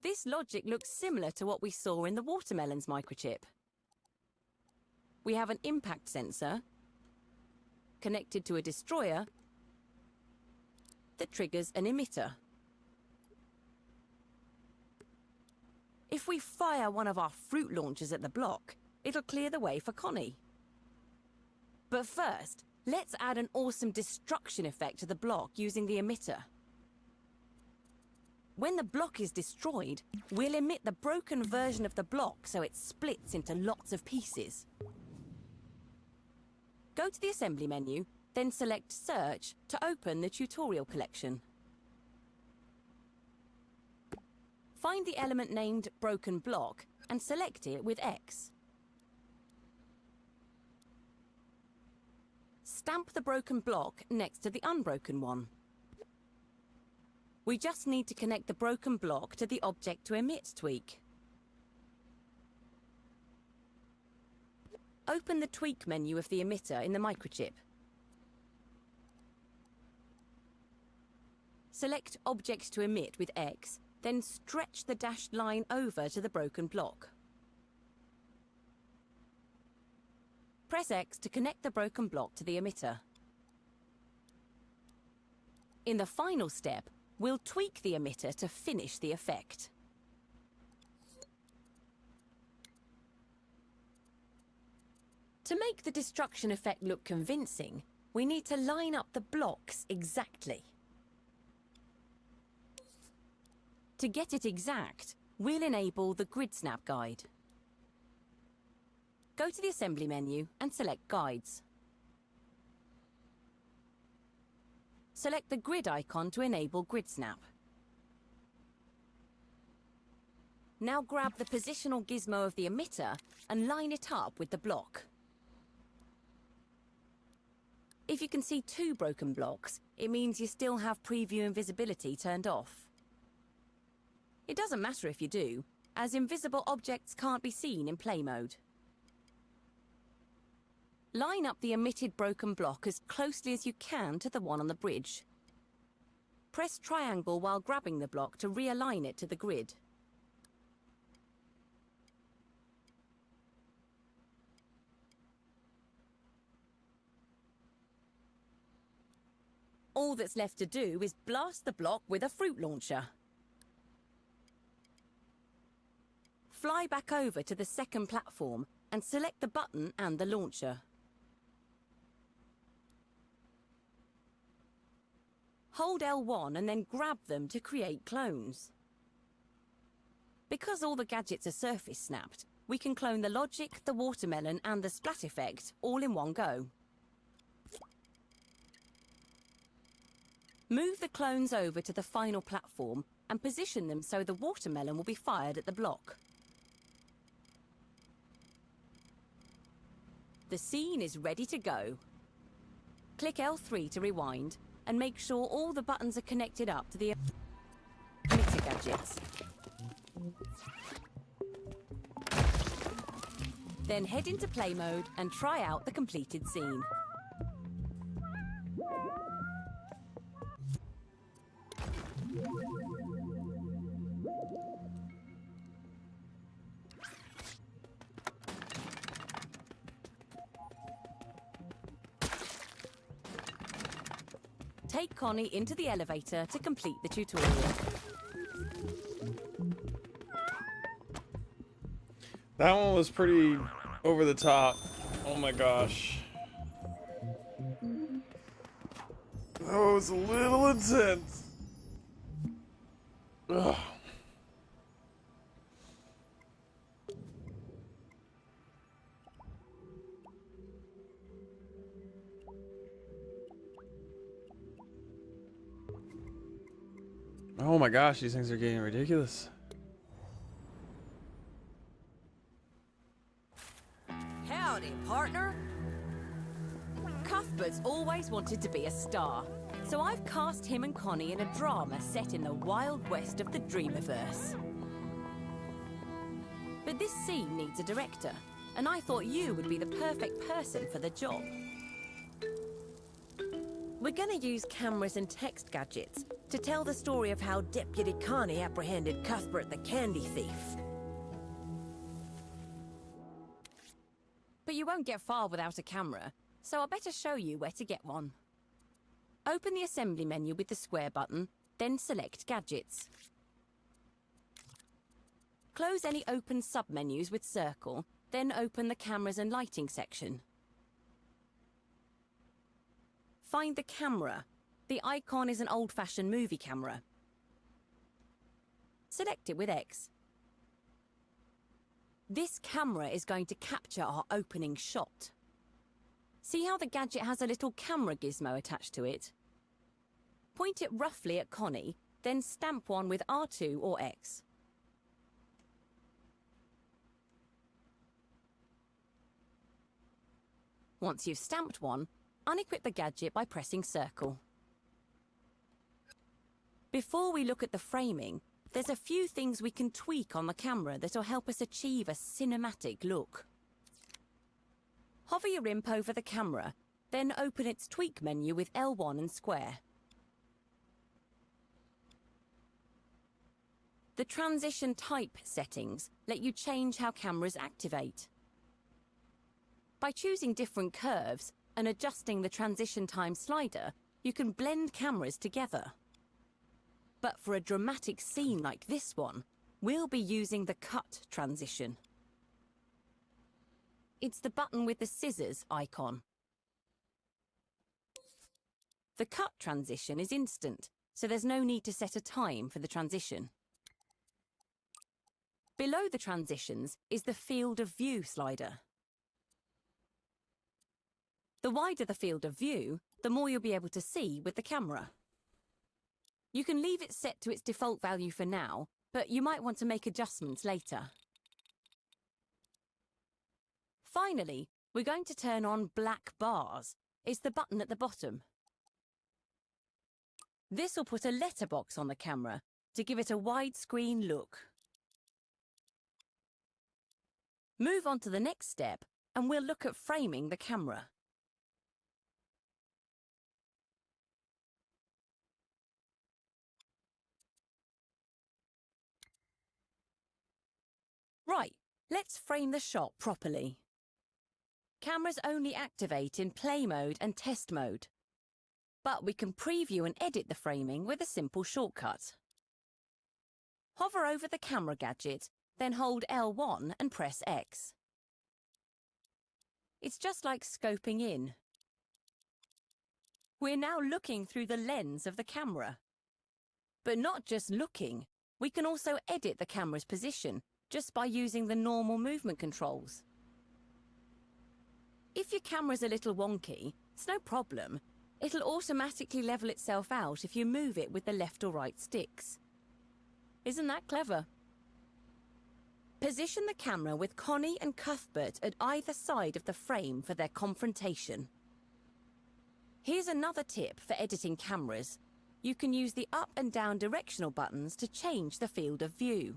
this logic looks similar to what we saw in the watermelon's microchip. We have an impact sensor connected to a destroyer that triggers an emitter. If we fire one of our fruit launchers at the block, it'll clear the way for Connie. But first, let's add an awesome destruction effect to the block using the emitter. When the block is destroyed, we'll emit the broken version of the block so it splits into lots of pieces. Go to the assembly menu, then select Search to open the tutorial collection. Find the element named Broken Block and select it with X. Stamp the broken block next to the unbroken one. We just need to connect the broken block to the Object to Emit tweak. Open the tweak menu of the emitter in the microchip. Select Object to Emit with X, then stretch the dashed line over to the broken block. Press X to connect the broken block to the emitter. In the final step, we'll tweak the emitter to finish the effect. To make the destruction effect look convincing, we need to line up the blocks exactly. To get it exact, we'll enable the Grid Snap guide. Go to the assembly menu and select Guides. Select the grid icon to enable Grid Snap. Now grab the positional gizmo of the emitter and line it up with the block. If you can see two broken blocks, it means you still have preview invisibility turned off. It doesn't matter if you do, as invisible objects can't be seen in play mode. Line up the emitted broken block as closely as you can to the one on the bridge. Press triangle while grabbing the block to realign it to the grid. All that's left to do is blast the block with a fruit launcher. Fly back over to the second platform and select the button and the launcher. Hold L1 and then grab them to create clones. Because all the gadgets are surface snapped, we can clone the logic, the watermelon and the splat effect all in one go. Move the clones over to the final platform and position them so the watermelon will be fired at the block. The scene is ready to go. Click L3 to rewind, and make sure all the buttons are connected up to the emitter gadgets. Then head into play mode and try out the completed scene. Take Connie into the elevator to complete the tutorial. That one was pretty over the top. Oh my gosh. That was a little intense. Ugh. Oh my gosh, these things are getting ridiculous. Howdy, partner. Cuthbert's always wanted to be a star, so I've cast him and Connie in a drama set in the Wild West of the Dreamiverse. But this scene needs a director, and I thought you would be the perfect person for the job. We're gonna use cameras and text gadgets to tell the story of how Deputy Connie apprehended Cuthbert the candy thief. But you won't get far without a camera, so I'll better show you where to get one. Open the assembly menu with the square button, then select Gadgets. Close any open sub-menus with circle, then open the cameras and lighting section. Find the camera. The icon is an old-fashioned movie camera. Select it with X. This camera is going to capture our opening shot. See how the gadget has a little camera gizmo attached to it? Point it roughly at Connie, then stamp one with R2 or X. Once you've stamped one, unequip the gadget by pressing circle. Before we look at the framing, there's a few things we can tweak on the camera that'll help us achieve a cinematic look. Hover your imp over the camera, then open its tweak menu with L1 and square. The transition type settings let you change how cameras activate. By choosing different curves and adjusting the transition time slider, you can blend cameras together. But for a dramatic scene like this one, we'll be using the cut transition. It's the button with the scissors icon. The cut transition is instant, so there's no need to set a time for the transition. Below the transitions is the field of view slider. The wider the field of view, the more you'll be able to see with the camera. You can leave it set to its default value for now, but you might want to make adjustments later. Finally, we're going to turn on black bars. It's the button at the bottom. This will put a letterbox on the camera to give it a widescreen look. Move on to the next step, and we'll look at framing the camera. Right, let's frame the shot properly. Cameras only activate in play mode and test mode. But we can preview and edit the framing with a simple shortcut. Hover over the camera gadget, then hold L1 and press X. It's just like scoping in. We're now looking through the lens of the camera. But not just looking, we can also edit the camera's position just by using the normal movement controls. If your camera's a little wonky, it's no problem. It'll automatically level itself out if you move it with the left or right sticks. Isn't that clever? Position the camera with Connie and Cuthbert at either side of the frame for their confrontation. Here's another tip for editing cameras. You can use the up and down directional buttons to change the field of view.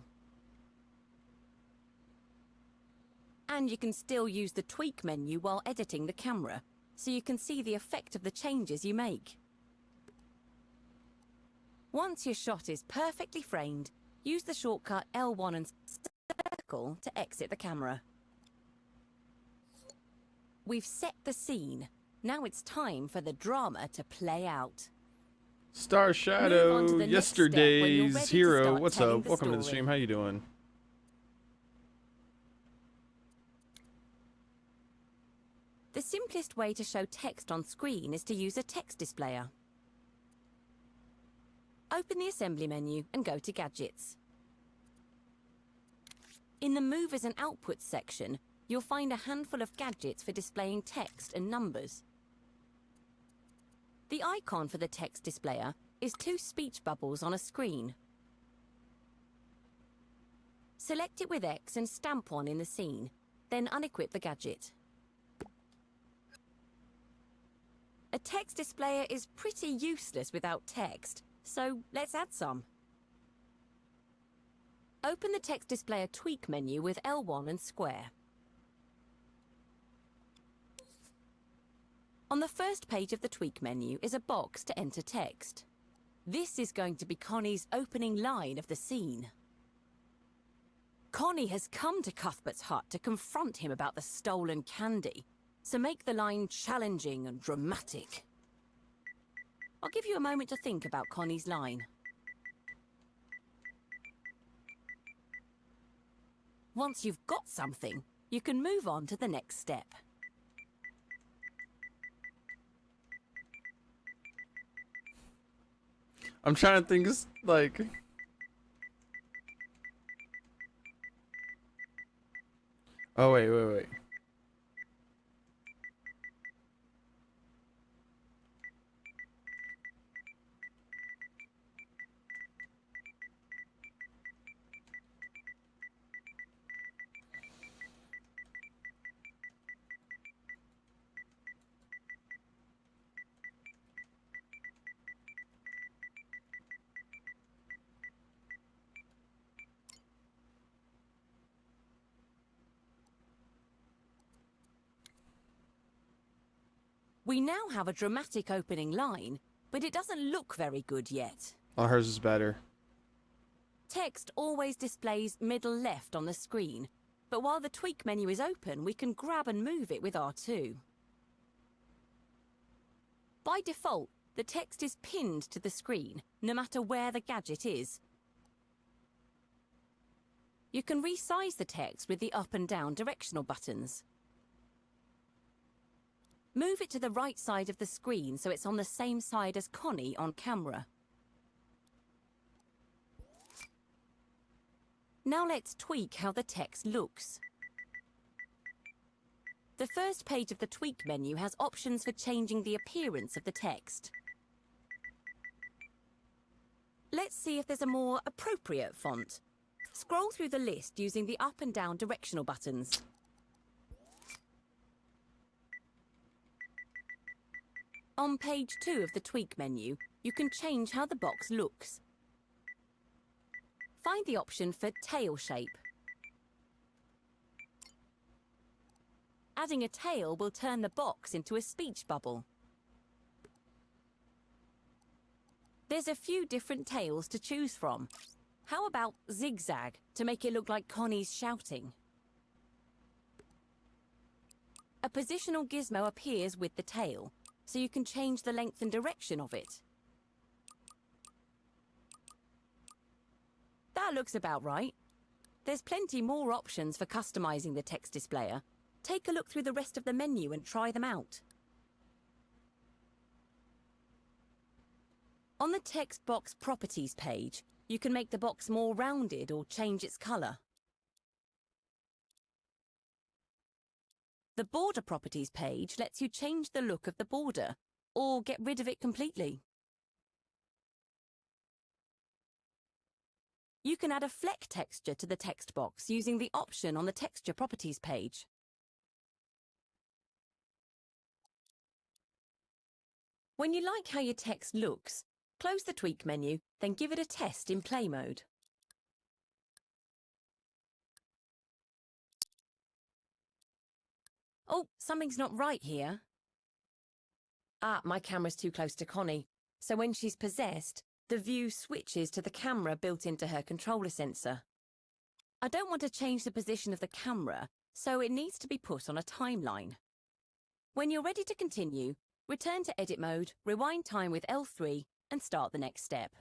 And you can still use the tweak menu while editing the camera, so you can see the effect of the changes you make. Once your shot is perfectly framed, use the shortcut L1 and circle to exit the camera. We've set the scene. Now it's time for the drama to play out. Star Move on Shadow, to the next step when you're yesterday's ready to hero. start What's telling up? the Welcome to the story. stream. How you doing? The simplest way to show text on screen is to use a text displayer. Open the assembly menu and go to Gadgets. In the Movers and Outputs section, you'll find a handful of gadgets for displaying text and numbers. The icon for the text displayer is two speech bubbles on a screen. Select it with X and stamp one in the scene, then unequip the gadget. A text displayer is pretty useless without text, so let's add some. Open the text displayer tweak menu with L1 and square. On the first page of the tweak menu is a box to enter text. This is going to be Connie's opening line of the scene. Connie has come to Cuthbert's hut to confront him about the stolen candy, so make the line challenging and dramatic. I'll give you a moment to think about Connie's line. Once you've got something, you can move on to the next step. I'm trying to think, like... Oh, wait. We now have a dramatic opening line, but it doesn't look very good yet. Oh, hers is better. Text always displays middle left on the screen, but while the tweak menu is open, we can grab and move it with R2. By default, the text is pinned to the screen, no matter where the gadget is. You can resize the text with the up and down directional buttons. Move it to the right side of the screen so it's on the same side as Connie on camera. Now let's tweak how the text looks. The first page of the tweak menu has options for changing the appearance of the text. Let's see if there's a more appropriate font. Scroll through the list using the up and down directional buttons. On page 2 of the tweak menu, you can change how the box looks. Find the option for tail shape. Adding a tail will turn the box into a speech bubble. There's a few different tails to choose from. How about zigzag to make it look like Connie's shouting? A positional gizmo appears with the tail, so you can change the length and direction of it. That looks about right. There's plenty more options for customizing the text displayer. Take a look through the rest of the menu and try them out. On the text box properties page, you can make the box more rounded or change its color. The border properties page lets you change the look of the border, or get rid of it completely. You can add a fleck texture to the text box using the option on the texture properties page. When you like how your text looks, close the tweak menu, then give it a test in play mode. Oh, something's not right here. Ah, my camera's too close to Connie, so when she's possessed, the view switches to the camera built into her controller sensor. I don't want to change the position of the camera, so it needs to be put on a timeline. When you're ready to continue, return to edit mode, rewind time with L3, and start the next step.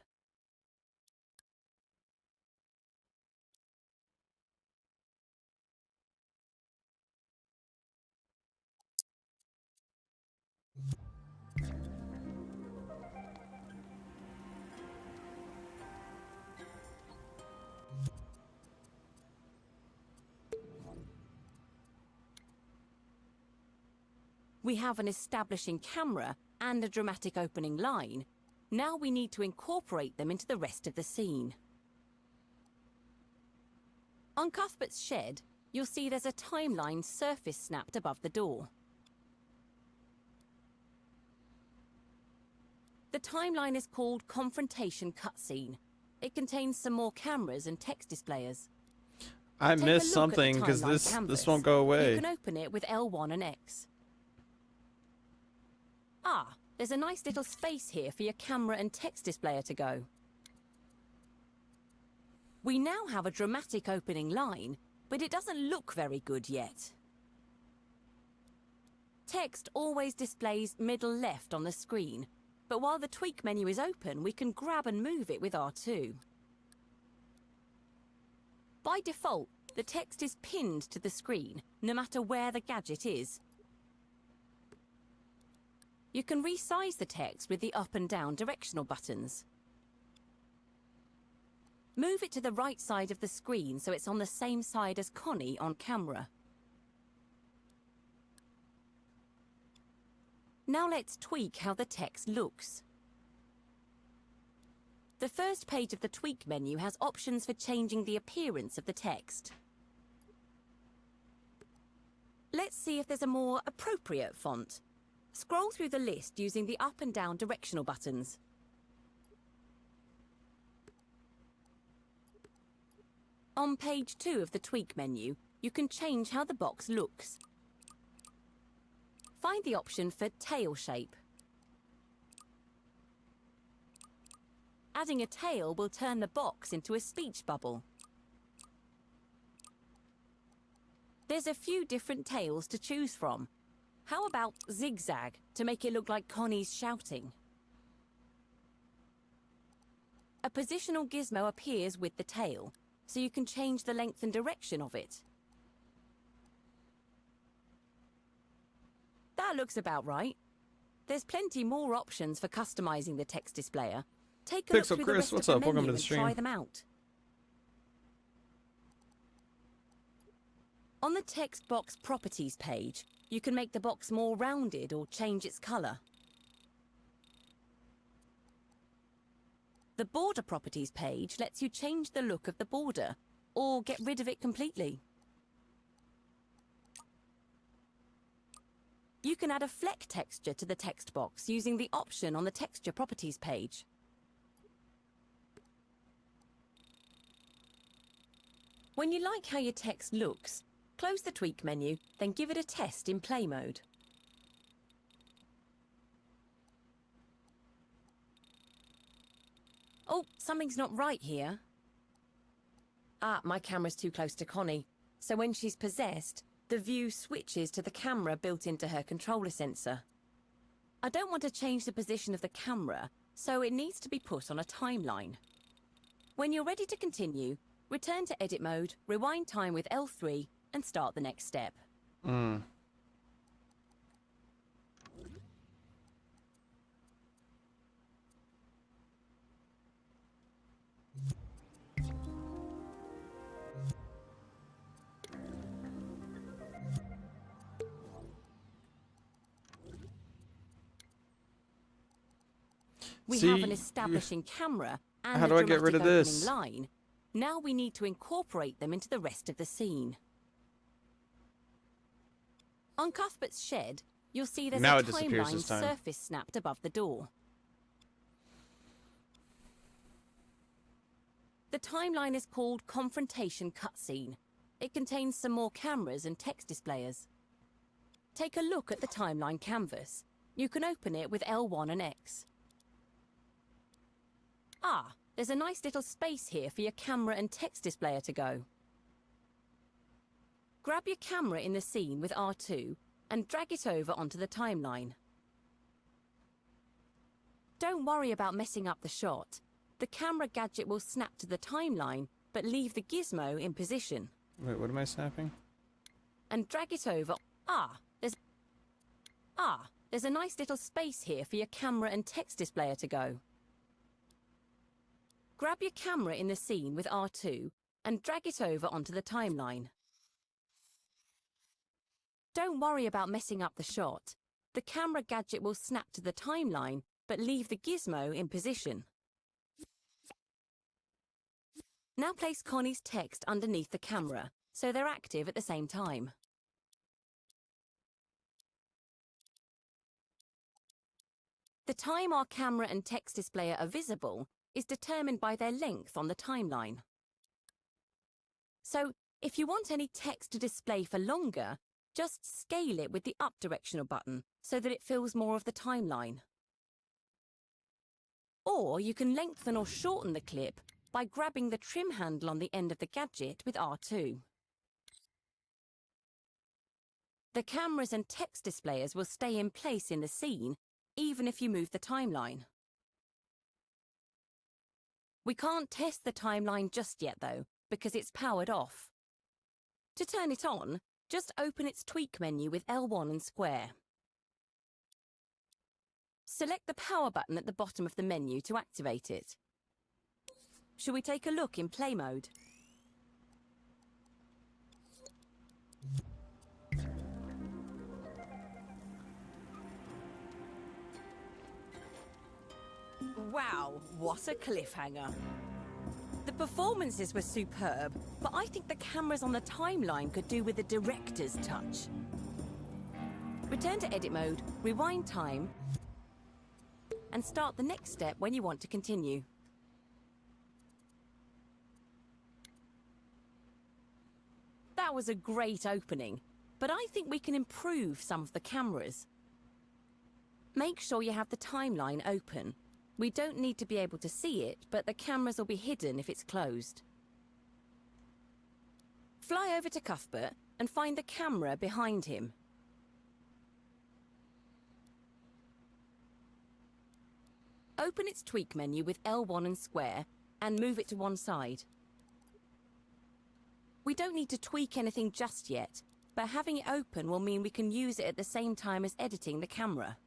We have an establishing camera and a dramatic opening line. Now we need to incorporate them into the rest of the scene. On Cuthbert's shed, you'll see there's a timeline surface snapped above the door. The timeline is called Confrontation Cutscene. It contains some more cameras and text displayers. I Take a missed look at the something because timeline this canvas. won't go You away. can open it with L1 and X. Ah, there's a nice little space here for your camera and text displayer to go. We now have a dramatic opening line, but it doesn't look very good yet. Text always displays middle left on the screen, but while the tweak menu is open, we can grab and move it with R2. By default, the text is pinned to the screen, no matter where the gadget is. You can resize the text with the up and down directional buttons. Move it to the right side of the screen so it's on the same side as Connie on camera. Now let's tweak how the text looks. The first page of the tweak menu has options for changing the appearance of the text. Let's see if there's a more appropriate font. Scroll through the list using the up and down directional buttons. On page 2 of the tweak menu, you can change how the box looks. Find the option for tail shape. Adding a tail will turn the box into a speech bubble. There's a few different tails to choose from. How about zigzag to make it look like Connie's shouting? A positional gizmo appears with the tail, so you can change the length and direction of it. That looks about right. There's plenty more options for customizing the text displayer. Take a look Pixel through Chris, the rest what's of up? the Welcome menu to the and stream. try them out. On the text box properties page, you can make the box more rounded or change its colour. The border properties page lets you change the look of the border or get rid of it completely. You can add a fleck texture to the text box using the option on the texture properties page. When you like how your text looks, close the tweak menu, then give it a test in play mode. Oh, something's not right here. Ah, my camera's too close to Connie, so when she's possessed, the view switches to the camera built into her controller sensor. I don't want to change the position of the camera, so it needs to be put on a timeline. When you're ready to continue, return to edit mode, rewind time with L3, and start the next step. We have an establishing camera and How a do I get rid dramatic of this? opening line. Now we need to incorporate them into the rest of the scene. On Cuthbert's shed, you'll see there's Now a it disappears timeline this time. surface snapped above the door. The timeline is called Confrontation Cutscene. It contains some more cameras and text displayers. Take a look at the timeline canvas. You can open it with L1 and X. Ah, there's a nice little space here for your camera and text displayer to go. Grab your camera in the scene with R2 and drag it over onto the timeline. Don't worry about messing up the shot. The camera gadget will snap to the timeline, but leave the gizmo in position. Wait, what am I snapping? And drag it over. There's a nice little space here for your camera and text displayer to go. Grab your camera in the scene with R2 and drag it over onto the timeline. Don't worry about messing up the shot. The camera gadget will snap to the timeline, but leave the gizmo in position. Now place Connie's text underneath the camera, so they're active at the same time. The time our camera and text displayer are visible is determined by their length on the timeline. So, if you want any text to display for longer, just scale it with the up directional button so that it fills more of the timeline. Or you can lengthen or shorten the clip by grabbing the trim handle on the end of the gadget with R2. The cameras and text displayers will stay in place in the scene even if you move the timeline. We can't test the timeline just yet though, because it's powered off. To turn it on, just open its tweak menu with L1 and square. Select the power button at the bottom of the menu to activate it. Shall we take a look in play mode? Wow, what a cliffhanger. The performances were superb, but I think the cameras on the timeline could do with a director's touch. Return to edit mode, rewind time, and start the next step when you want to continue. That was a great opening, but I think we can improve some of the cameras. Make sure you have the timeline open. We don't need to be able to see it, but the cameras will be hidden if it's closed. Fly over to Cuthbert and find the camera behind him. Open its tweak menu with L1 and square and move it to one side. We don't need to tweak anything just yet, but having it open will mean we can use it at the same time as editing the camera.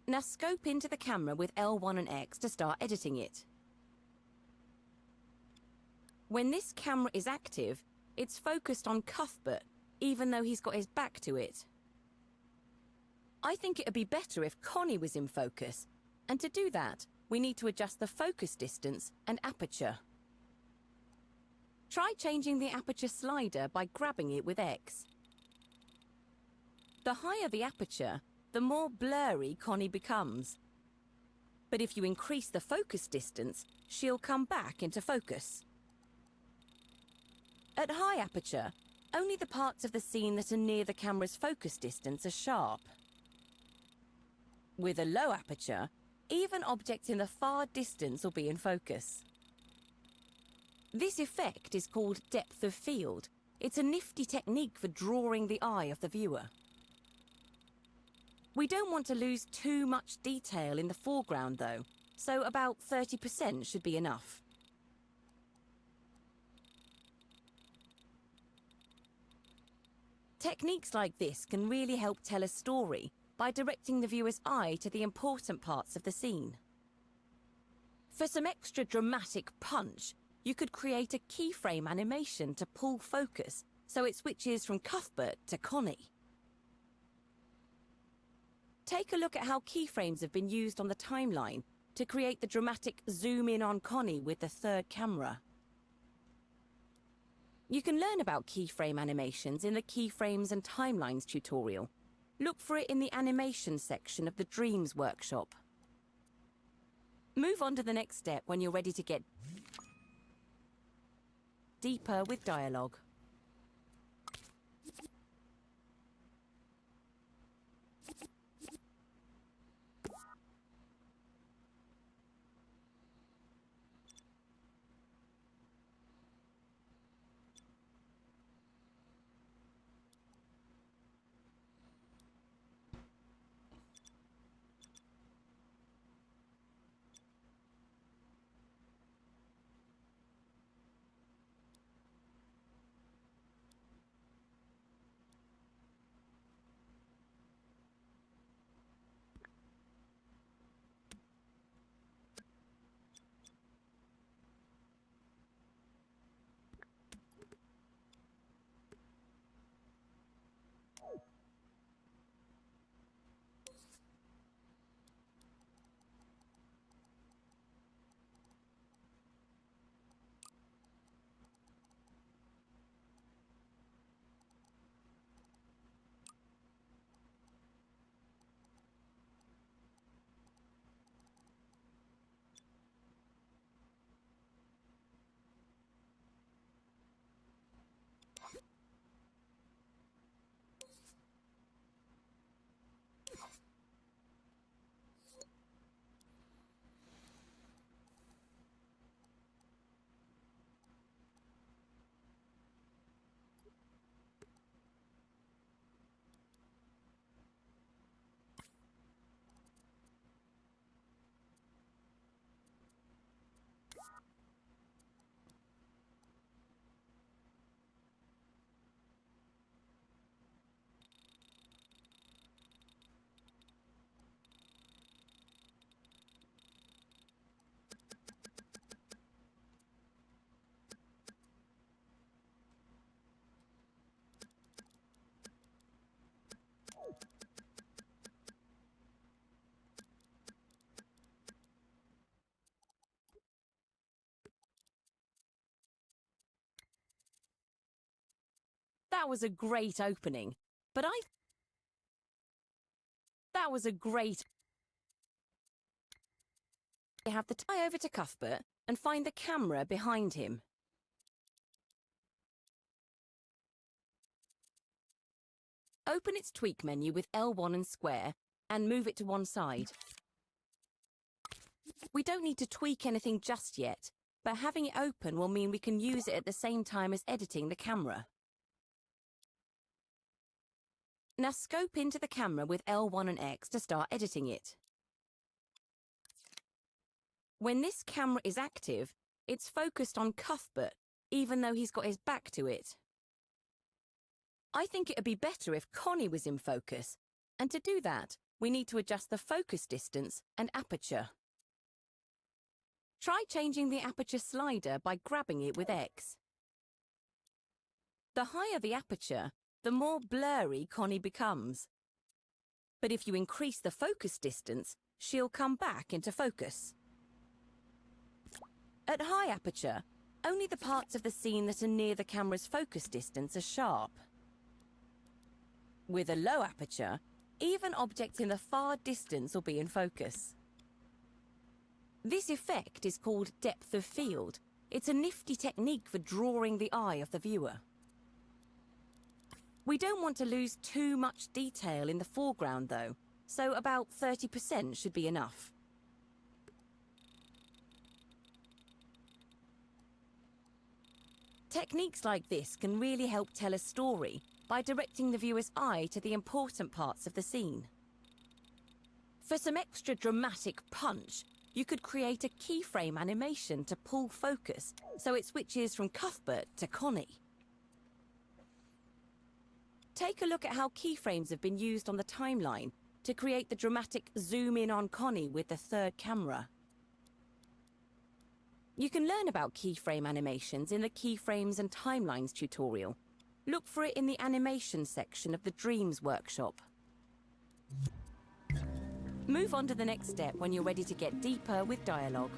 Now scope into the camera with L1 and X to start editing it. When this camera is active, it's focused on Cuthbert, even though he's got his back to it. I think it would be better if Connie was in focus, and to do that, we need to adjust the focus distance and aperture. Try changing the aperture slider by grabbing it with X. The higher the aperture, the more blurry Connie becomes. But if you increase the focus distance, she'll come back into focus. At high aperture, only the parts of the scene that are near the camera's focus distance are sharp. With a low aperture, even objects in the far distance will be in focus. This effect is called depth of field. It's a nifty technique for drawing the eye of the viewer. We don't want to lose too much detail in the foreground though, so about 30% should be enough. Techniques like this can really help tell a story by directing the viewer's eye to the important parts of the scene. For some extra dramatic punch, you could create a keyframe animation to pull focus so it switches from Cuthbert to Connie. Take a look at how keyframes have been used on the timeline to create the dramatic zoom in on Connie with the third camera. You can learn about keyframe animations in the Keyframes and Timelines tutorial. Look for it in the animation section of the Dreams workshop. Move on to the next step when you're ready to get deeper with dialogue. That was a great opening, but that was a great... You have the tie over to Cuthbert and find the camera behind him. Open its tweak menu with L1 and square and move it to one side. We don't need to tweak anything just yet, but having it open will mean we can use it at the same time as editing the camera. Now scope into the camera with L1 and X to start editing it. When this camera is active, it's focused on Cuthbert, even though he's got his back to it. I think it'd be better if Connie was in focus, and to do that, we need to adjust the focus distance and aperture. Try changing the aperture slider by grabbing it with X. The higher the aperture, the more blurry Connie becomes. But if you increase the focus distance, she'll come back into focus. At high aperture, only the parts of the scene that are near the camera's focus distance are sharp. With a low aperture, even objects in the far distance will be in focus. This effect is called depth of field. It's a nifty technique for drawing the eye of the viewer. We don't want to lose too much detail in the foreground though, so about 30% should be enough. Techniques like this can really help tell a story by directing the viewer's eye to the important parts of the scene. For some extra dramatic punch, you could create a keyframe animation to pull focus so it switches from Cuthbert to Connie. Take a look at how keyframes have been used on the timeline to create the dramatic zoom in on Connie with the third camera. You can learn about keyframe animations in the Keyframes and Timelines tutorial. Look for it in the animation section of the Dreams workshop. Move on to the next step when you're ready to get deeper with dialogue.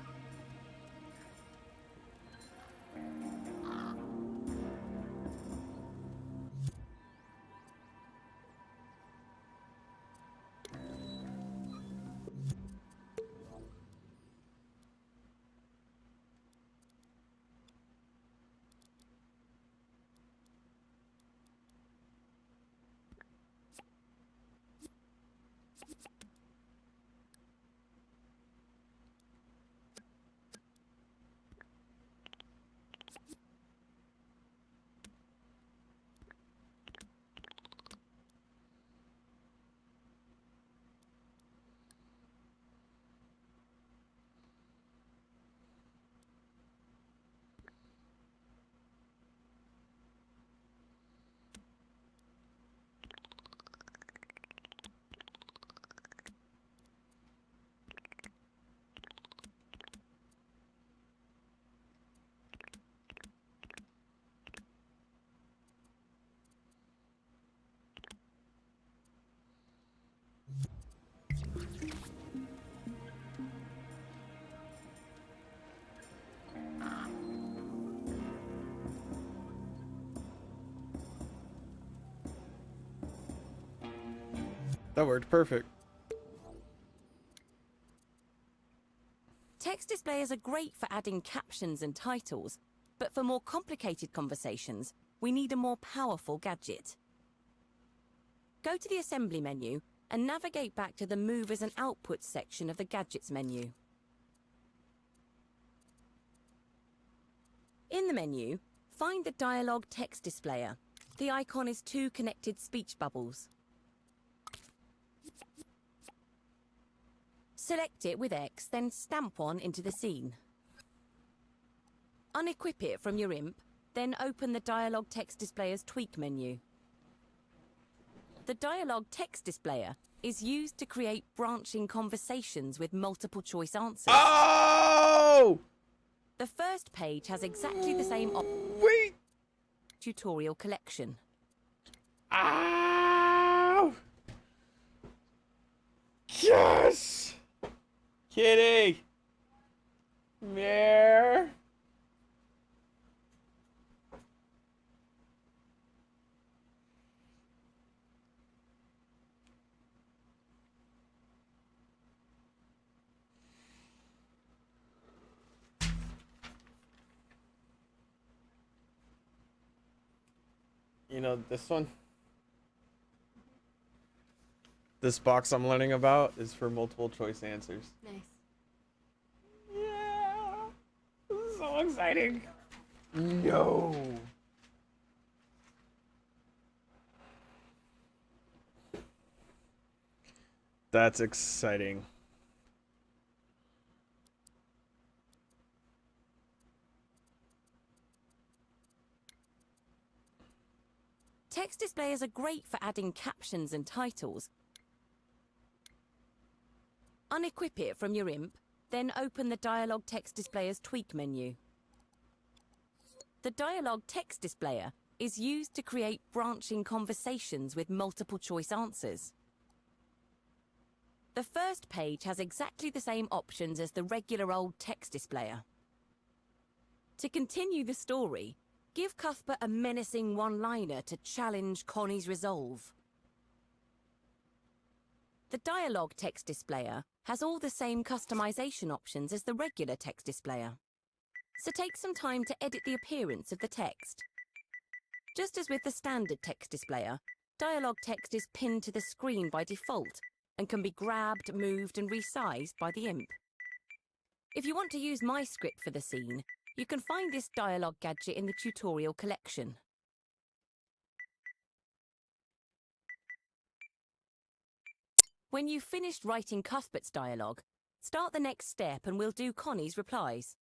That worked perfect. Text displayers are great for adding captions and titles, but for more complicated conversations, we need a more powerful gadget. Go to the Assembly menu and navigate back to the Movers and Outputs section of the Gadgets menu. In the menu, find the Dialogue Text Displayer. The icon is 2 connected speech bubbles. Select it with X, then stamp one into the scene. Unequip it from your IMP, then open the Dialogue Text Displayer's Tweak menu. The Dialogue Text Displayer is used to create branching conversations with multiple choice answers. Oh! The first page has exactly the same Wait! tutorial collection. Ow! Yes! Kitty! There. You know, this one? This box I'm learning about is for multiple choice answers. Nice. Yeah! This is so exciting. No! That's exciting. Text displayers are great for adding captions and titles. Unequip it from your IMP, then open the Dialogue Text Displayer's Tweak menu. The Dialogue Text Displayer is used to create branching conversations with multiple choice answers. The first page has exactly the same options as the regular old text displayer. To continue the story, give Cuthbert a menacing one-liner to challenge Connie's resolve. The Dialogue Text Displayer has all the same customization options as the regular text displayer. So take some time to edit the appearance of the text. Just as with the standard text displayer, dialogue text is pinned to the screen by default and can be grabbed, moved and resized by the IMP. If you want to use my script for the scene, you can find this dialogue gadget in the tutorial collection. When you've finished writing Cuthbert's dialogue, start the next step and we'll do Connie's replies.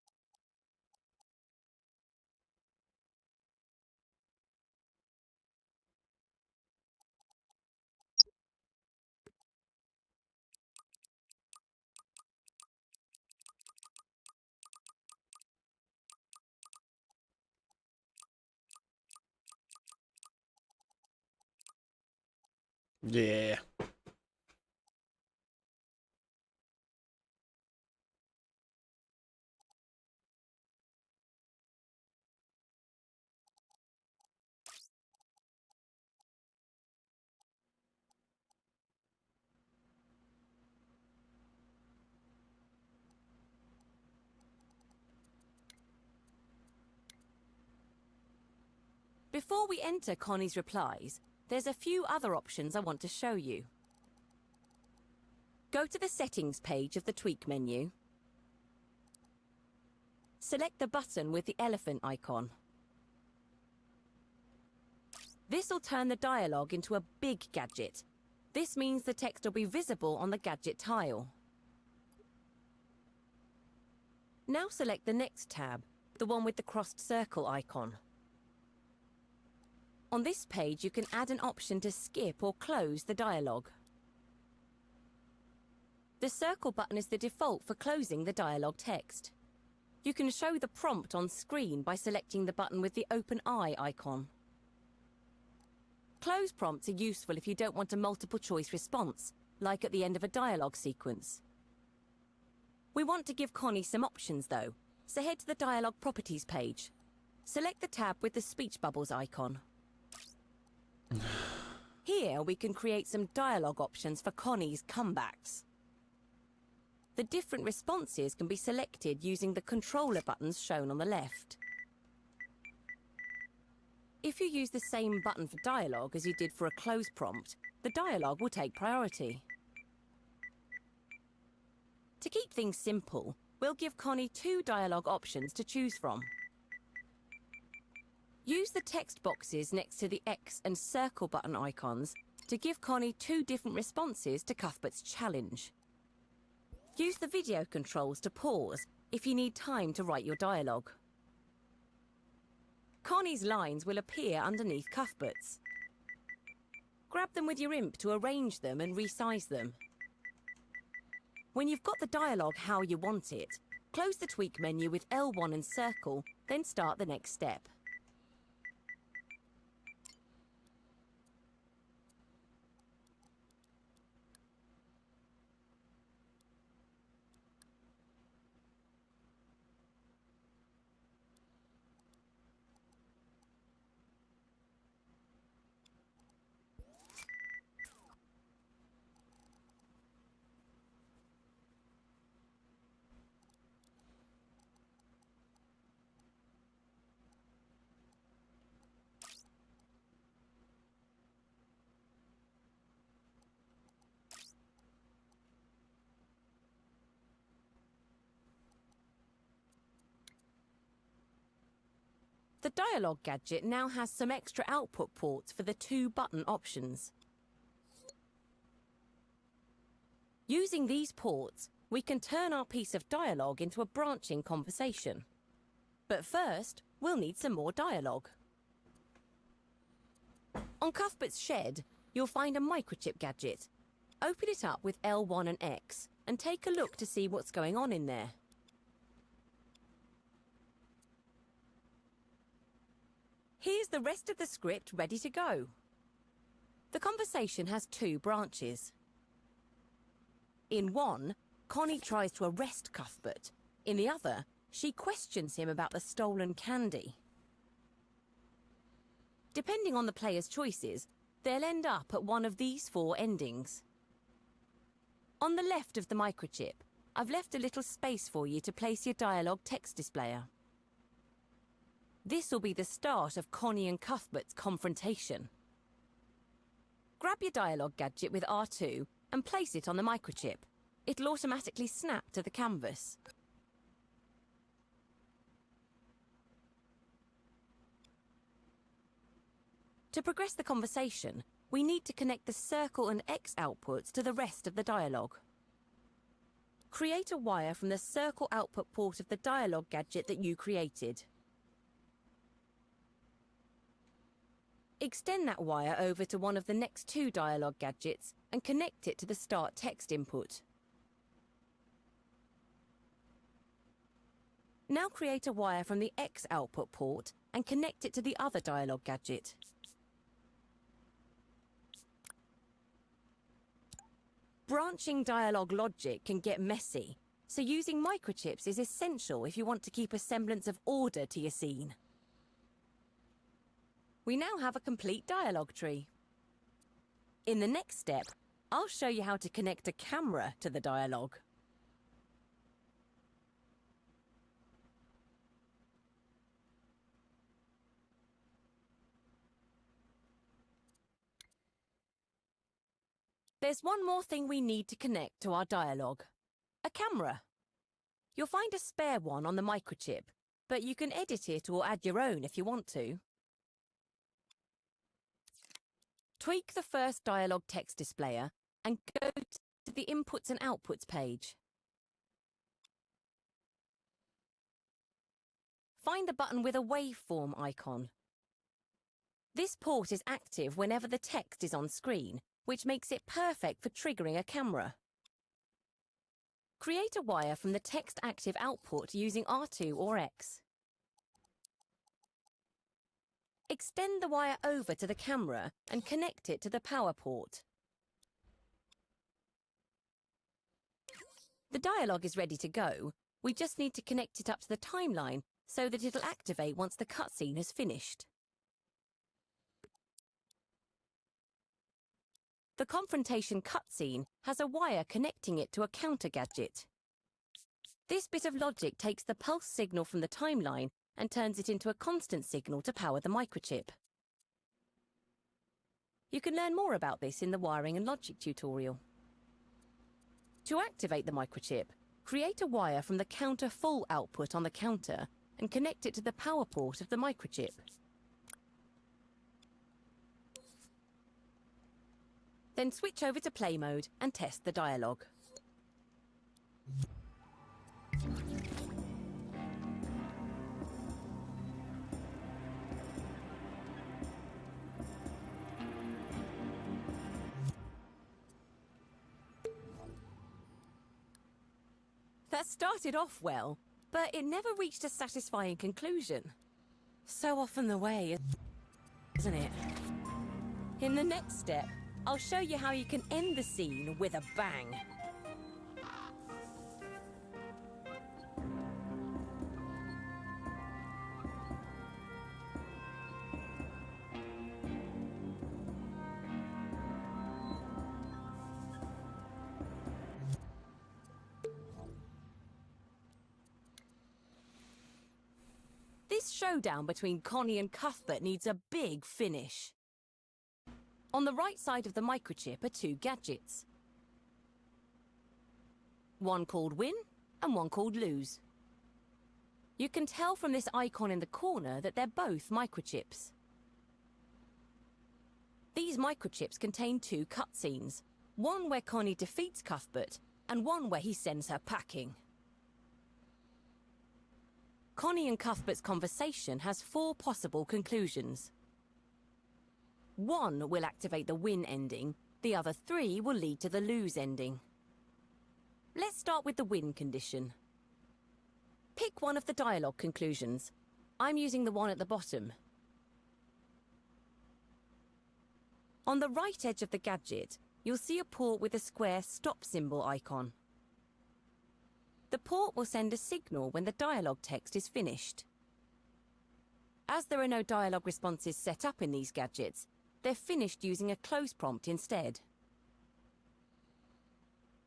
Yeah. Before we enter Connie's replies, there's a few other options I want to show you. Go to the Settings page of the Tweak menu. Select the button with the elephant icon. This will turn the dialogue into a big gadget. This means the text will be visible on the gadget tile. Now select the next tab, the one with the crossed circle icon. On this page, you can add an option to skip or close the dialogue. The circle button is the default for closing the dialogue text. You can show the prompt on screen by selecting the button with the open eye icon. Close prompts are useful if you don't want a multiple choice response, like at the end of a dialogue sequence. We want to give Connie some options though, so head to the dialogue properties page. Select the tab with the speech bubbles icon. Here we can create some dialogue options for Connie's comebacks. The different responses can be selected using the controller buttons shown on the left. If you use the same button for dialogue as you did for a close prompt, the dialogue will take priority. To keep things simple, we'll give Connie 2 dialogue options to choose from. Use the text boxes next to the X and circle button icons to give Connie 2 different responses to Cuthbert's challenge. Use the video controls to pause if you need time to write your dialogue. Connie's lines will appear underneath Cuthbert's. Grab them with your imp to arrange them and resize them. When you've got the dialogue how you want it, close the tweak menu with L1 and circle, then start the next step. The dialogue gadget now has some extra output ports for the 2 button options. Using these ports, we can turn our piece of dialogue into a branching conversation. But first, we'll need some more dialogue. On Cuthbert's shed, you'll find a microchip gadget. Open it up with L1 and X and take a look to see what's going on in there. Here's the rest of the script ready to go. The conversation has 2 branches. In one, Connie tries to arrest Cuthbert. In the other, she questions him about the stolen candy. Depending on the player's choices, they'll end up at one of these 4 endings. On the left of the microchip, I've left a little space for you to place your dialogue text displayer. This will be the start of Connie and Cuthbert's confrontation. Grab your dialogue gadget with R2 and place it on the microchip. It'll automatically snap to the canvas. To progress the conversation, we need to connect the circle and X outputs to the rest of the dialogue. Create a wire from the circle output port of the dialogue gadget that you created. Extend that wire over to one of the next 2 dialogue gadgets and connect it to the start text input. Now create a wire from the X output port and connect it to the other dialogue gadget. Branching dialogue logic can get messy, so using microchips is essential if you want to keep a semblance of order to your scene. We now have a complete dialogue tree. In the next step, I'll show you how to connect a camera to the dialogue. There's one more thing we need to connect to our dialogue. A camera. You'll find a spare one on the microchip, but you can edit it or add your own if you want to. Tweak the first dialogue text displayer and go to the Inputs and Outputs page. Find the button with a waveform icon. This port is active whenever the text is on screen, which makes it perfect for triggering a camera. Create a wire from the text active output using R2 or X. Extend the wire over to the camera and connect it to the power port. The dialogue is ready to go. We just need to connect it up to the timeline so that it'll activate once the cutscene has finished. The confrontation cutscene has a wire connecting it to a counter gadget. This bit of logic takes the pulse signal from the timeline and turns it into a constant signal to power the microchip. You can learn more about this in the wiring and logic tutorial. To activate the microchip, create a wire from the counter full output on the counter and connect it to the power port of the microchip. Then switch over to play mode and test the dialogue. That started off well, but it never reached a satisfying conclusion. So often the way, isn't it? In the next step, I'll show you how you can end the scene with a bang. This showdown between Connie and Cuthbert needs a big finish. On the right side of the microchip are two gadgets. One called Win and one called Lose. You can tell from this icon in the corner that they're both microchips. These microchips contain two cutscenes, one where Connie defeats Cuthbert and one where he sends her packing. Connie and Cuthbert's conversation has 4 possible conclusions. 1 will activate the Win ending, the other 3 will lead to the Lose ending. Let's start with the Win condition. Pick one of the dialogue conclusions. I'm using the one at the bottom. On the right edge of the gadget, you'll see a port with a square stop symbol icon. The port will send a signal when the dialogue text is finished. As there are no dialogue responses set up in these gadgets, they're finished using a close prompt instead.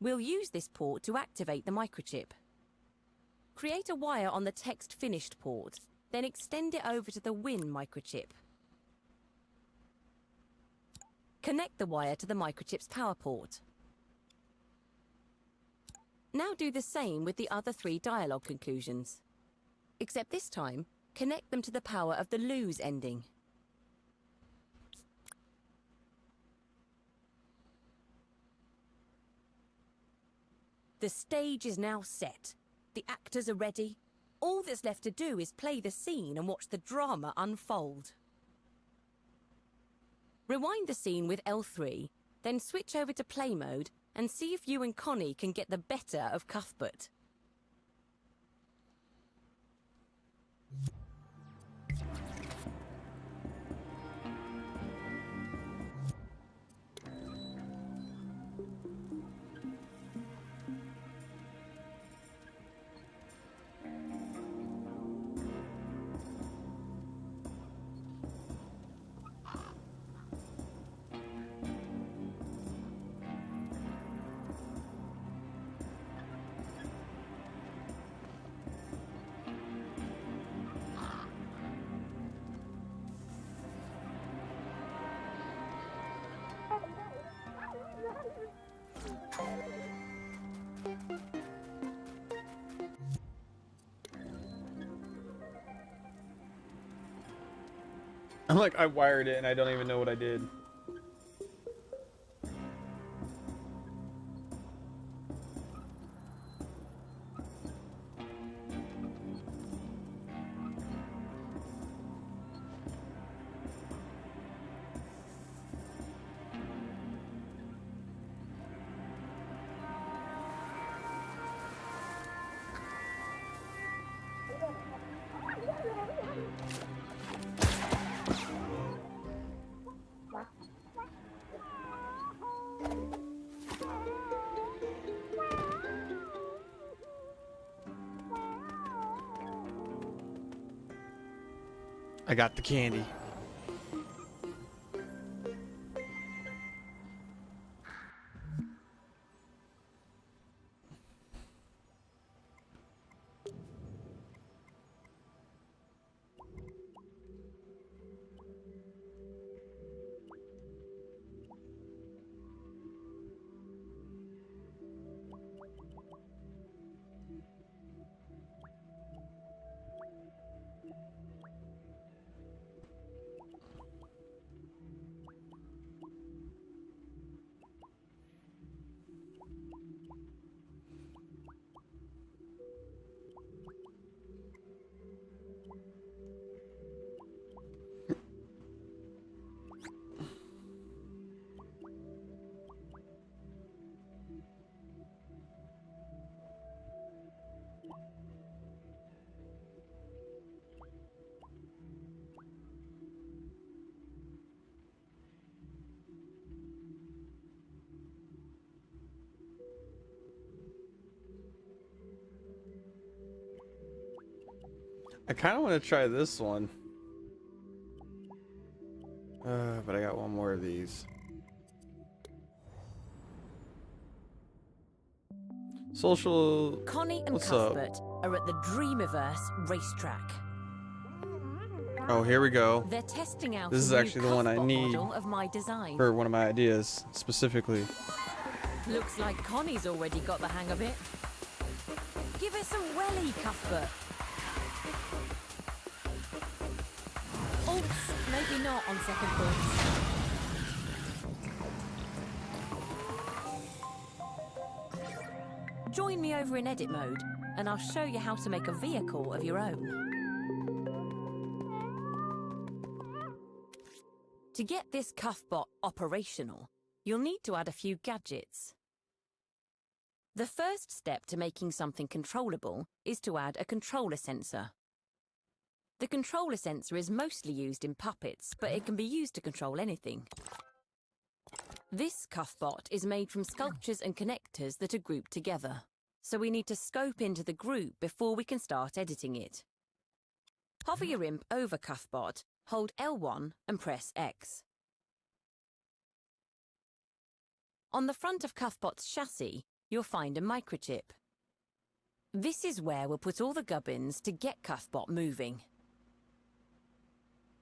We'll use this port to activate the microchip. Create a wire on the text finished port, then extend it over to the Win microchip. Connect the wire to the microchip's power port. Now do the same with the other 3 dialogue conclusions. Except this time, connect them to the power of the Lose ending. The stage is now set. The actors are ready. All that's left to do is play the scene and watch the drama unfold. Rewind the scene with L3, then switch over to play mode and see if you and Connie can get the better of Cuthbert. I'm like, I wired it and I don't even know what I did. I got the candy. I kind of want to try this one. But I got one more of these. Social. Connie and What's up? Cuthbert are at the Dreamiverse racetrack. Oh, here we go. They're testing out This is a new actually the one I Cuthbot need model of my design. For one of my ideas, specifically. Looks like Connie's already got the hang of it. Give it some welly, Cuthbert. Oops, maybe not on second thoughts. Join me over in edit mode, and I'll show you how to make a vehicle of your own. To get this Cuthbot operational, you'll need to add a few gadgets. The first step to making something controllable is to add a controller sensor. The controller sensor is mostly used in puppets, but it can be used to control anything. This Cuthbot is made from sculptures and connectors that are grouped together, so we need to scope into the group before we can start editing it. Hover your imp over Cuthbot, hold L1 and press X. On the front of Cuthbot's chassis, you'll find a microchip. This is where we'll put all the gubbins to get Cuthbot moving.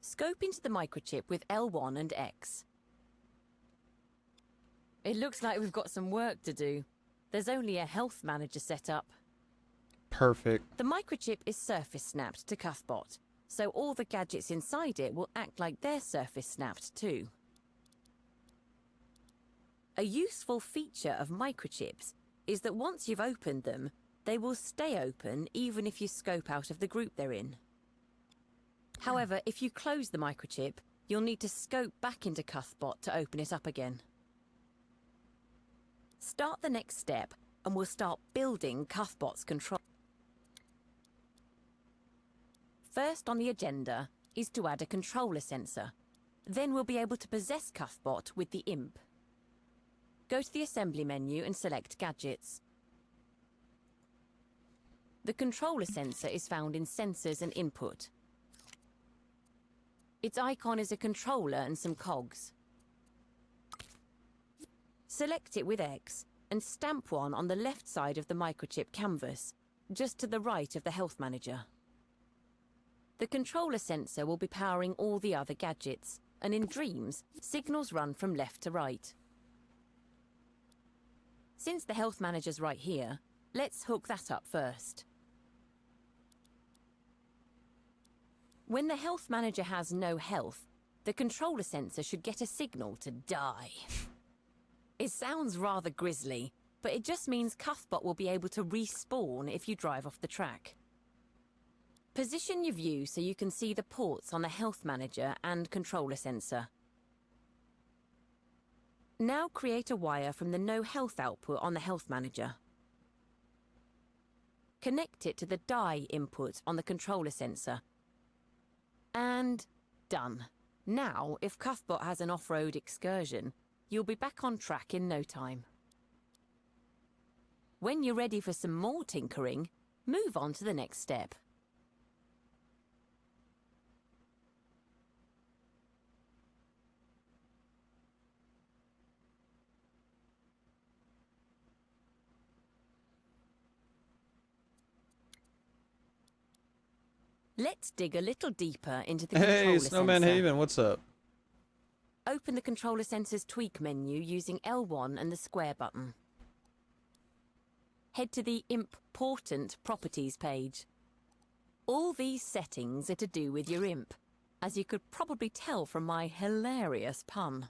Scope into the microchip with L1 and X. It looks like we've got some work to do. There's only a health manager set up. Perfect. The microchip is surface snapped to Cuthbot, so all the gadgets inside it will act like they're surface snapped too. A useful feature of microchips is that once you've opened them, they will stay open even if you scope out of the group they're in. However, if you close the microchip, you'll need to scope back into Cuthbot to open it up again. Start the next step and we'll start building Cuthbot's control. First on the agenda is to add a controller sensor. Then we'll be able to possess Cuthbot with the imp. Go to the assembly menu and select Gadgets. The controller sensor is found in Sensors and Input. Its icon is a controller and some cogs. Select it with X and stamp one on the left side of the microchip canvas, just to the right of the health manager. The controller sensor will be powering all the other gadgets, and in Dreams, signals run from left to right. Since the health manager's right here, let's hook that up first. When the health manager has no health, the controller sensor should get a signal to die. It sounds rather grisly, but it just means Cuthbot will be able to respawn if you drive off the track. Position your view so you can see the ports on the health manager and controller sensor. Now create a wire from the no health output on the health manager. Connect it to the die input on the controller sensor. And done. Now, if Cuthbot has an off-road excursion, you'll be back on track in no time. When you're ready for some more tinkering, move on to the next step. Let's dig a little deeper into the controller Hey, Snowman sensor. Haven, what's up? Open the controller sensor's tweak menu using L1 and the square button. Head to the Important Properties page. All these settings are to do with your imp, as you could probably tell from my hilarious pun.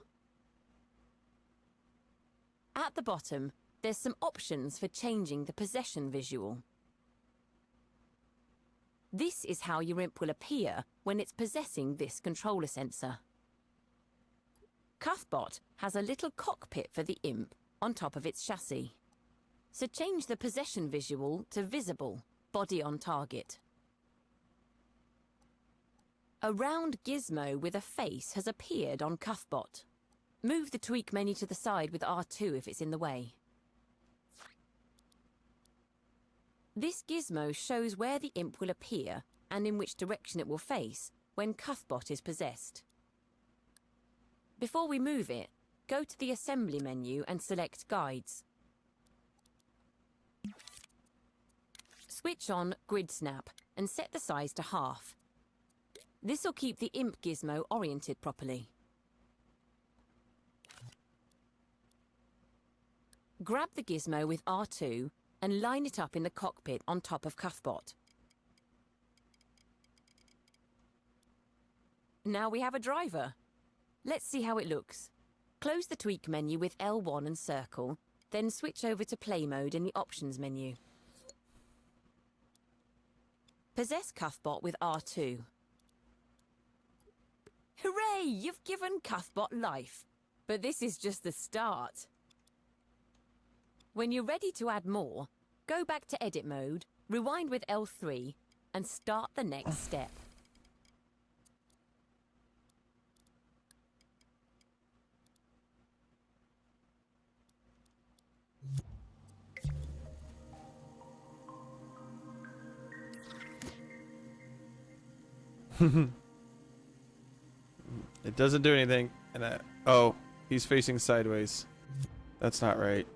At the bottom, there's some options for changing the possession visual. This is how your imp will appear when it's possessing this controller sensor. Cuthbot has a little cockpit for the imp on top of its chassis. So change the possession visual to visible, body on target. A round gizmo with a face has appeared on Cuthbot. Move the tweak menu to the side with R2 if it's in the way. This gizmo shows where the imp will appear and in which direction it will face when Cuthbot is possessed. Before we move it, go to the Assembly menu and select Guides. Switch on Grid Snap and set the size to half. This will keep the imp gizmo oriented properly. Grab the gizmo with R2 and line it up in the cockpit on top of Cuthbot. Now we have a driver. Let's see how it looks. Close the tweak menu with L1 and circle, then switch over to play mode in the options menu. Possess Cuthbot with R2. Hooray! You've given Cuthbot life. But this is just the start. When you're ready to add more, go back to edit mode, rewind with L3, and start the next step. It doesn't do anything. And oh, he's facing sideways. That's not right.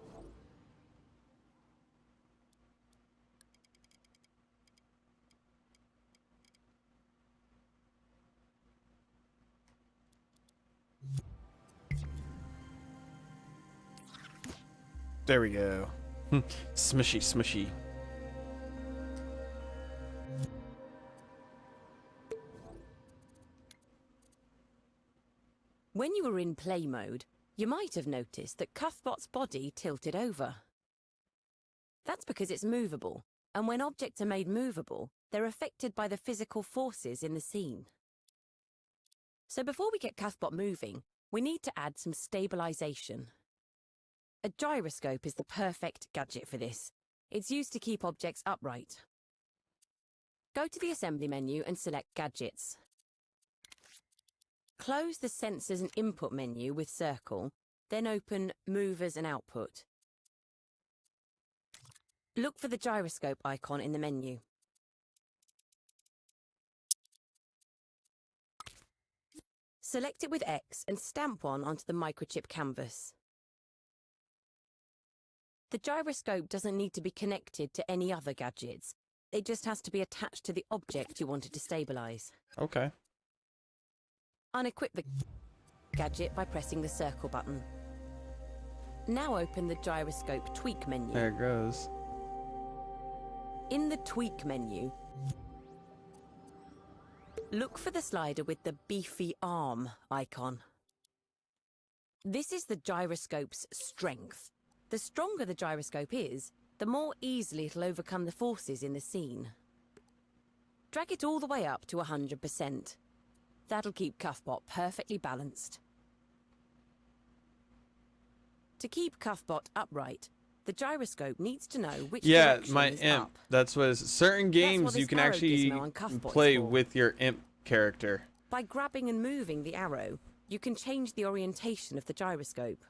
There we go. Smushy, smushy. When you were in play mode, you might have noticed that Cuthbot's body tilted over. That's because it's movable, and when objects are made movable, they're affected by the physical forces in the scene. So before we get Cuthbot moving, we need to add some stabilization. A gyroscope is the perfect gadget for this. It's used to keep objects upright. Go to the Assembly menu and select Gadgets. Close the Sensors and Input menu with circle, then open Movers and Output. Look for the gyroscope icon in the menu. Select it with X and stamp one onto the microchip canvas. The gyroscope doesn't need to be connected to any other gadgets. It just has to be attached to the object you wanted to stabilize. Okay. Unequip the gadget by pressing the circle button. Now open the gyroscope tweak menu. There it goes. In the tweak menu, look for the slider with the beefy arm icon. This is the gyroscope's strength. The stronger the gyroscope is, the more easily it'll overcome the forces in the scene. Drag it all the way up to 100%. That'll keep Cuthbot perfectly balanced. To keep Cuthbot upright, the gyroscope needs to know which direction my is imp. up. That's what certain games what you this can arrow actually gizmo on Cuthbot is play for. with your imp character. By grabbing and moving the arrow, you can change the orientation of the gyroscope.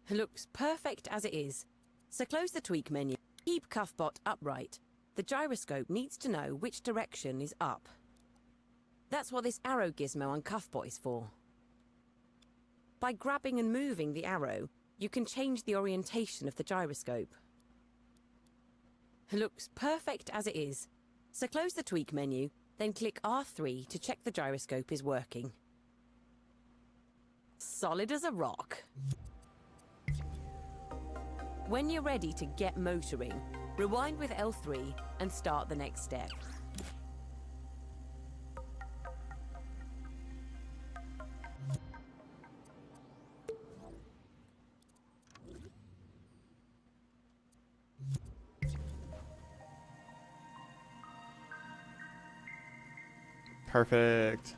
It looks perfect as it is. So close the tweak menu. Keep Cuthbot upright. The gyroscope needs to know which direction is up. That's what this arrow gizmo on Cuthbot is for. By grabbing and moving the arrow, you can change the orientation of the gyroscope. It looks perfect as it is. So close the tweak menu, then click R3 to check the gyroscope is working. Solid as a rock. When you're ready to get motoring, rewind with L3 and start the next step. Perfect.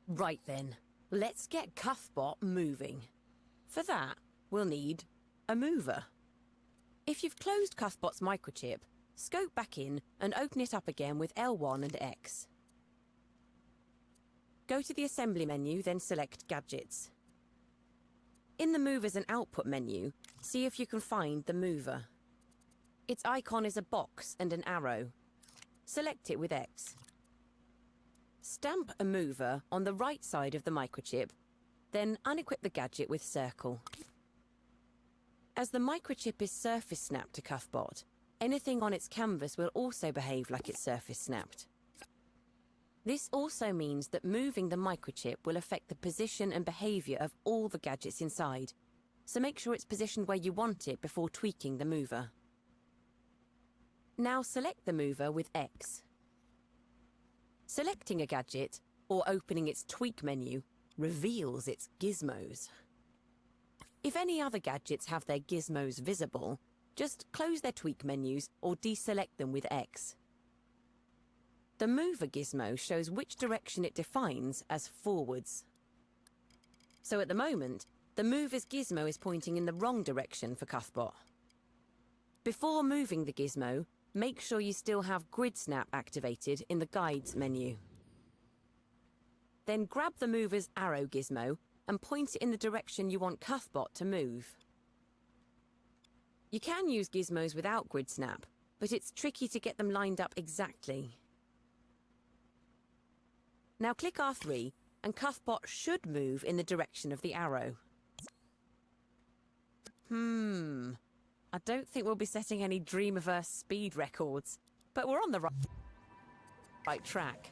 Right then, let's get Cuthbot moving. For that, we'll need a mover. If you've closed Cuthbot's microchip, scope back in and open it up again with L1 and X. Go to the Assembly menu, then select Gadgets. In the Movers and Output menu, see if you can find the mover. Its icon is a box and an arrow. Select it with X. Stamp a mover on the right side of the microchip, then unequip the gadget with circle. As the microchip is surface snapped to Cuthbot, anything on its canvas will also behave like it's surface snapped. This also means that moving the microchip will affect the position and behaviour of all the gadgets inside, so make sure it's positioned where you want it before tweaking the mover. Now select the mover with X. Selecting a gadget, or opening its tweak menu, reveals its gizmos. If any other gadgets have their gizmos visible, just close their tweak menus or deselect them with X. The mover gizmo shows which direction it defines as forwards. So at the moment, the mover's gizmo is pointing in the wrong direction for Cuthbot. Before moving the gizmo, make sure you still have Grid Snap activated in the Guides menu. Then grab the mover's arrow gizmo and point it in the direction you want Cuthbot to move. You can use gizmos without Grid Snap, but it's tricky to get them lined up exactly. Now click R3 and Cuthbot should move in the direction of the arrow. I don't think we'll be setting any Dreamiverse speed records, but we're on the right track.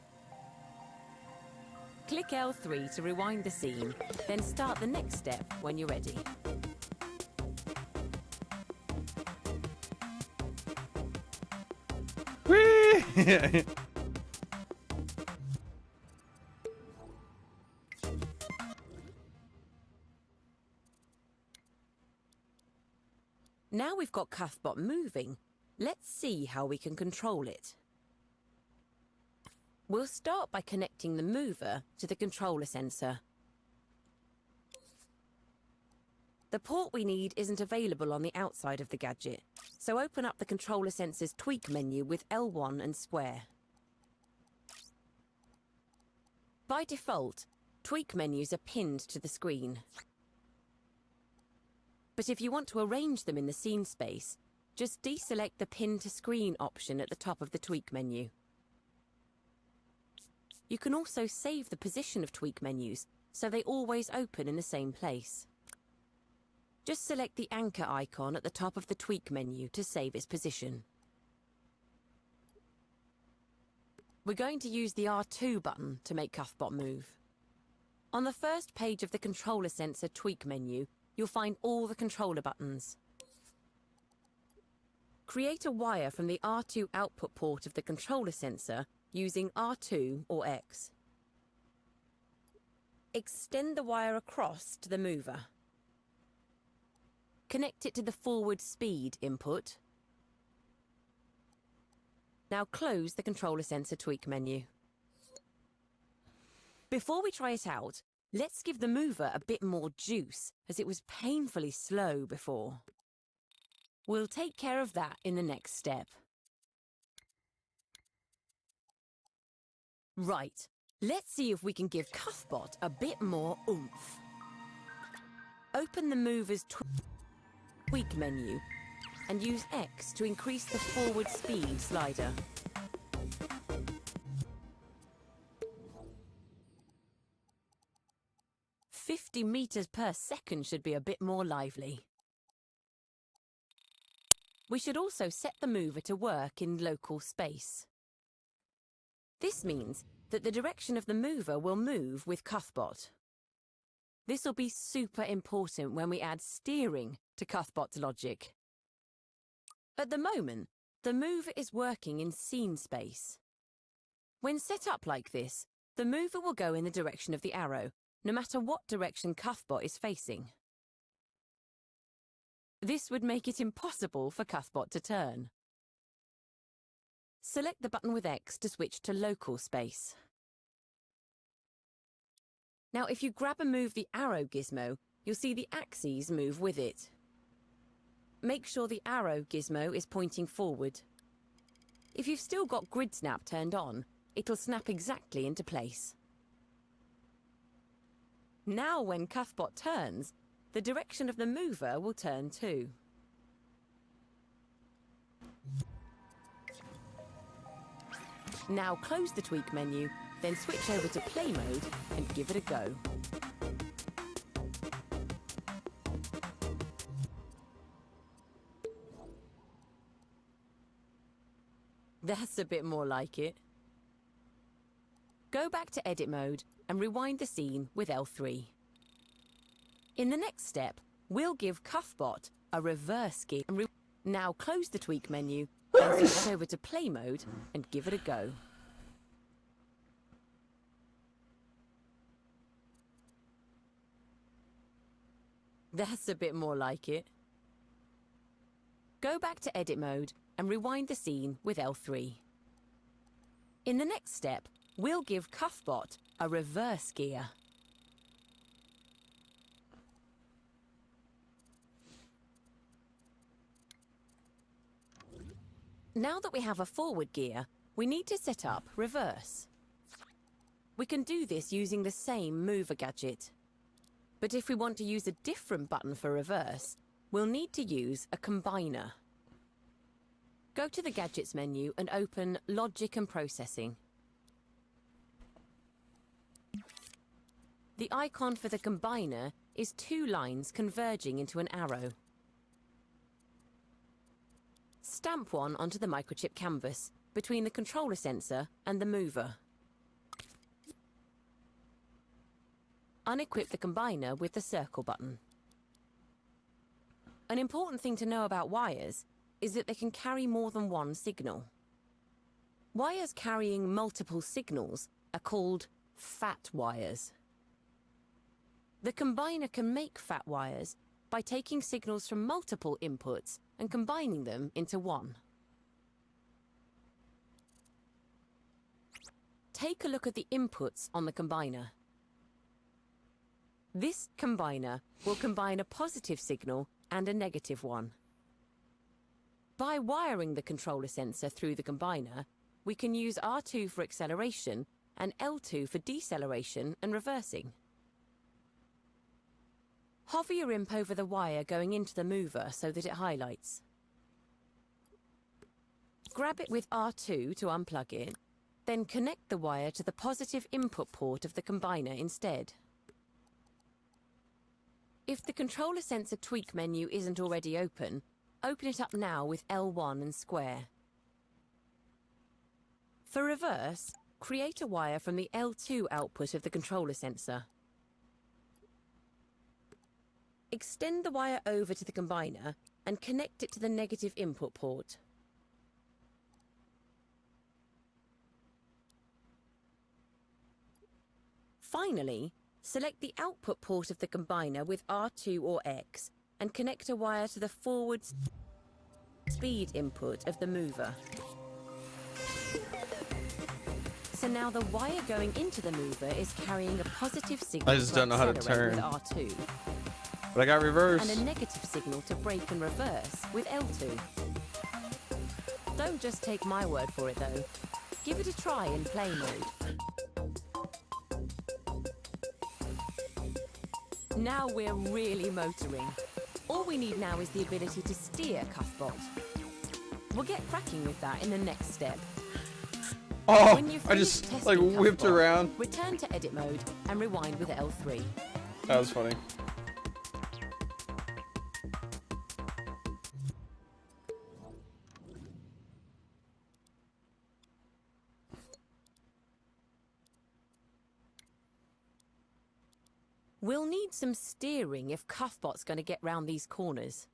Click L3 to rewind the scene, then start the next step when you're ready. Whee! Now we've got Cuthbot moving, let's see how we can control it. We'll start by connecting the mover to the controller sensor. The port we need isn't available on the outside of the gadget, so open up the controller sensor's tweak menu with L1 and square. By default, tweak menus are pinned to the screen. But if you want to arrange them in the scene space, just deselect the Pin to Screen option at the top of the tweak menu. You can also save the position of tweak menus, so they always open in the same place. Just select the anchor icon at the top of the tweak menu to save its position. We're going to use the R2 button to make Cuthbot move. On the first page of the controller sensor tweak menu, you'll find all the controller buttons. Create a wire from the R2 output port of the controller sensor using R2 or X. Extend the wire across to the mover. Connect it to the forward speed input. Now close the controller sensor tweak menu. Before we try it out, let's give the mover a bit more juice, as it was painfully slow before. We'll take care of that in the next step. Right, let's see if we can give Cuthbot a bit more oomph. Open the mover's tweak menu and use X to increase the forward speed slider. "50 meters per second should be a bit more lively." We should also set the mover to work in local space. This means that the direction of the mover will move with Cuthbot. This will be super important when we add steering to Cuthbot's logic. At the moment, the mover is working in scene space. When set up like this, the mover will go in the direction of the arrow, no matter what direction Cuthbot is facing. This would make it impossible for Cuthbot to turn. Select the button with X to switch to local space. Now if you grab and move the arrow gizmo, you'll see the axes move with it. Make sure the arrow gizmo is pointing forward. If you've still got Grid Snap turned on, it'll snap exactly into place. Now when Cuthbot turns, the direction of the mover will turn too. Now close the tweak menu, then switch over to play mode and give it a go. That's a bit more like it. Go back to edit mode and rewind the scene with L3. In the next step, we'll give Cuffbot a reverse gear. Now close the tweak menu, then switch over to play mode and give it a go. That's a bit more like it. Go back to edit mode and rewind the scene with L3. In the next step, we'll give Cuffbot a reverse gear. Now that we have a forward gear, we need to set up reverse. We can do this using the same mover gadget. But if we want to use a different button for reverse, we'll need to use a combiner. Go to the Gadgets menu and open Logic and Processing. The icon for the combiner is two lines converging into an arrow. Stamp one onto the microchip canvas between the controller sensor and the mover. Unequip the combiner with the circle button. An important thing to know about wires is that they can carry more than one signal. Wires carrying multiple signals are called fat wires. The combiner can make fat wires by taking signals from multiple inputs and combining them into one. Take a look at the inputs on the combiner. This combiner will combine a positive signal and a negative one. By wiring the controller sensor through the combiner, we can use R2 for acceleration and L2 for deceleration and reversing. Hover your imp over the wire going into the mover so that it highlights. Grab it with R2 to unplug it, then connect the wire to the positive input port of the combiner instead. If the controller sensor tweak menu isn't already open, open it up now with L1 and square. For reverse, create a wire from the L2 output of the controller sensor. Extend the wire over to the combiner and connect it to the negative input port. Finally, select the output port of the combiner with R2 or X and connect a wire to the forward speed input of the mover. So now the wire going into the mover is carrying a positive signal I just don't know how to accelerate turn. with R2 But I got reverse. and a negative signal to brake and reverse with L2. Don't just take my word for it though. Give it a try in play mode. Now we're really motoring. All we need now is the ability to steer Cuffbot. We'll get cracking with that in the next step. Oh, When you've I finished just testing like whipped Cuffbot, around. return to edit mode and rewind with L3. That was funny. We'll need some steering if Cuffbot's going to get round these corners.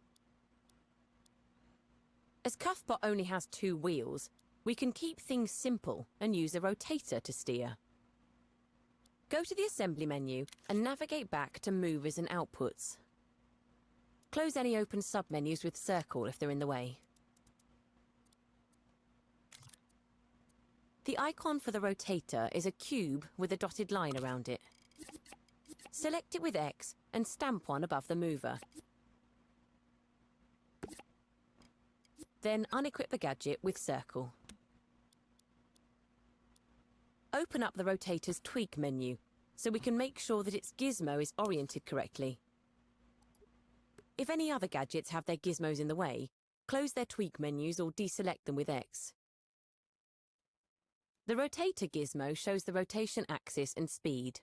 As Cuffbot only has 2 wheels, we can keep things simple and use a rotator to steer. Go to the assembly menu and navigate back to movers and outputs. Close any open submenus with circle if they're in the way. The icon for the rotator is a cube with a dotted line around it. Select it with X and stamp one above the mover. Then unequip the gadget with circle. Open up the rotator's tweak menu so we can make sure that its gizmo is oriented correctly. If any other gadgets have their gizmos in the way, close their tweak menus or deselect them with X. The rotator gizmo shows the rotation axis and speed.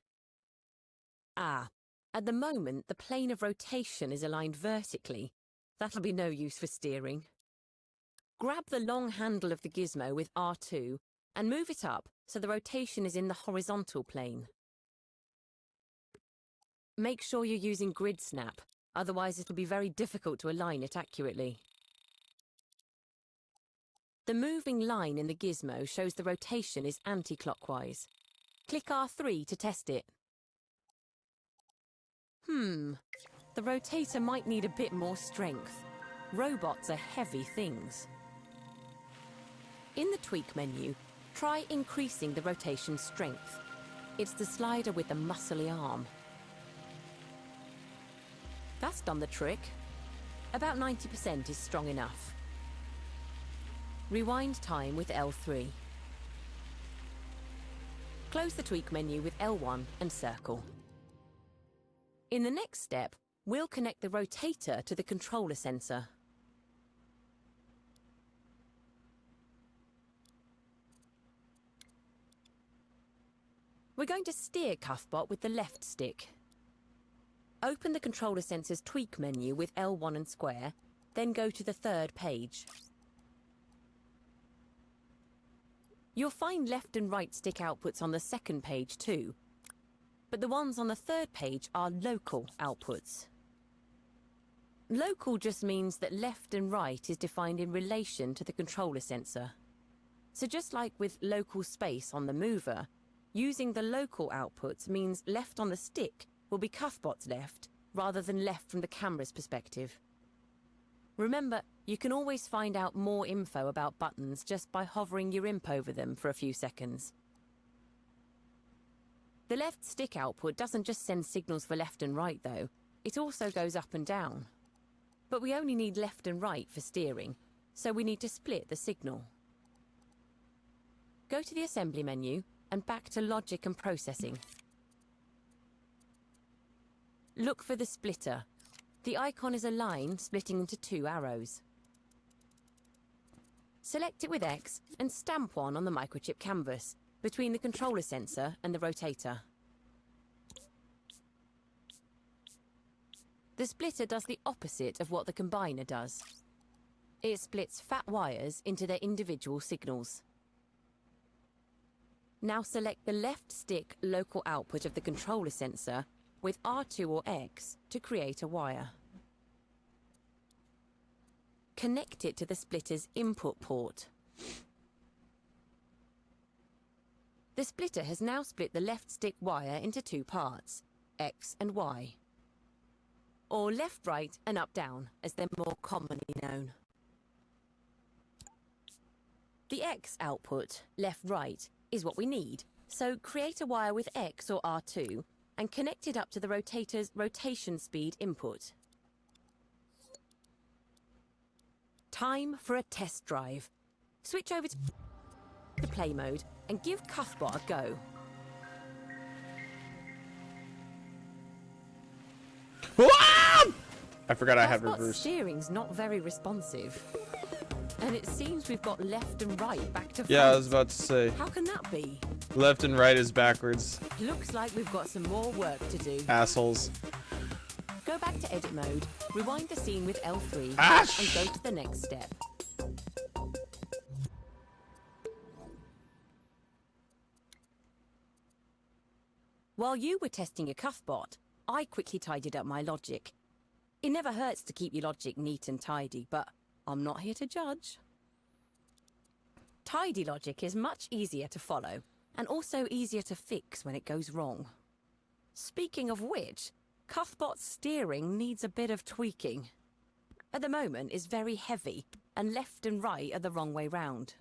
At the moment, the plane of rotation is aligned vertically. That'll be no use for steering. Grab the long handle of the gizmo with R2 and move it up so the rotation is in the horizontal plane. Make sure you're using grid snap, otherwise it'll be very difficult to align it accurately. The moving line in the gizmo shows the rotation is anti-clockwise. Click R3 to test it. The rotator might need a bit more strength. Robots are heavy things. In the tweak menu, try increasing the rotation strength. It's the slider with the muscly arm. That's done the trick. About 90% is strong enough. Rewind time with L3. Close the tweak menu with L1 and circle. In the next step, we'll connect the rotator to the controller sensor. We're going to steer Cuffbot with the left stick. Open the controller sensor's tweak menu with L1 and square, then go to the third page. You'll find left and right stick outputs on the second page too, but the ones on the third page are local outputs. Local just means that left and right is defined in relation to the controller sensor. So just like with local space on the mover, using the local outputs means left on the stick will be Cuffbot's left, rather than left from the camera's perspective. Remember, you can always find out more info about buttons just by hovering your imp over them for a few seconds. The left stick output doesn't just send signals for left and right though, it also goes up and down. But we only need left and right for steering, so we need to split the signal. Go to the assembly menu and back to logic and processing. Look for the splitter. The icon is a line splitting into two arrows. Select it with X and stamp one on the microchip canvas, between the controller sensor and the rotator. The splitter does the opposite of what the combiner does. It splits fat wires into their individual signals. Now select the left stick local output of the controller sensor with R2 or X to create a wire. Connect it to the splitter's input port. The splitter has now split the left stick wire into two parts, X and Y. Or left, right and up, down, as they're more commonly known. The X output, left, right, is what we need, so create a wire with X or R2 and connect it up to the rotator's rotation speed input. Time for a test drive. Switch over to play mode and give Cuffbot a go. I forgot I had Cuffbot's reverse. steering's not very responsive. And it seems we've got left and right back to front. Yeah, I was about to say. How can that be? Left and right is backwards. Looks like we've got some more work to do. Assholes. Go back to edit mode, rewind the scene with L3, Ash! and go to the next step. While you were testing your Cuffbot, I quickly tidied up my logic. It never hurts to keep your logic neat and tidy, but I'm not here to judge. Tidy logic is much easier to follow, and also easier to fix when it goes wrong. Speaking of which, Cuffbot's steering needs a bit of tweaking. At the moment, it's very heavy, and left and right are the wrong way round.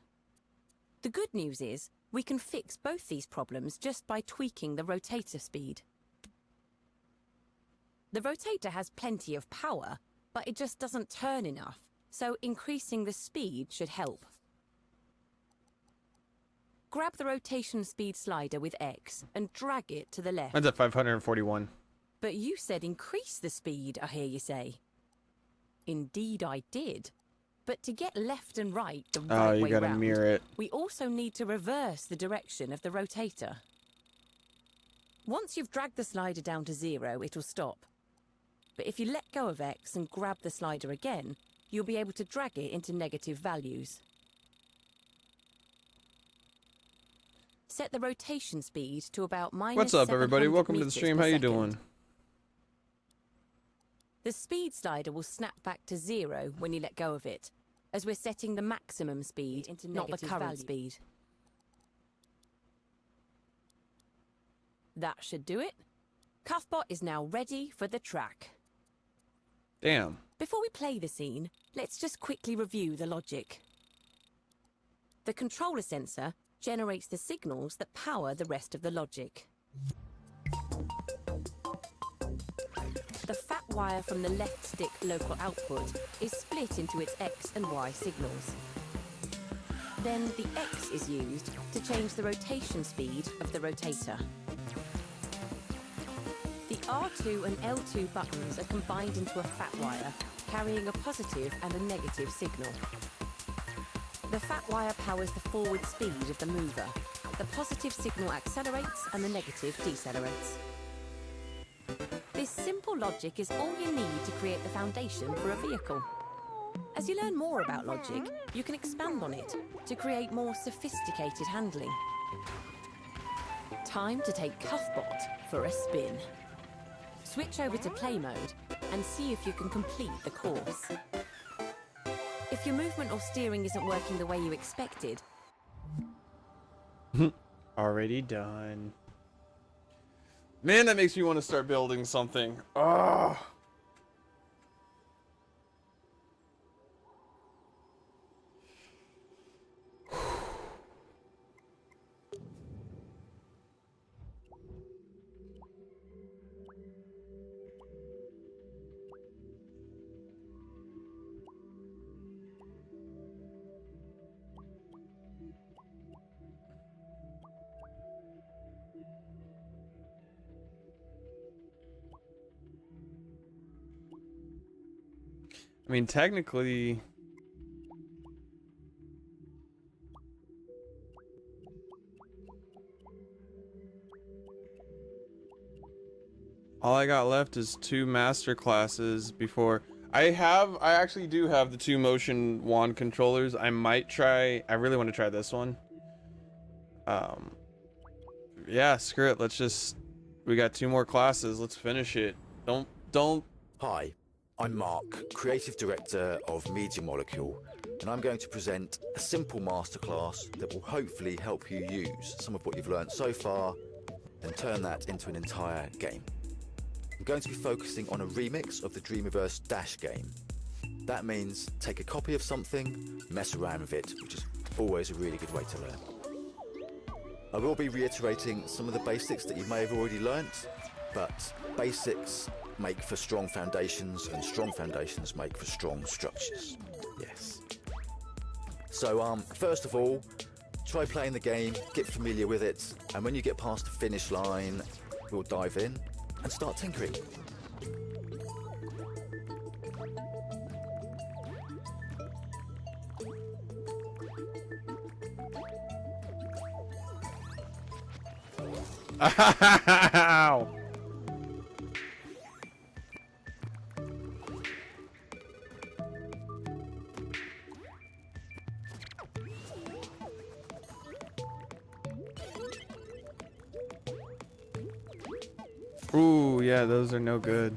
The good news is, we can fix both these problems just by tweaking the rotator speed. The rotator has plenty of power, but it just doesn't turn enough, so increasing the speed should help. Grab the rotation speed slider with X and drag it to the left. Mine's at 541. But you said increase the speed, I hear you say. Indeed I did. But to get left and right the Oh, right you way gotta round, mirror it. we also need to reverse the direction of the rotator. Once you've dragged the slider down to 0, it'll stop. But if you let go of X and grab the slider again, you'll be able to drag it into negative values. Set the rotation speed to about minus What's up, everybody? 700 Welcome to the meters stream. per How you second. doing? The speed slider will snap back to 0 when you let go of it, as we're setting the maximum speed, not the current speed. That should do it. Cuffbot is now ready for the track. Damn. Before we play the scene, let's just quickly review the logic. The controller sensor generates the signals that power the rest of the logic. The fat wire from the left stick local output is split into its X and Y signals. Then the X is used to change the rotation speed of the rotator. The R2 and L2 buttons are combined into a fat wire, carrying a positive and a negative signal. The fat wire powers the forward speed of the mover. The positive signal accelerates and the negative decelerates. This simple logic is all you need to create the foundation for a vehicle. As you learn more about logic, you can expand on it to create more sophisticated handling. Time to take Cuffbot for a spin. Switch over to play mode and see if you can complete the course. If your movement or steering isn't working the way you expected, Already done. Man, that makes me want to start building something. Oh. I mean, technically, all I got left is 2 master classes before I actually do have the 2 motion wand controllers. I really want to try this one. Yeah, screw it. We got 2 more classes. Let's finish it. Don't. Hi, I'm Mark, Creative Director of Media Molecule, and I'm going to present a simple masterclass that will hopefully help you use some of what you've learned so far and turn that into an entire game. I'm going to be focusing on a remix of the Dreamiverse Dash game. That means take a copy of something, mess around with it, which is always a really good way to learn. I will be reiterating some of the basics that you may have already learnt, but basics make for strong foundations, and strong foundations make for strong structures. Yes. So, first of all, try playing the game, get familiar with it, and when you get past the finish line, we'll dive in and start tinkering. Ow! Ooh, yeah, those are no good.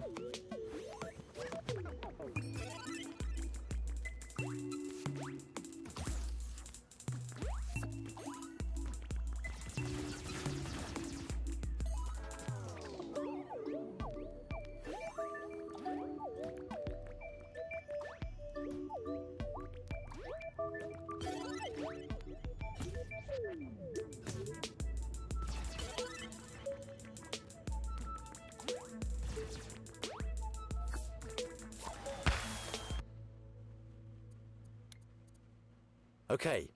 Okay,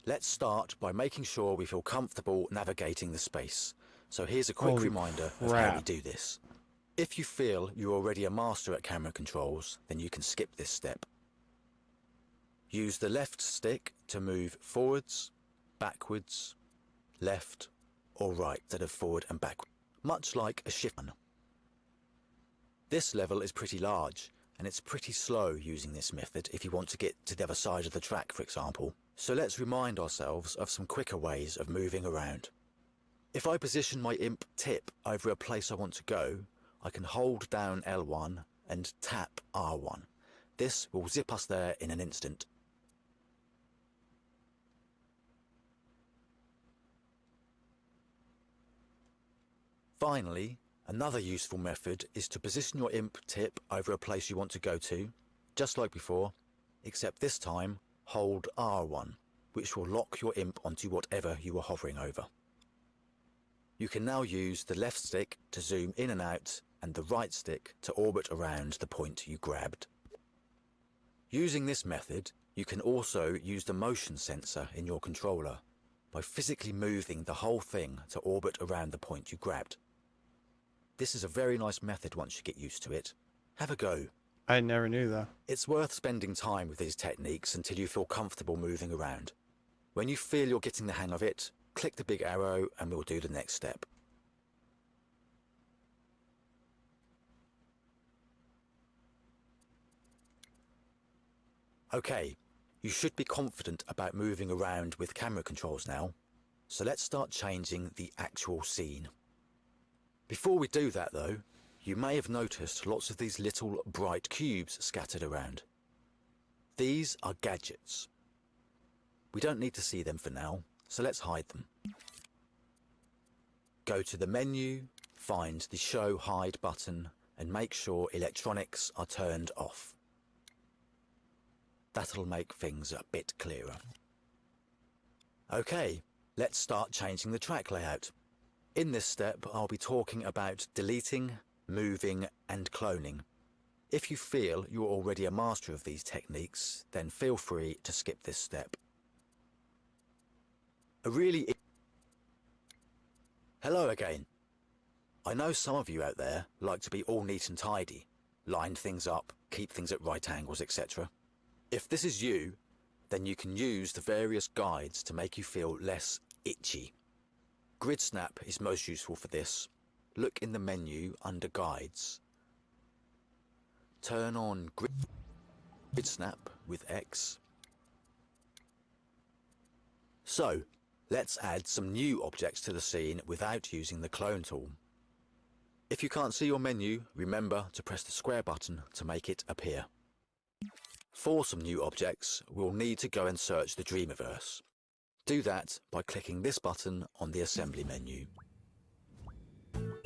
let's start by making sure we feel comfortable navigating the space. So here's a quick Holy reminder of how we crap. do this. If you feel you're already a master at camera controls, then you can skip this step. Use the left stick to move forwards, backwards, left or right instead of forward and backward, much like a shift button. This level is pretty large, and it's pretty slow using this method if you want to get to the other side of the track, for example. So let's remind ourselves of some quicker ways of moving around. If I position my imp tip over a place I want to go, I can hold down L1 and tap R1. This will zip us there in an instant. Finally, another useful method is to position your imp tip over a place you want to go to, just like before, except this time hold R1, which will lock your imp onto whatever you are hovering over. You can now use the left stick to zoom in and out and the right stick to orbit around the point you grabbed. Using this method, you can also use the motion sensor in your controller by physically moving the whole thing to orbit around the point you grabbed. This is a very nice method once you get used to it. Have a go. I never knew that. It's worth spending time with these techniques until you feel comfortable moving around. When you feel you're getting the hang of it, click the big arrow and we'll do the next step. Okay, you should be confident about moving around with camera controls now, so let's start changing the actual scene. Before we do that though, you may have noticed lots of these little bright cubes scattered around. These are gadgets. We don't need to see them for now, so let's hide them. Go to the menu, find the Show Hide button, and make sure electronics are turned off. That'll make things a bit clearer. Okay, let's start changing the track layout. In this step, I'll be talking about deleting, moving, and cloning. If you feel you're already a master of these techniques, then feel free to skip this step. Hello again. I know some of you out there like to be all neat and tidy, line things up, keep things at right angles, etc. If this is you, then you can use the various guides to make you feel less itchy. Grid Snap is most useful for this. Look in the menu under Guides. Turn on Grid Snap with X. So, let's add some new objects to the scene without using the clone tool. If you can't see your menu, remember to press the square button to make it appear. For some new objects, we'll need to go and search the Dreamiverse. Do that by clicking this button on the assembly menu.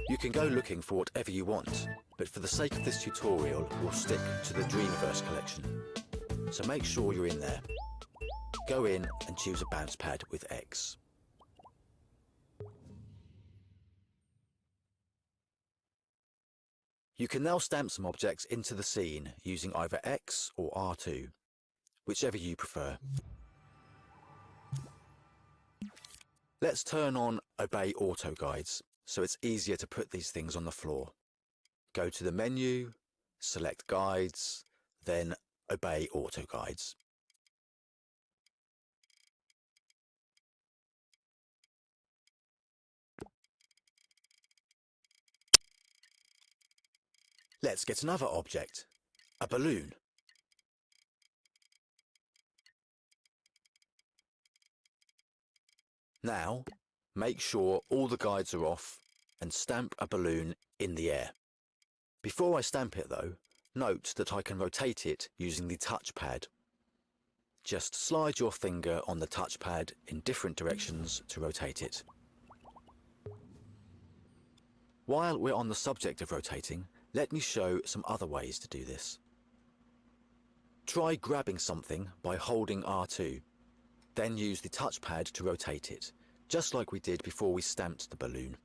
You can go looking for whatever you want, but for the sake of this tutorial, we'll stick to the Dreamiverse collection. So make sure you're in there. Go in and choose a bounce pad with X. You can now stamp some objects into the scene using either X or R2, whichever you prefer. Let's turn on Obey Auto Guides, so it's easier to put these things on the floor. Go to the menu, select Guides, then Obey Auto Guides. Let's get another object, a balloon. Now, make sure all the guides are off and stamp a balloon in the air. Before I stamp it though, note that I can rotate it using the touchpad. Just slide your finger on the touchpad in different directions to rotate it. While we're on the subject of rotating, let me show some other ways to do this. Try grabbing something by holding R2. Then use the touchpad to rotate it, just like we did before we stamped the balloon.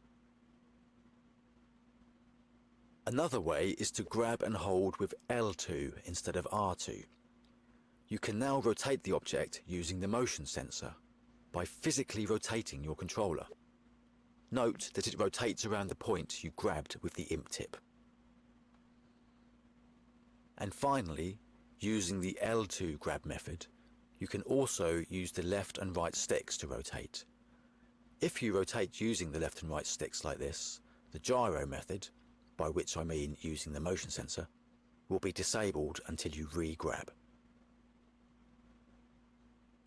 Another way is to grab and hold with L2 instead of R2. You can now rotate the object using the motion sensor by physically rotating your controller. Note that it rotates around the point you grabbed with the imp tip. And finally, using the L2 grab method, you can also use the left and right sticks to rotate. If you rotate using the left and right sticks like this, the gyro method, by which I mean using the motion sensor, will be disabled until you re-grab.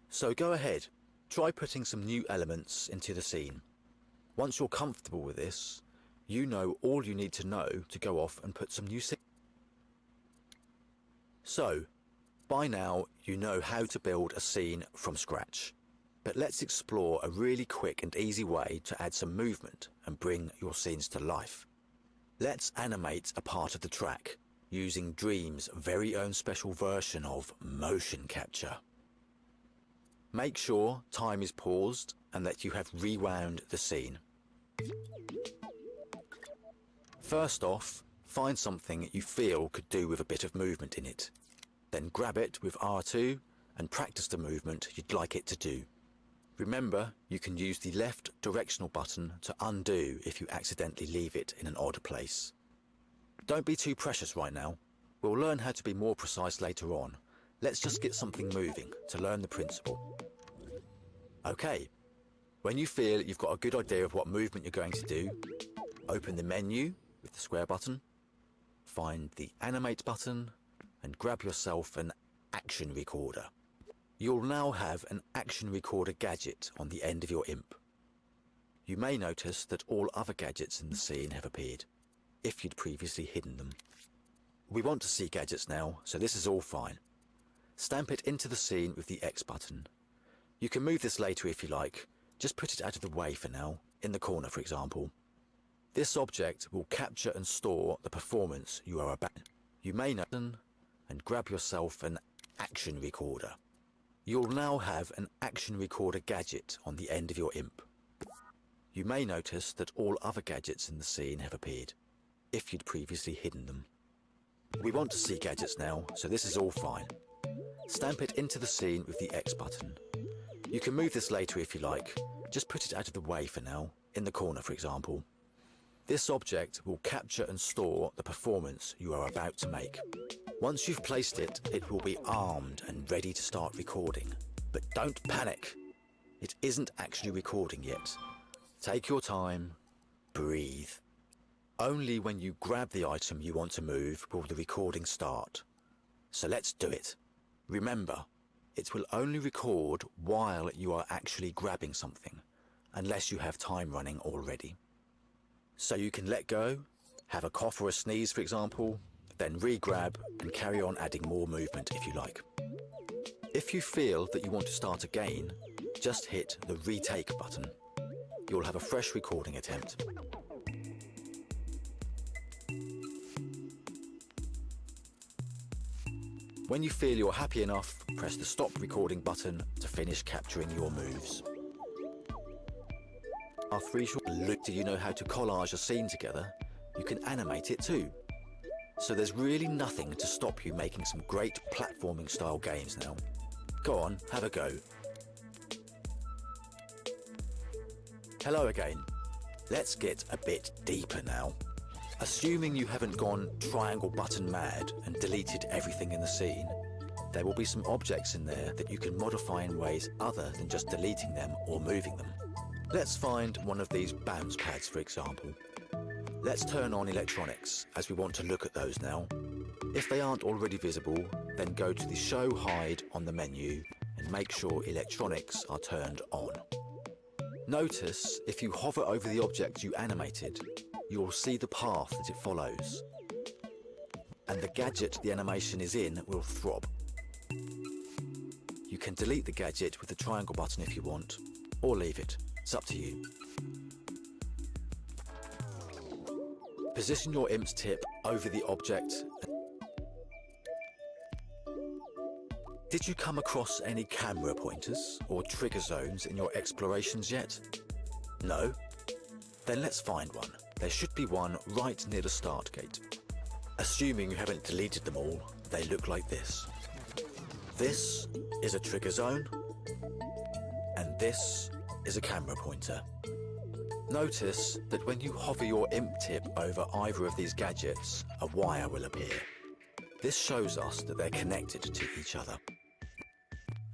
So go ahead, try putting some new elements into the scene. Once you're comfortable with this, you know all you need to know to go off and put some new scenes. So, by now you know how to build a scene from scratch. But let's explore a really quick and easy way to add some movement and bring your scenes to life. Let's animate a part of the track using Dream's very own special version of motion capture. Make sure time is paused and that you have rewound the scene. First off, find something you feel could do with a bit of movement in it. Then grab it with R2 and practice the movement you'd like it to do. Remember, you can use the left directional button to undo if you accidentally leave it in an odd place. Don't be too precious right now. We'll learn how to be more precise later on. Let's just get something moving to learn the principle. Okay, when you feel you've got a good idea of what movement you're going to do, open the menu with the square button, find the animate button, and grab yourself an action recorder. You'll now have an action recorder gadget on the end of your imp. You may notice that all other gadgets in the scene have appeared, if you'd previously hidden them. We want to see gadgets now, so this is all fine. Stamp it into the scene with the X button. You can move this later if you like, just put it out of the way for now, in the corner for example. This object will capture and store the performance you are about. You may notice and grab yourself an action recorder. You'll now have an action recorder gadget on the end of your imp. You may notice that all other gadgets in the scene have appeared, if you'd previously hidden them. We want to see gadgets now, so this is all fine. Stamp it into the scene with the X button. You can move this later if you like, just put it out of the way for now, in the corner for example. This object will capture and store the performance you are about to make. Once you've placed it, it will be armed and ready to start recording. But don't panic. It isn't actually recording yet. Take your time, breathe. Only when you grab the item you want to move will the recording start. So let's do it. Remember, it will only record while you are actually grabbing something, unless you have time running already. So you can let go, have a cough or a sneeze for example, then re-grab and carry on adding more movement if you like. If you feel that you want to start again, just hit the retake button. You'll have a fresh recording attempt. When you feel you're happy enough, press the stop recording button to finish capturing your moves. After each look, do you know how to collage a scene together? You can animate it too. So there's really nothing to stop you making some great platforming style games now. Go on, have a go. Hello again. Let's get a bit deeper now. Assuming you haven't gone triangle button mad and deleted everything in the scene, there will be some objects in there that you can modify in ways other than just deleting them or moving them. Let's find one of these bounce pads for example. Let's turn on electronics, as we want to look at those now. If they aren't already visible, then go to the Show Hide on the menu and make sure electronics are turned on. Notice if you hover over the object you animated, you'll see the path that it follows. And the gadget the animation is in will throb. You can delete the gadget with the triangle button if you want, or leave it. It's up to you. Position your imp's tip over the object. Did you come across any camera pointers or trigger zones in your explorations yet? No? Then let's find one. There should be one right near the start gate. Assuming you haven't deleted them all, they look like this. This is a trigger zone, and this is a camera pointer. Notice that when you hover your imp tip over either of these gadgets, a wire will appear. This shows us that they're connected to each other.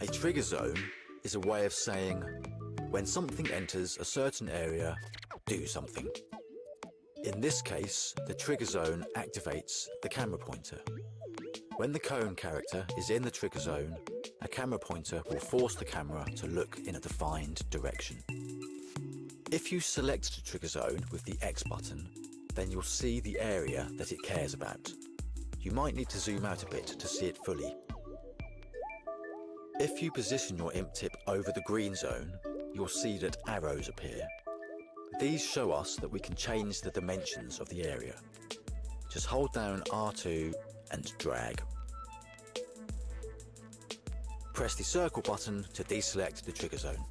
A trigger zone is a way of saying, when something enters a certain area, do something. In this case, the trigger zone activates the camera pointer. When the cone character is in the trigger zone, a camera pointer will force the camera to look in a defined direction. If you select the trigger zone with the X button, then you'll see the area that it cares about. You might need to zoom out a bit to see it fully. If you position your imp tip over the green zone, you'll see that arrows appear. These show us that we can change the dimensions of the area. Just hold down R2 and drag. Press the circle button to deselect the trigger zone.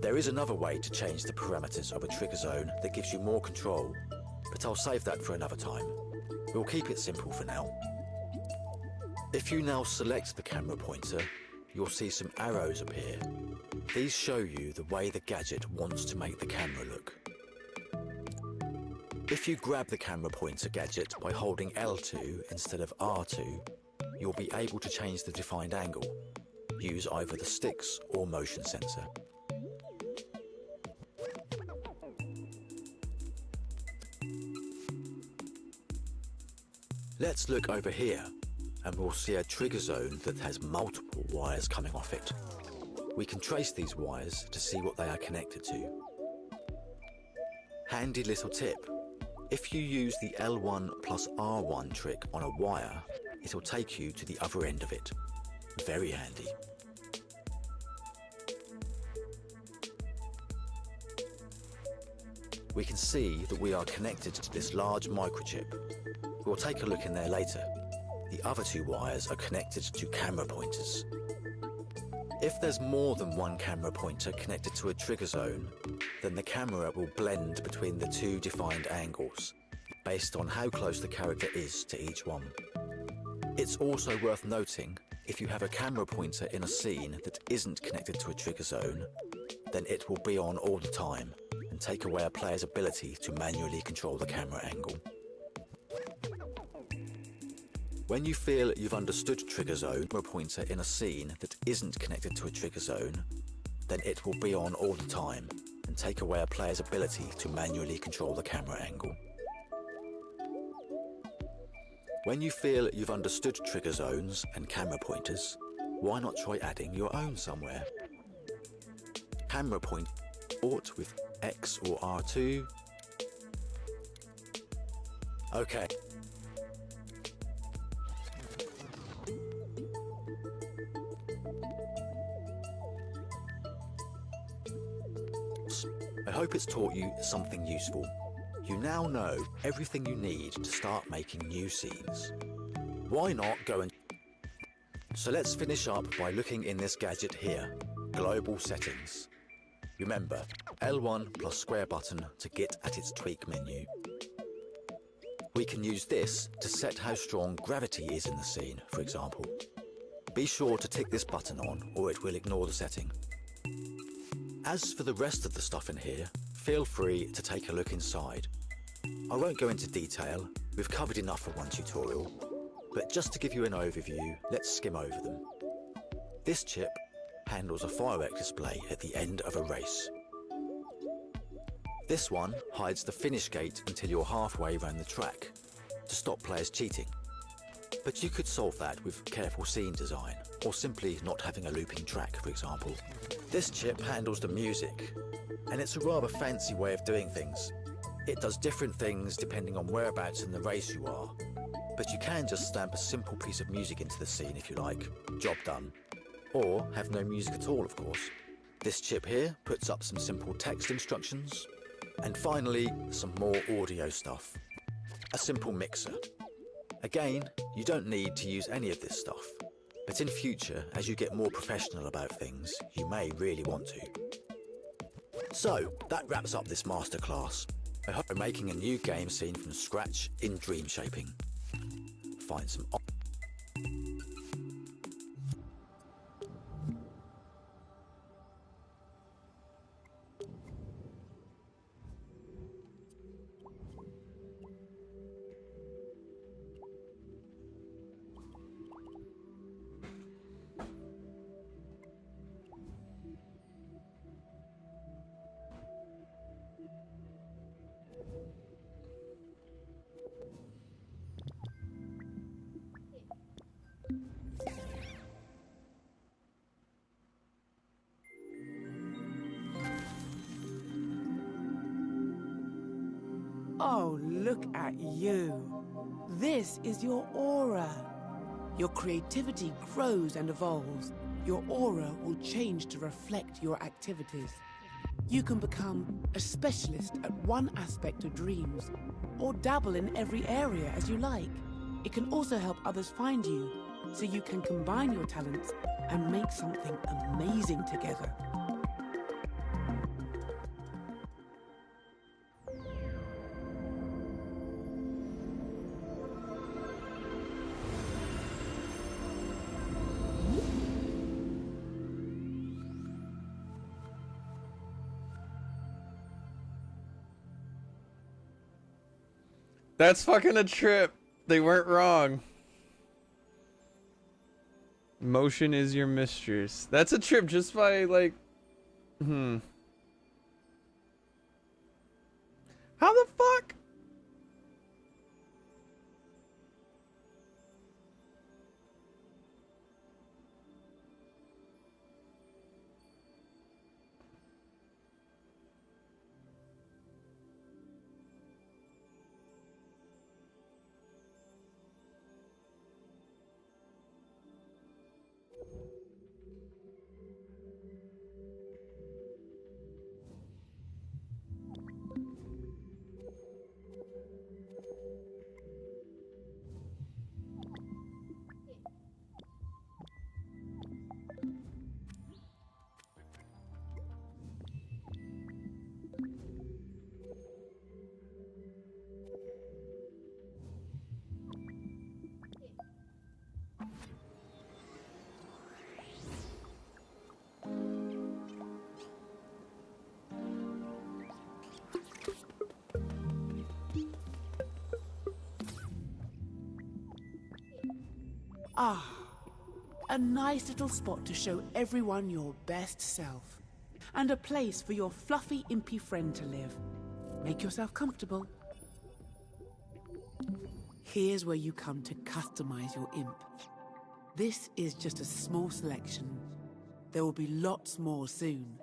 There is another way to change the parameters of a trigger zone that gives you more control, but I'll save that for another time. We'll keep it simple for now. If you now select the camera pointer, you'll see some arrows appear. These show you the way the gadget wants to make the camera look. If you grab the camera pointer gadget by holding L2 instead of R2, you'll be able to change the defined angle. Use either the sticks or motion sensor. Let's look over here, and we'll see a trigger zone that has multiple wires coming off it. We can trace these wires to see what they are connected to. Handy little tip. If you use the L1 plus R1 trick on a wire, it'll take you to the other end of it. Very handy. We can see that we are connected to this large microchip. We'll take a look in there later. The other two wires are connected to camera pointers. If there's more than one camera pointer connected to a trigger zone, then the camera will blend between the two defined angles, based on how close the character is to each one. It's also worth noting, if you have a camera pointer in a scene that isn't connected to a trigger zone, then it will be on all the time and take away a player's ability to manually control the camera angle. When you feel you've understood trigger zone or a pointer in a scene that isn't connected to a trigger zone, then it will be on all the time and take away a player's ability to manually control the camera angle. When you feel you've understood trigger zones and camera pointers, why not try adding your own somewhere? Camera point port with X or R2. Okay. I hope it's taught you something useful. You now know everything you need to start making new scenes. Why not go and... So let's finish up by looking in this gadget here, Global Settings. Remember, L1 plus square button to get at its tweak menu. We can use this to set how strong gravity is in the scene, for example. Be sure to tick this button on or it will ignore the setting. As for the rest of the stuff in here, feel free to take a look inside. I won't go into detail, we've covered enough for one tutorial, but just to give you an overview, let's skim over them. This chip handles a firework display at the end of a race. This one hides the finish gate until you're halfway around the track, to stop players cheating. But you could solve that with careful scene design, or simply not having a looping track, for example. This chip handles the music, and it's a rather fancy way of doing things. It does different things depending on whereabouts in the race you are, but you can just stamp a simple piece of music into the scene if you like, job done. Or have no music at all, of course. This chip here puts up some simple text instructions, and finally, some more audio stuff. A simple mixer. Again, you don't need to use any of this stuff, but in future, as you get more professional about things, you may really want to. So, that wraps up this masterclass. I hope you're making a new game scene from scratch in dream shaping. Find some... Oh, look at you. This is your aura. Your creativity grows and evolves. Your aura will change to reflect your activities. You can become a specialist at one aspect of dreams, or dabble in every area as you like. It can also help others find you, so you can combine your talents and make something amazing together. That's fucking a trip. They weren't wrong. Motion is your mistress. That's a trip just by like, How the fuck? Ah, a nice little spot to show everyone your best self. And a place for your fluffy, impy friend to live. Make yourself comfortable. Here's where you come to customize your imp. This is just a small selection. There will be lots more soon.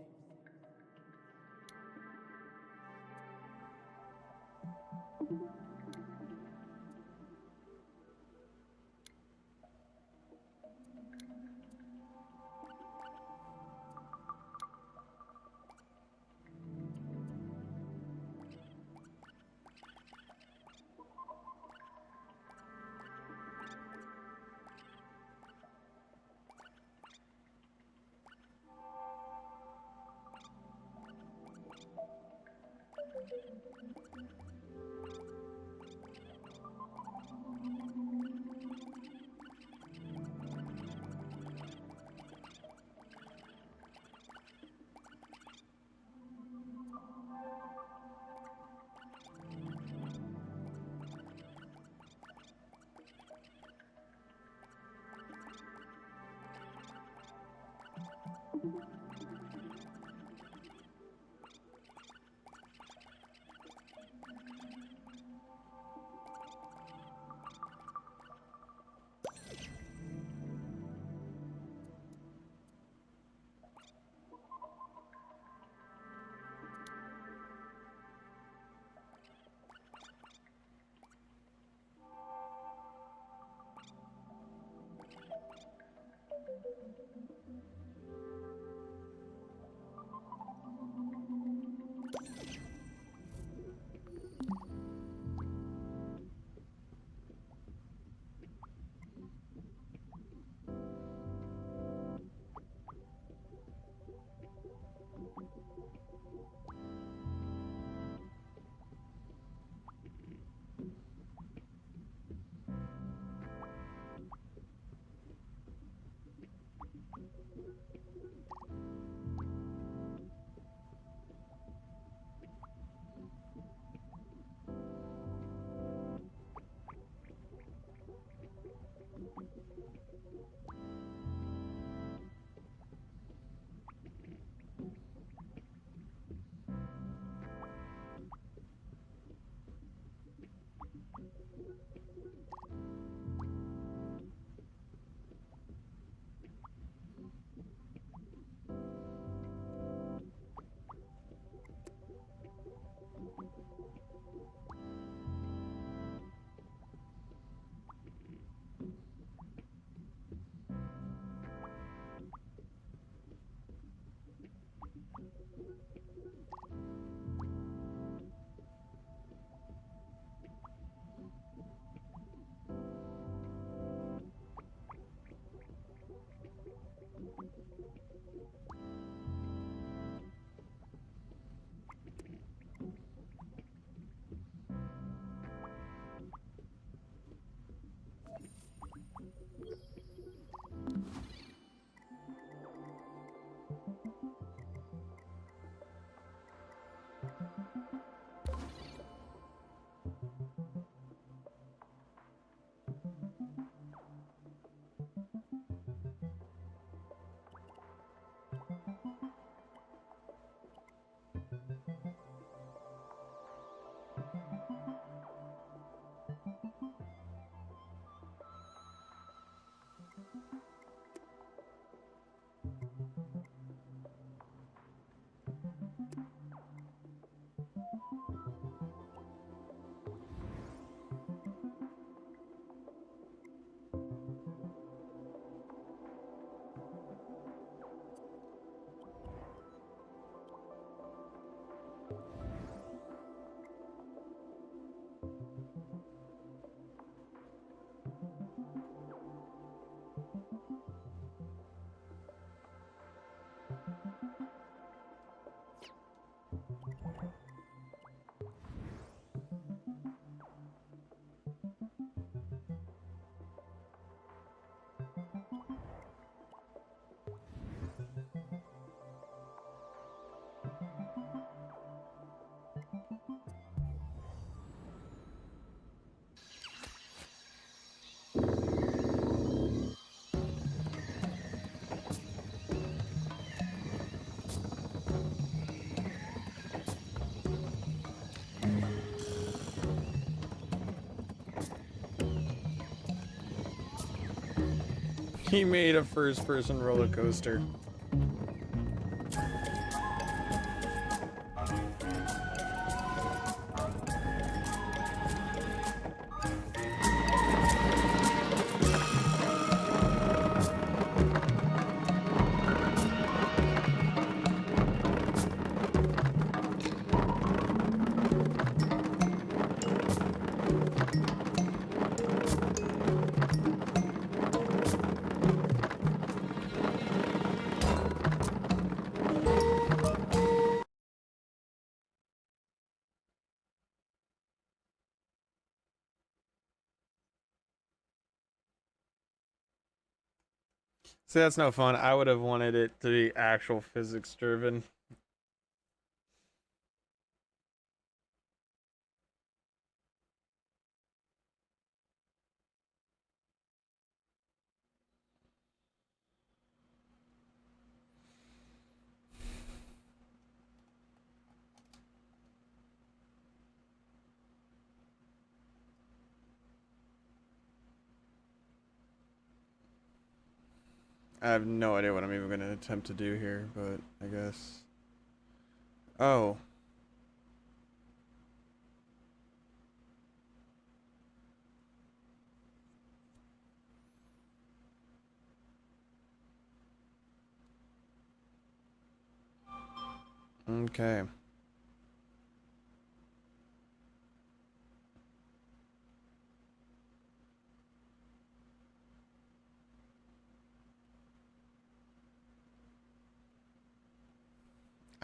He made a first-person roller coaster. See, that's no fun. I would have wanted it to be actual physics driven. I have no idea what I'm even going to attempt to do here, but I guess. Oh. Okay.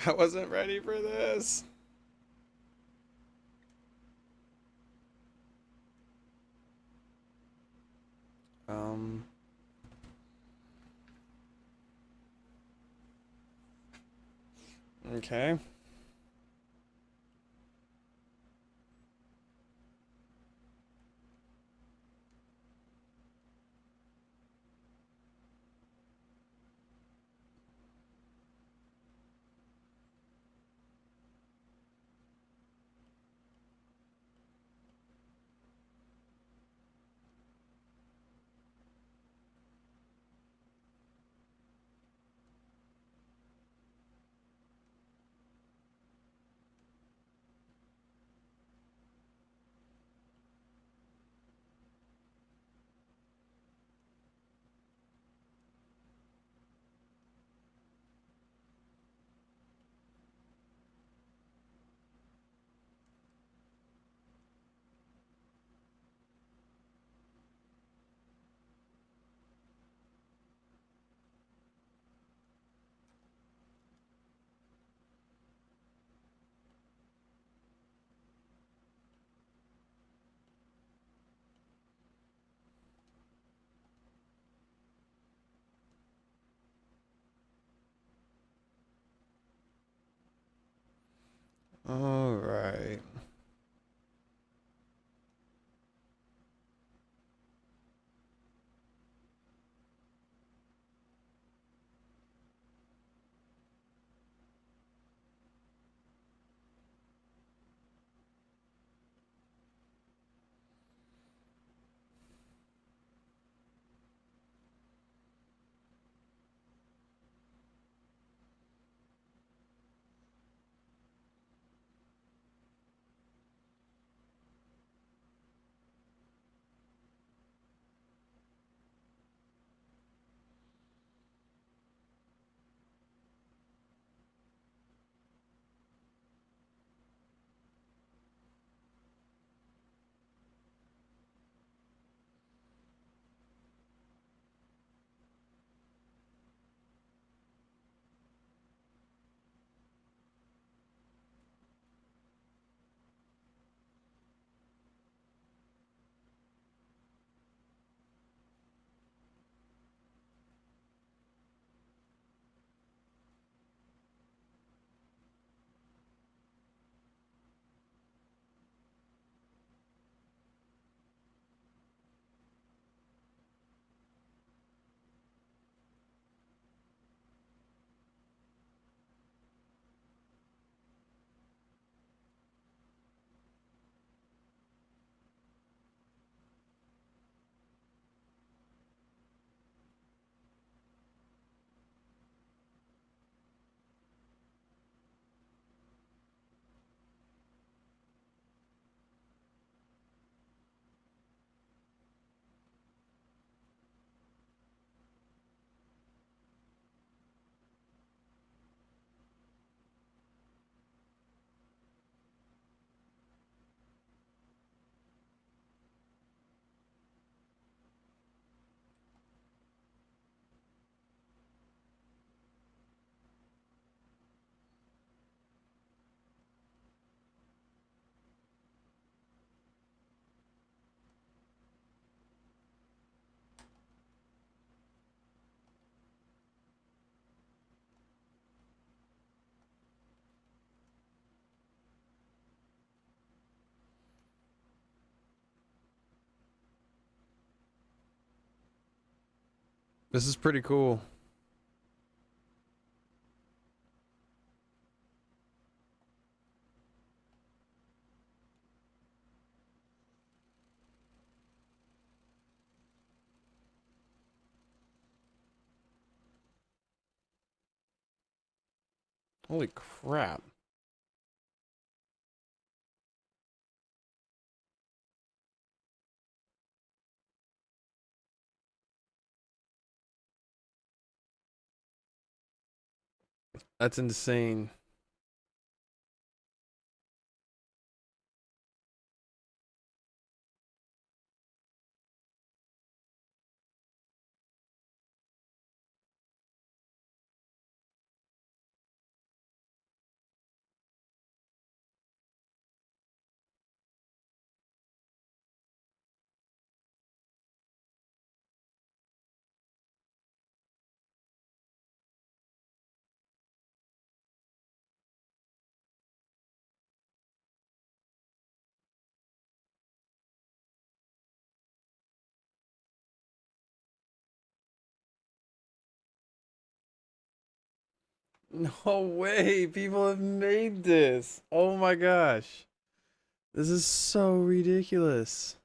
I wasn't ready for this. Okay. All right. This is pretty cool. Holy crap. That's insane. No way, people have made this. Oh my gosh. This is so ridiculous.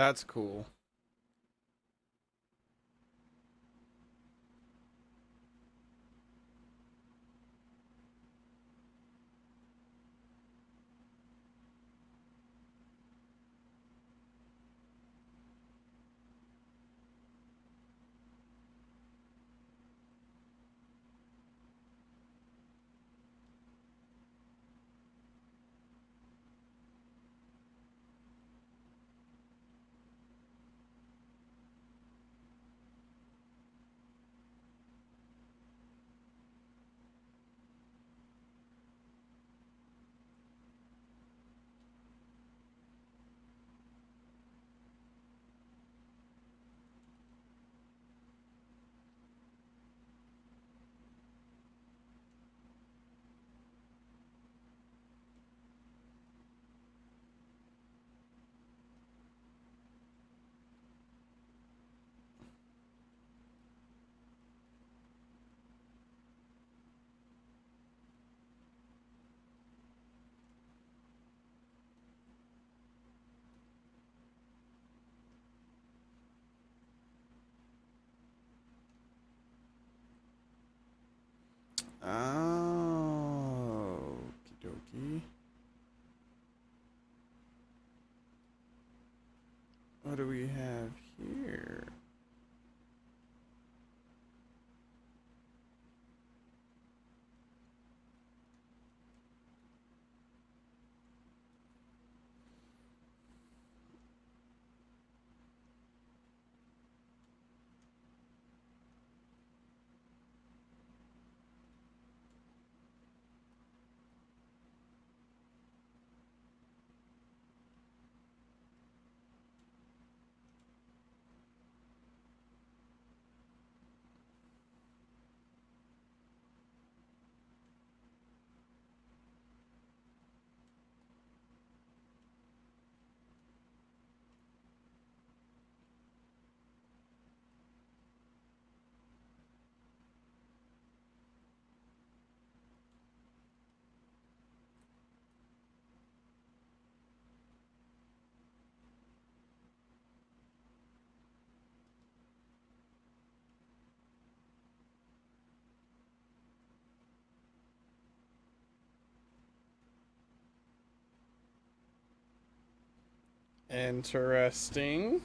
That's cool. Oh, okie dokie. What do we have here? Interesting.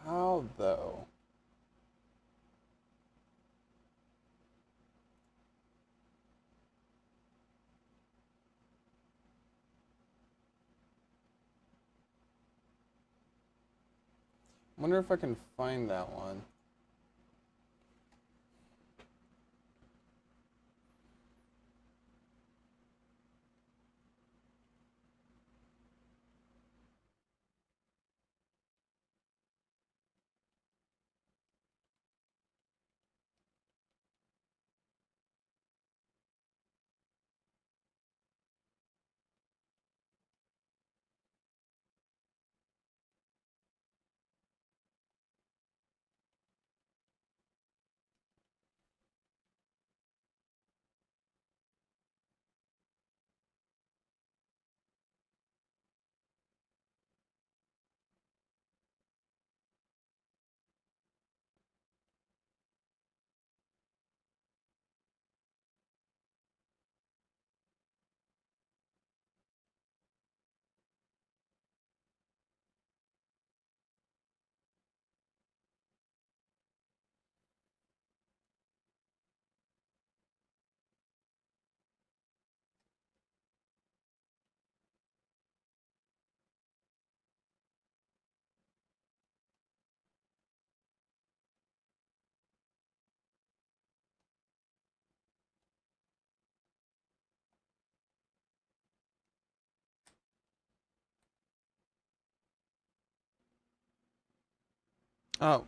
How though? Wonder if I can find that one. Oh.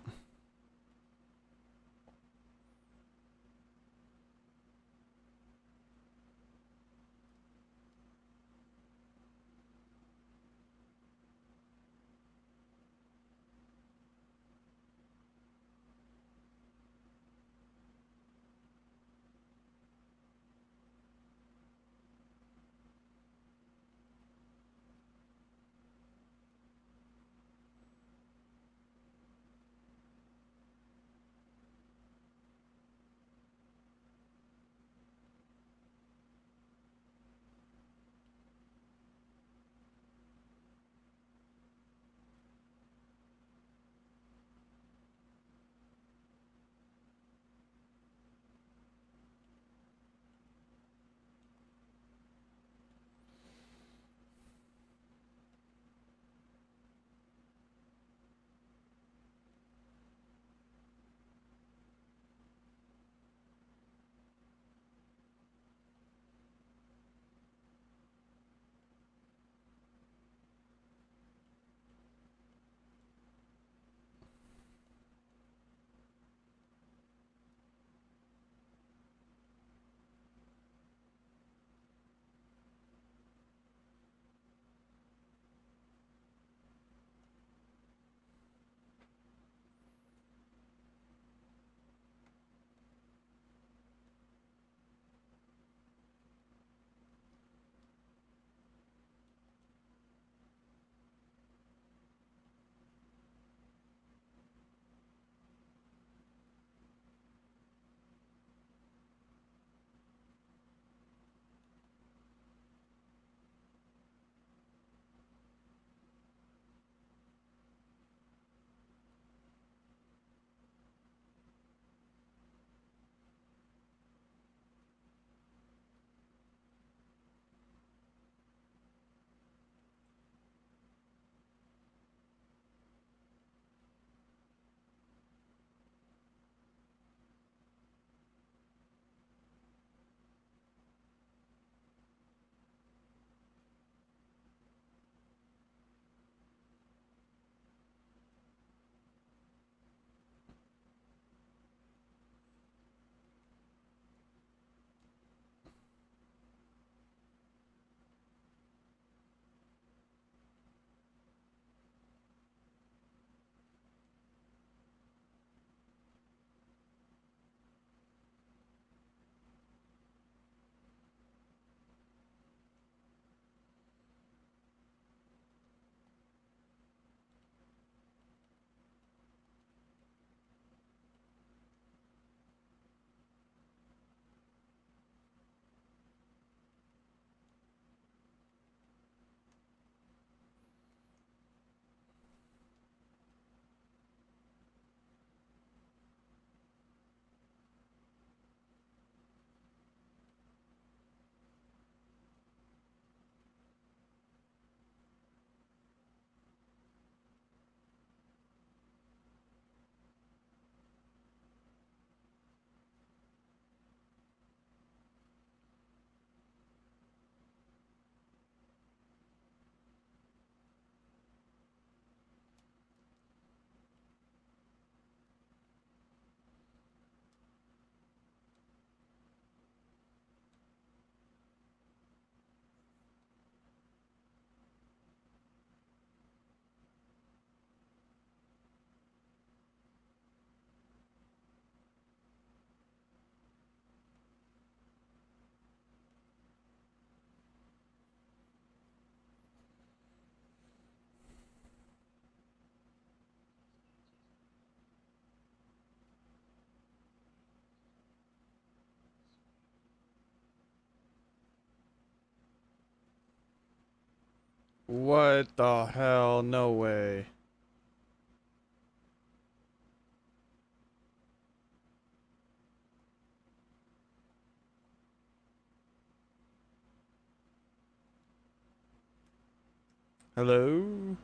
What the hell? No way. Hello?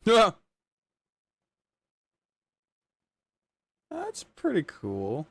Yeah. That's pretty cool.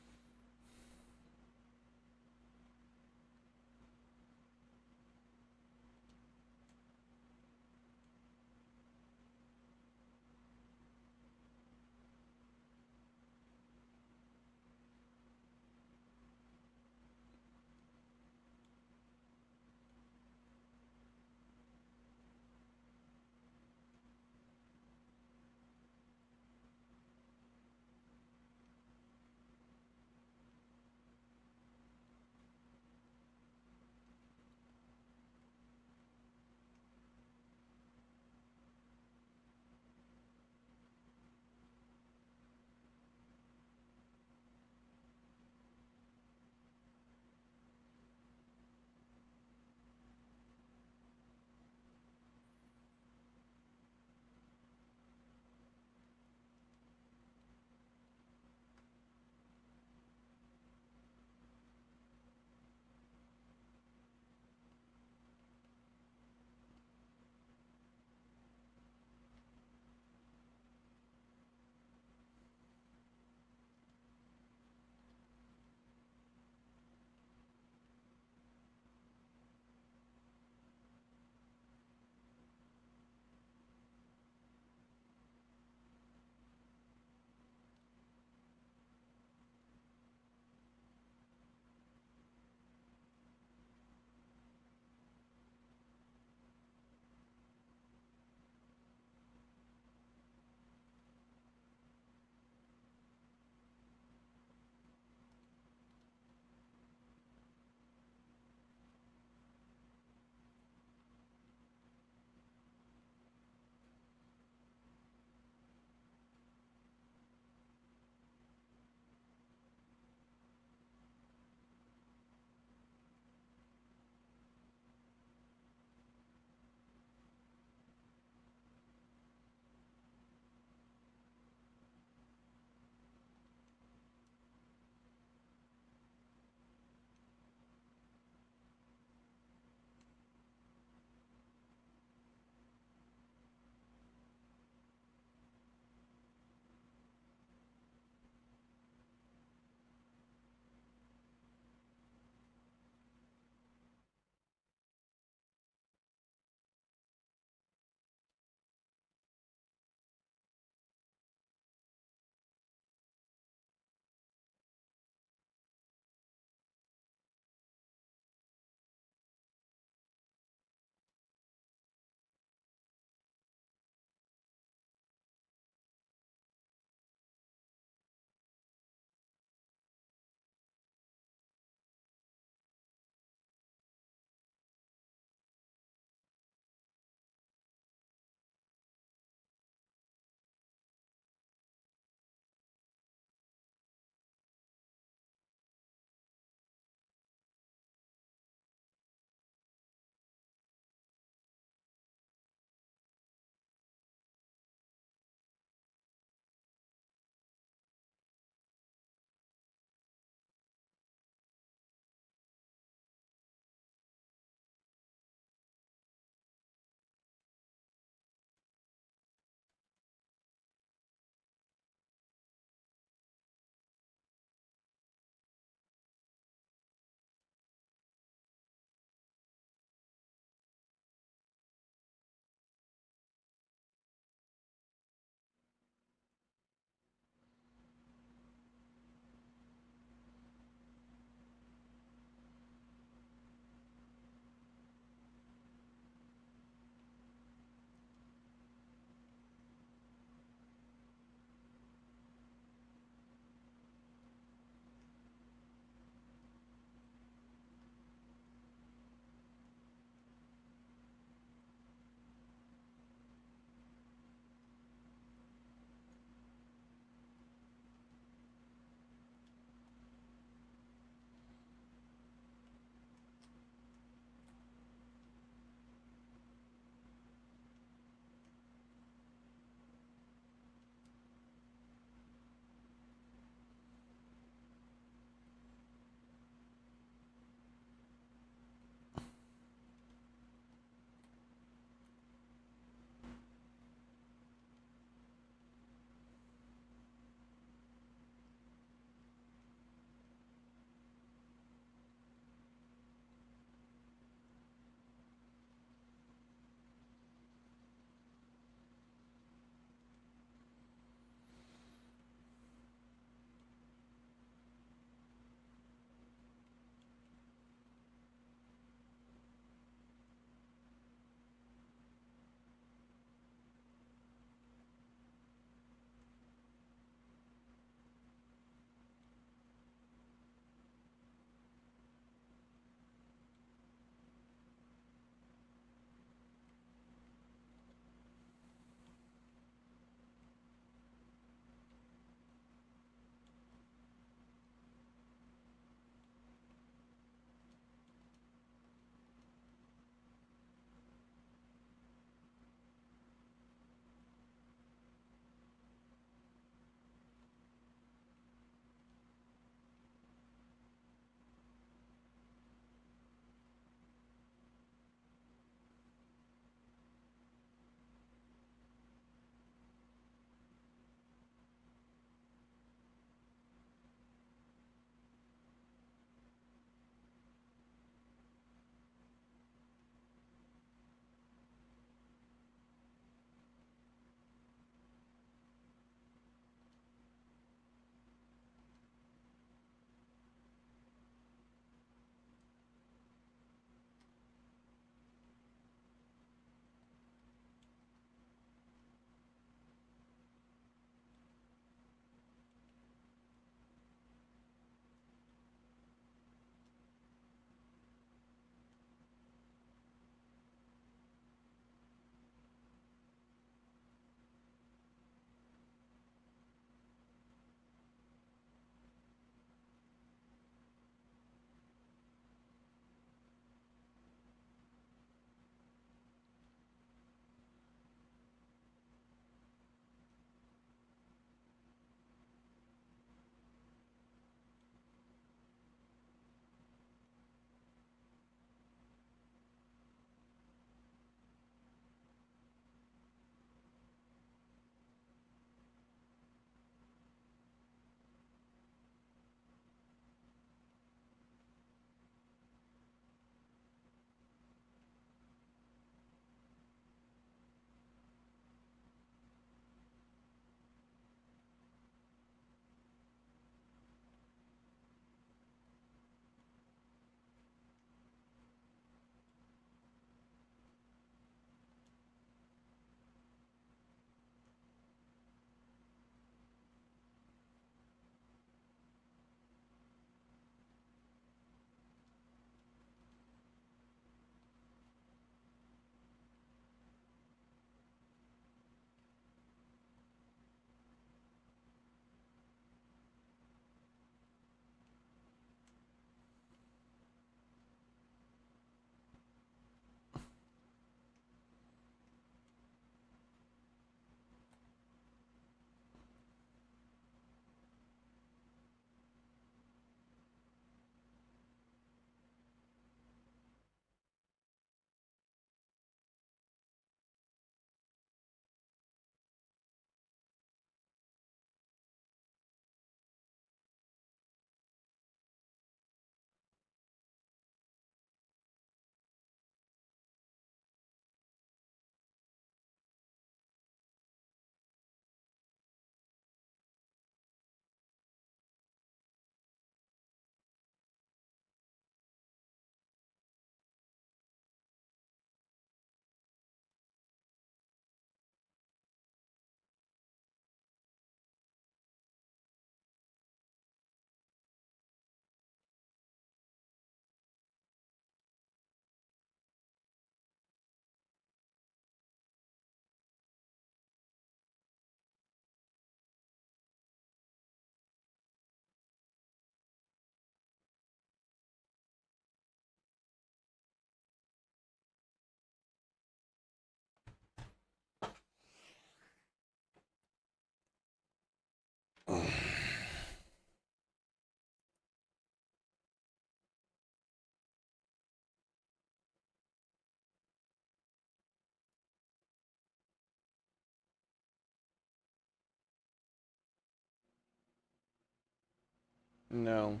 No.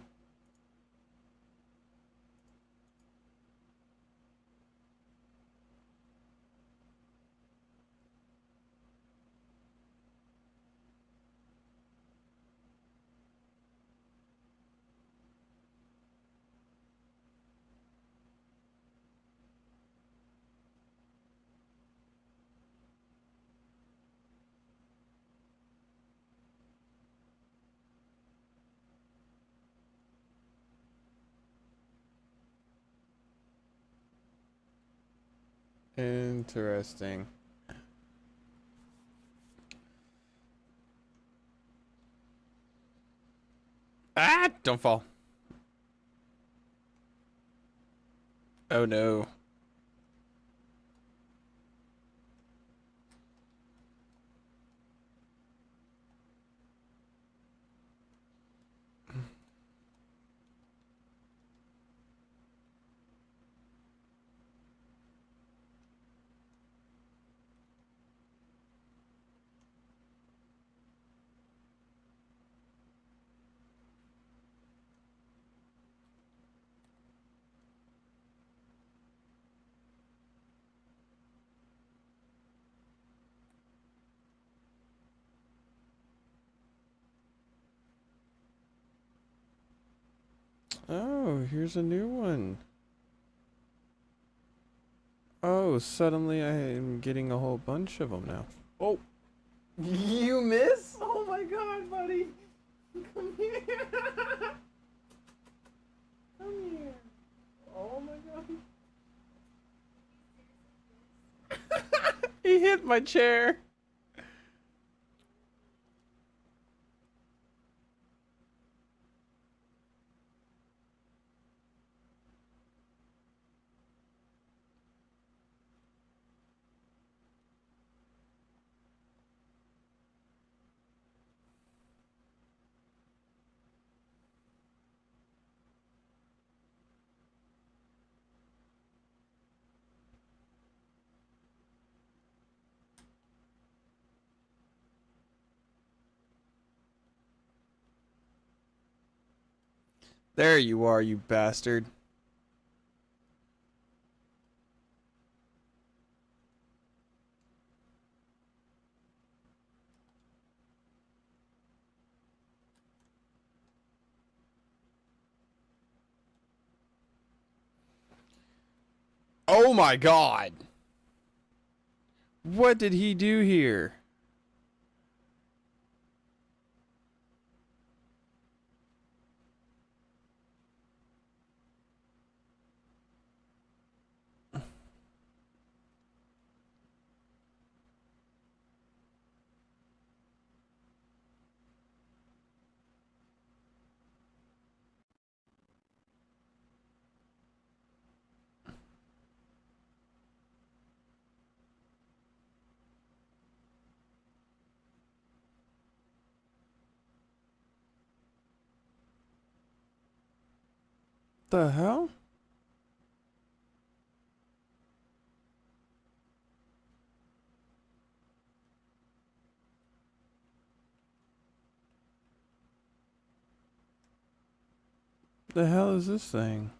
Interesting. Ah, don't fall. Oh no. Oh, here's a new one. Oh, suddenly I am getting a whole bunch of them now. Oh, you miss? Oh my god, buddy. Come here. Come here. Oh my god. He hit my chair. There you are, you bastard. Oh my god. What did he do here? The hell? The hell is this thing?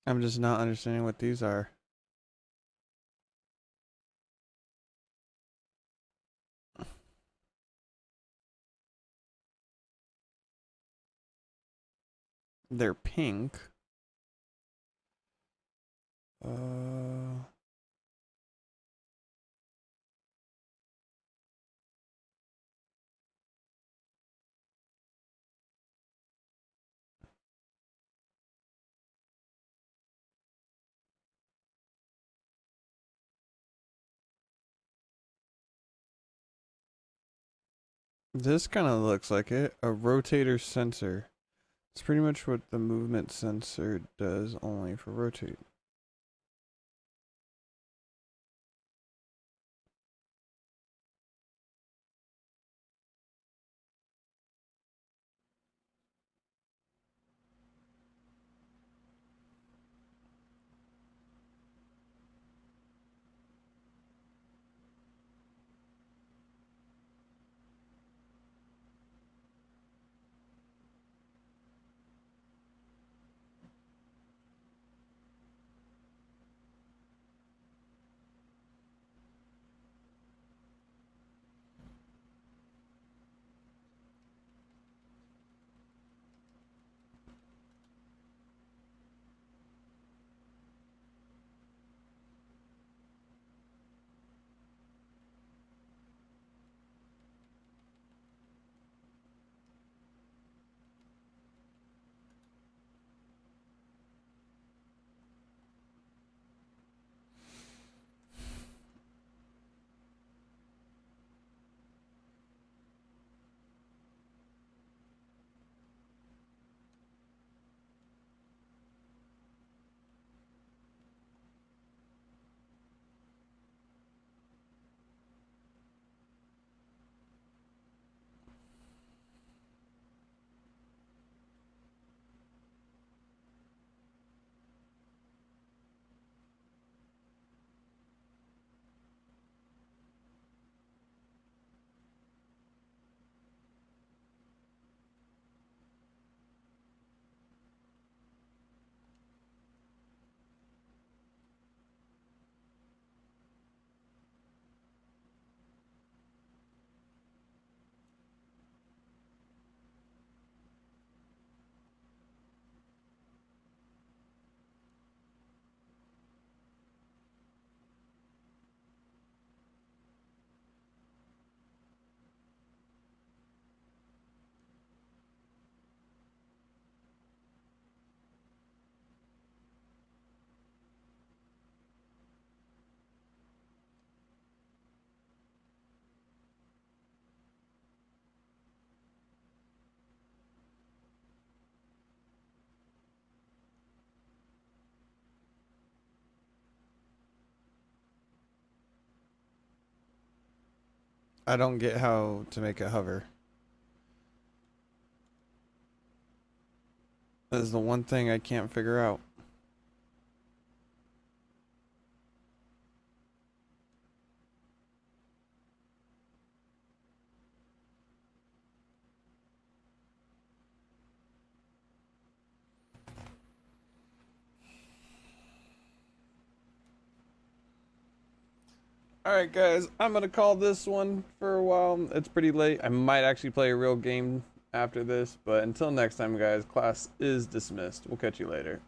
I'm just not understanding what these are. They're pink. This kind of looks like it. A rotator sensor. It's pretty much what the movement sensor does, only for rotate. I don't get how to make it hover. That is the one thing I can't figure out. Alright guys, I'm gonna call this one for a while. It's pretty late. I might actually play a real game after this, but until next time guys, class is dismissed. We'll catch you later.